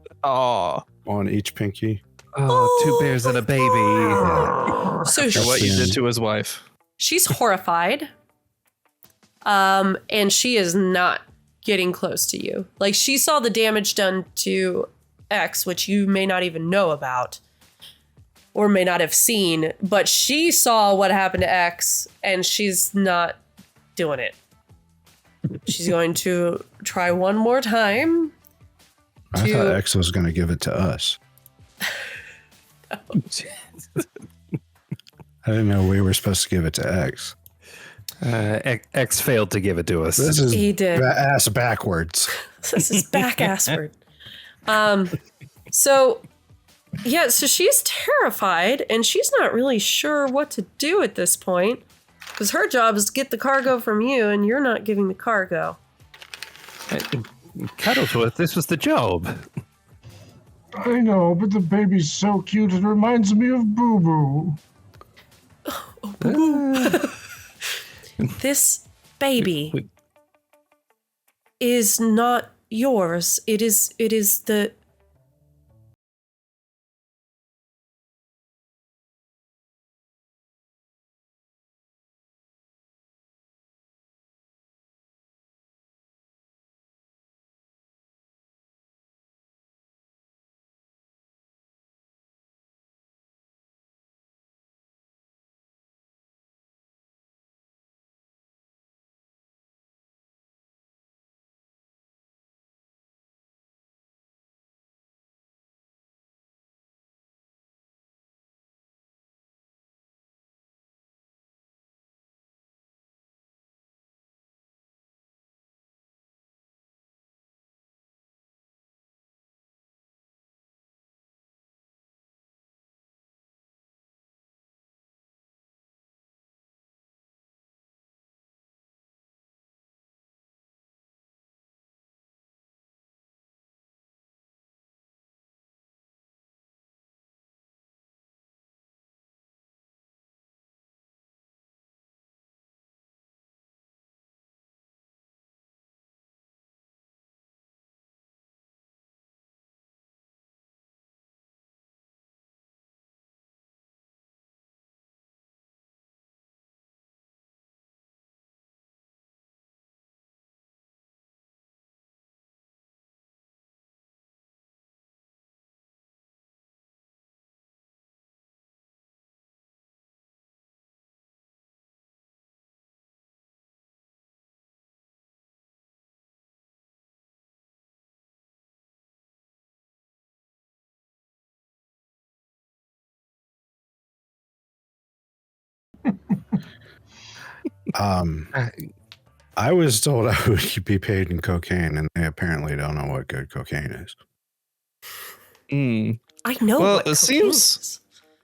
each pinky. Oh, two bears and a baby. So For what you did to his wife. she's horrified. And she is not getting close to you. Like, she saw the damage done to X, which you may not even know about or may not have seen, but she saw what happened to X and she's not doing it. She's going to try one more time. I thought X was going to give it to us. I didn't know we were supposed to give it to X. X failed to give it to us. This is He did. ass backwards. This is back assward. So she's terrified and she's not really sure what to do at this point because her job is to get the cargo from you and you're not giving the cargo. Cuddlesworth, this was the job. I know, but the baby's so cute. It reminds me of Boo Boo. This baby is not yours. It is the... I was told I would be paid in cocaine, and they apparently don't know what good cocaine is. I know Well, what it cocaine seems- is.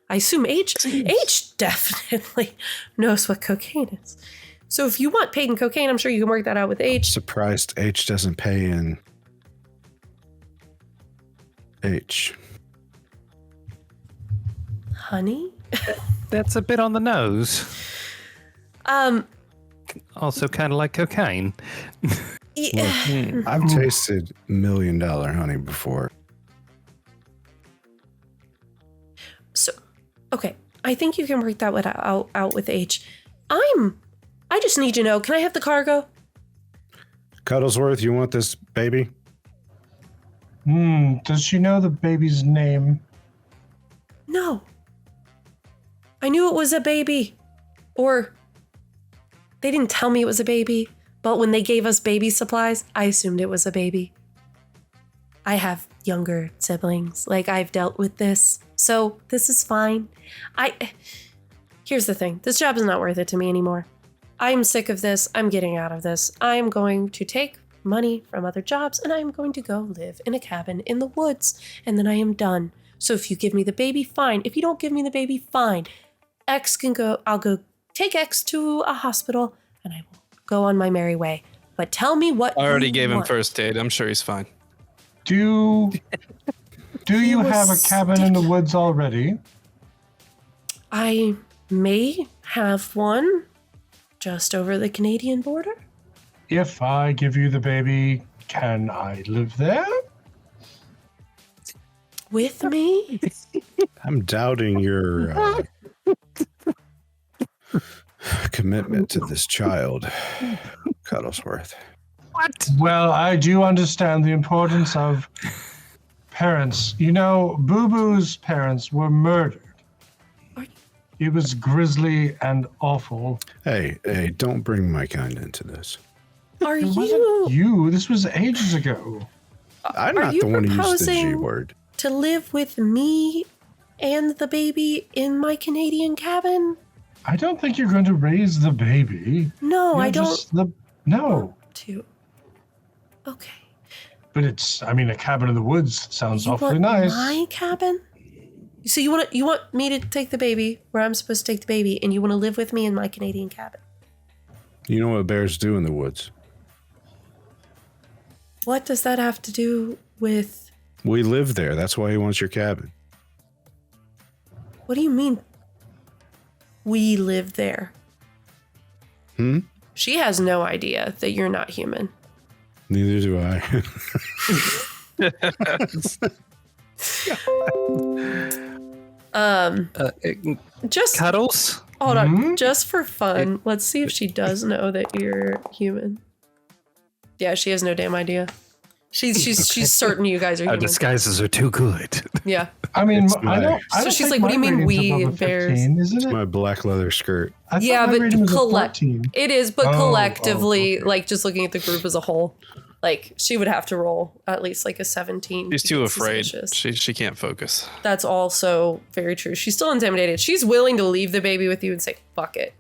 I assume H definitely knows what cocaine is. So if you want paid in cocaine, I'm sure you can work that out with H. Surprised H doesn't pay in H. Honey? That's a bit on the nose. Also kind of like cocaine. Yeah. I've tasted $1 million honey before. So, okay, I think you can work that out with H. I just need to know, can I have the cargo? Cuddlesworth, you want this baby? Does she know the baby's name? No. I knew it was a baby. Or they didn't tell me it was a baby, but when they gave us baby supplies, I assumed it was a baby. I have younger siblings. Like, I've dealt with this. So this is fine. Here's the thing. This job is not worth it to me anymore. I'm sick of this. I'm getting out of this. I'm going to take money from other jobs and I'm going to go live in a cabin in the woods. And then I am done. So if you give me the baby, fine. If you don't give me the baby, fine. X can go. I'll go take X to a hospital and I will go on my merry way. But tell me what I already you gave him want. first aid. I'm sure he's fine. Do you have a cabin in the woods already? I may have one just over the Canadian border. If I give you the baby, can I live there? With me? I'm doubting your commitment to this child, Cuddlesworth. What? Well, I do understand the importance of parents. You know, Boo Boo's parents were murdered. It was grisly and awful. Hey, don't bring my kind into this. Are It you wasn't you. This was ages ago. I'm Are not you the one who used the G proposing- word. to live with me and the baby in my Canadian cabin? I don't think you're going to raise the baby. No, You're I don't just no. want to. Okay. But it's, I mean, a cabin in the woods sounds You awfully want nice. my cabin? So you want me to take the baby where I'm supposed to take the baby, and you want to live with me in my Canadian cabin? You know what bears do in the woods? What does that have to do with? We live there. That's why he wants your cabin. What do you mean? We live there. She has no idea that you're not human. Neither do I. Just Cuddles? hold on, just for fun. Let's see if she does know that you're human. Yeah, she has no damn idea. She's certain you guys are Our human. disguises are too good. Yeah. I mean, It's I my- don't. I So don't she's think like, what do you my mean rating's we above a bears? 15, isn't it? My black leather skirt. I thought Yeah, my but rating was a collect 14. it is, but Oh, collectively, okay. like just looking at the group as a whole, like she would have to roll at least like a 17. She's to too get afraid. suspicious. She can't focus. That's also very true. She's still intimidated. She's willing to leave the baby with you and say, fuck it.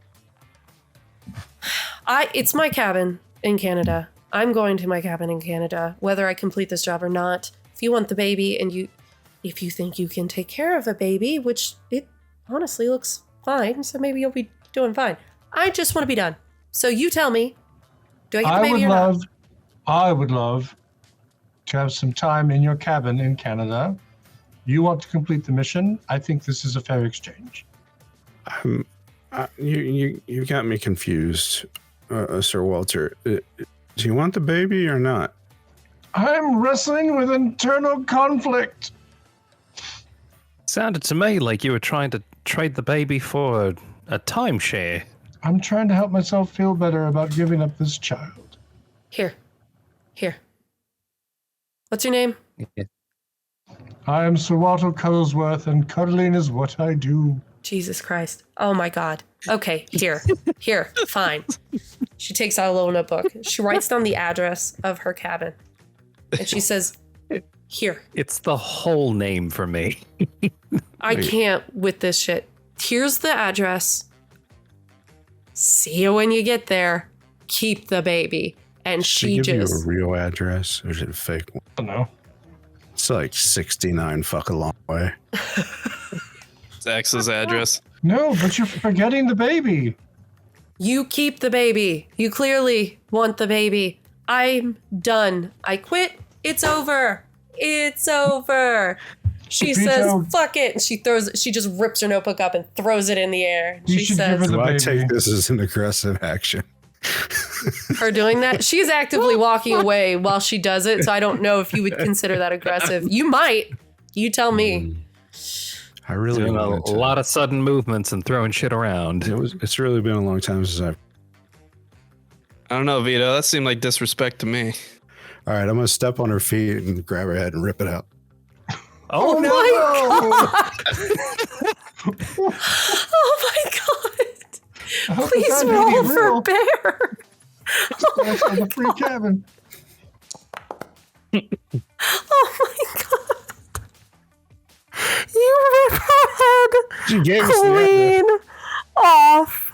It's my cabin in Canada. I'm going to my cabin in Canada, whether I complete this job or not. If you want the baby and if you think you can take care of a baby, which it honestly looks fine, so maybe you'll be doing fine. I just want to be done. So you tell me, do I get the I baby would or not? I would love to have some time in your cabin in Canada. You want to complete the mission. I think this is a fair exchange. You got me confused, Sir Walter. Do you want the baby or not? I'm wrestling with internal conflict. Sounded to me like you were trying to trade the baby for a timeshare. I'm trying to help myself feel better about giving up this child. Here. What's your name? I am Sir Walter Cuddlesworth, and cuddling is what I do. Jesus Christ. Oh my God. Okay, here, fine. She takes out a little notebook. She writes down the address of her cabin. And she says, here. It's the whole name for me. I can't with this shit. Here's the address. See you when you get there. Keep the baby. And she give just... you a real address or is it a fake one? I don't know. It's like 69 fuck a long way. It's X's address. No, but you're forgetting the baby. You keep the baby. You clearly want the baby. I'm done. I quit. It's over. It's over. She says, Vito. fuck it. And she just rips her notebook up and throws it in the air. You She should give her says, the Do I baby. take this as an aggressive action? her doing that. She's actively walking away while she does it. So I don't know if you would consider that aggressive. You might. You tell me. I really Doing wanted a to. lot of sudden movements and throwing shit around. It's really been a long time since I don't know, Vito. That seemed like disrespect to me. All right, I'm gonna step on her feet and grab her head and rip it out. Oh my god! Oh my god! Please roll for bear. That's on the free cabin. Oh my god! You rip her head She gave us the clean off.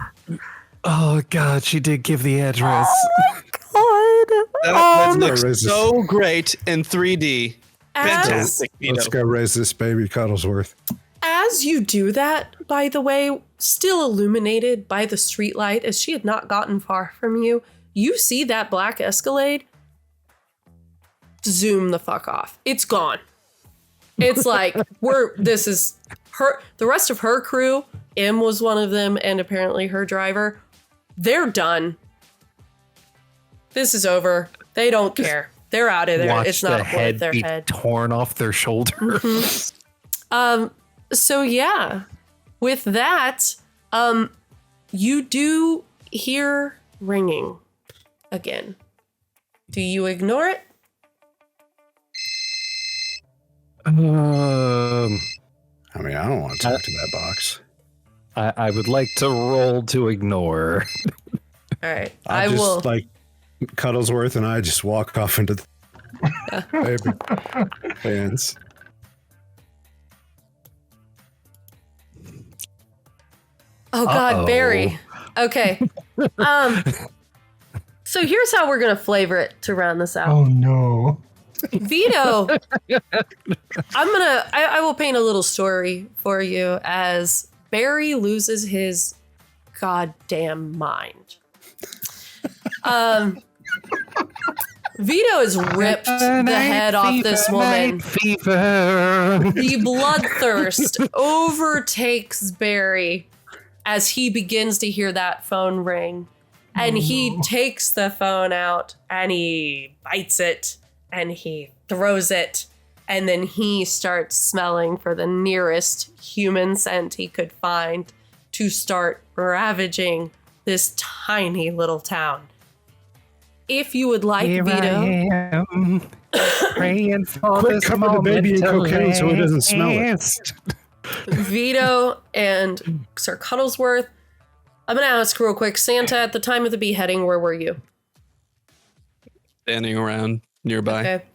Oh God, she did give the address. Oh my god! That Let's looks so great in 3D. Fantastic, Vito. Let's go raise this baby Cuddlesworth. As you do that, by the way, still illuminated by the streetlight, as she had not gotten far from you, you see that black Escalade zoom the fuck off. It's gone. It's like, this is her, the rest of her crew, M was one of them, and apparently her driver, they're done. This is over. They don't care. They're out of there. Watch it's not the head worth their be head. torn off their shoulder. So yeah, with that, you do hear ringing again. Do you ignore it? I mean, I don't want to talk to that box. I would like to roll to ignore. All right, I will. Like Cuddlesworth and I just walk off into the baby hands. Oh God, Uh-oh. Barry. Okay. So here's how we're gonna flavor it to round this out. Oh no. Vito, I will paint a little story for you as Barry loses his goddamn mind. Vito has ripped the head off this woman. The bloodthirst overtakes Barry as he begins to hear that phone ring. And he takes the phone out and he bites it and he throws it. And then he starts smelling for the nearest human scent he could find to start ravaging this tiny little town. If you would like, Here Vito. I am, praying for Quick, this cover the baby in moment to cocaine so he doesn't smell it. last. Vito and Sir Cuddlesworth. I'm going to ask real quick, Santa, at the time of the beheading, where were you? Standing around nearby. Okay.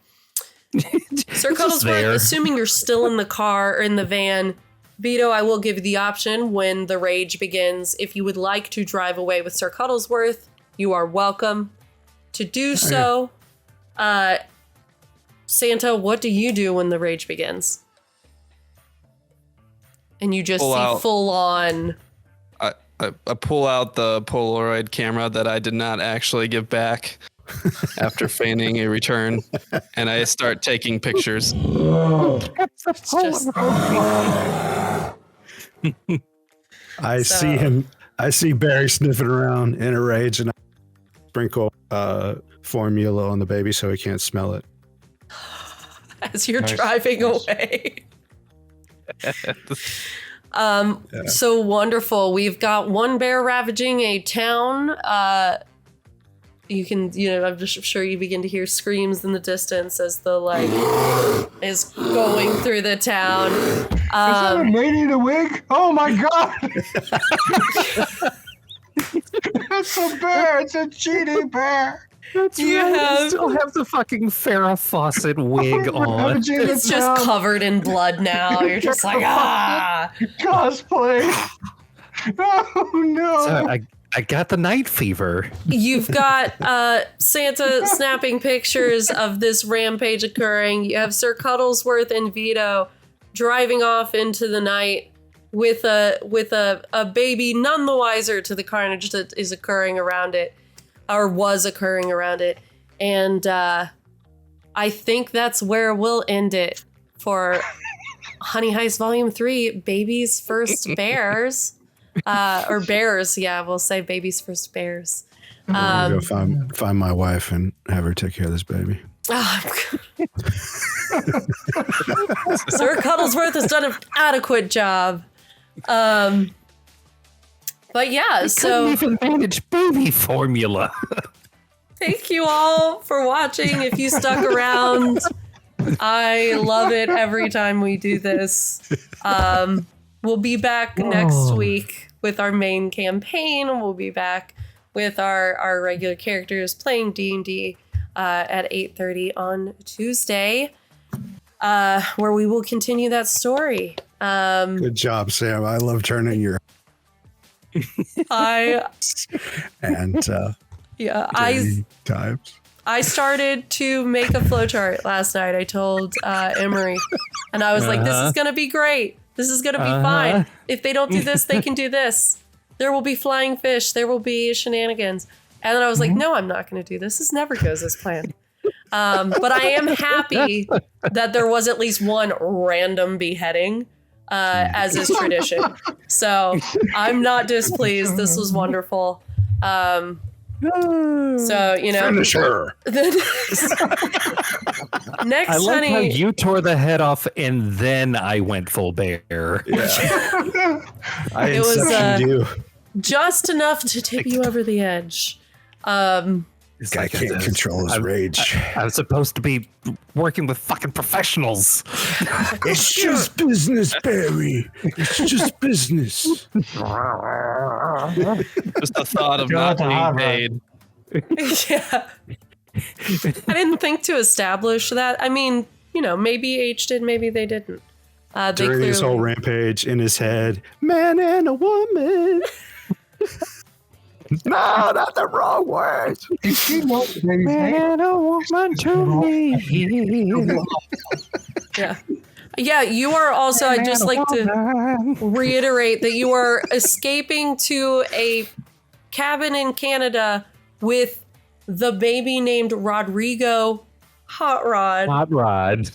Sir Just Cuddlesworth, there. assuming you're still in the car or in the van, Vito, I will give you the option when the rage begins. If you would like to drive away with Sir Cuddlesworth, you are welcome to do so. Santa, what do you do when the rage begins? And you just Pull see out. full on. I pull out the Polaroid camera that I did not actually give back after feigning a return, and I start taking pictures. It's just, I see him. I see Barry sniffing around in a rage, and I sprinkle formula on the baby so he can't smell it. as you're driving away. So wonderful. We've got one bear ravaging a town. You can, I'm just sure you begin to hear screams in the distance as the light is going through the town. Is that a lady in a wig? Oh my god! It's a bear. It's a cheating bear. You still have the fucking Farrah Fawcett wig on. It's just covered in blood now. You're just like, cosplay. Oh no! So I got the night fever. You've got Santa snapping pictures of this rampage occurring. You have Sir Cuddlesworth and Vito driving off into the night with a baby none the wiser to the carnage that is occurring around it, or was occurring around it. And I think that's where we'll end it for Honey Heist Volume 3, Baby's First Bears. Or bears, yeah, we'll say baby's first bears. I'm gonna go find my wife and have her take care of this baby. Sir Cuddlesworth has done an adequate job. But yeah, Couldn't even manage baby formula. Thank you all for watching. If you stuck around, I love it every time we do this. We'll be back next week with our main campaign. We'll be back with our regular characters playing D&D at 8:30 on Tuesday, where we will continue that story. Good job, Sam. I love turning your and times. I started to make a flowchart last night. I told Emery, and I was like, "This is gonna be great. This is gonna be fine. If they don't do this, they can do this. There will be flying fish. There will be shenanigans." And then I was like, "No, I'm not gonna do this. This never goes as planned." But I am happy that there was at least one random beheading, as is tradition. So I'm not displeased. This was wonderful. So, Finish her. Next, I like how honey. you tore the head off and then I went full bear. Yeah. I It was, inceptioned you. Just enough to tip you over the edge. It's Guy can't control his rage. I was supposed to be working with fucking professionals. It's just business, Barry. It's just business. Just the thought of Got not the hot being rod. paid. Yeah. I didn't think to establish that. I mean, maybe H did, maybe they didn't. They During his whole rampage in his head, man and a woman. No, not the wrong words. Man, a woman to me. Yeah. Yeah, you are also, I'd just like to reiterate that you are escaping to a cabin in Canada with the baby named Rodrigo Hot Rod. Hot Rod.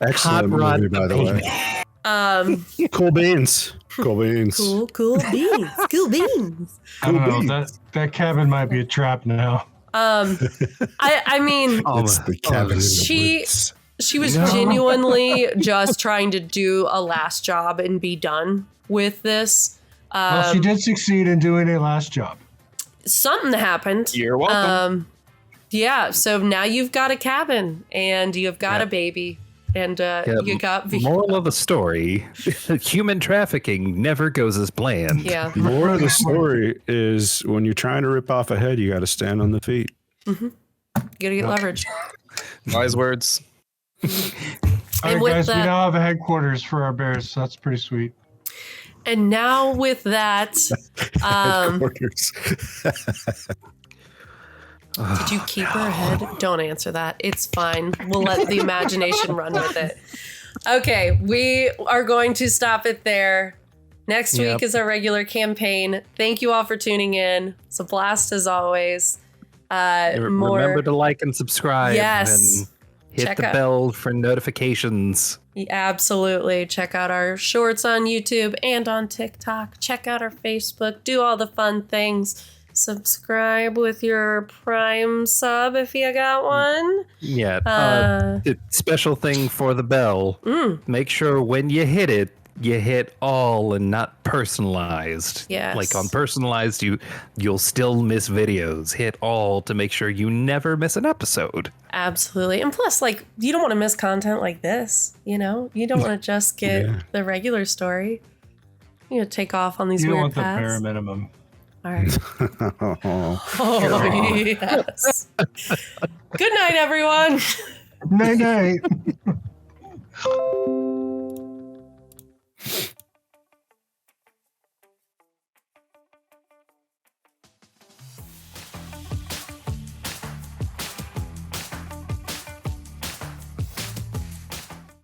Excellent Hot movie, Rod by the way. Cool beans. Cool beans. Cool beans. Cool beans. I don't know. That cabin might be a trap now. I mean, It's the cabin in the she woods. she was genuinely just trying to do a last job and be done with this. Well, she did succeed in doing a last job. Something happened. You're welcome. Yeah, so now you've got a cabin and you've got a baby and you got Moral of the story: human trafficking never goes as planned. Yeah. More of the story is when you're trying to rip off a head, you got to stand on the feet. You gotta get leverage. Wise words. All right, with guys, we that- now have a headquarters for our bears. So that's pretty sweet. And now with that, Headquarters. did you keep her head? Don't answer that. It's fine. We'll let the imagination run with it. Okay, we are going to stop it there. Next week is our regular campaign. Thank you all for tuning in. It's a blast as always. Remember to like and subscribe. Yes. And hit Check the out- bell for notifications. Absolutely. Check out our shorts on YouTube and on TikTok. Check out our Facebook. Do all the fun things. Subscribe with your Prime sub if you got one. Yeah. Special thing for the bell. Make sure when you hit all and not personalized. Yes. Like on personalized, you'll still miss videos. Hit all to make sure you never miss an episode. Absolutely. And plus, you don't want to miss content like this. You don't want to just get the regular story. Take off on these You don't weird want the bare paths. minimum. All right. Oh, yes. Good night, everyone. Night night.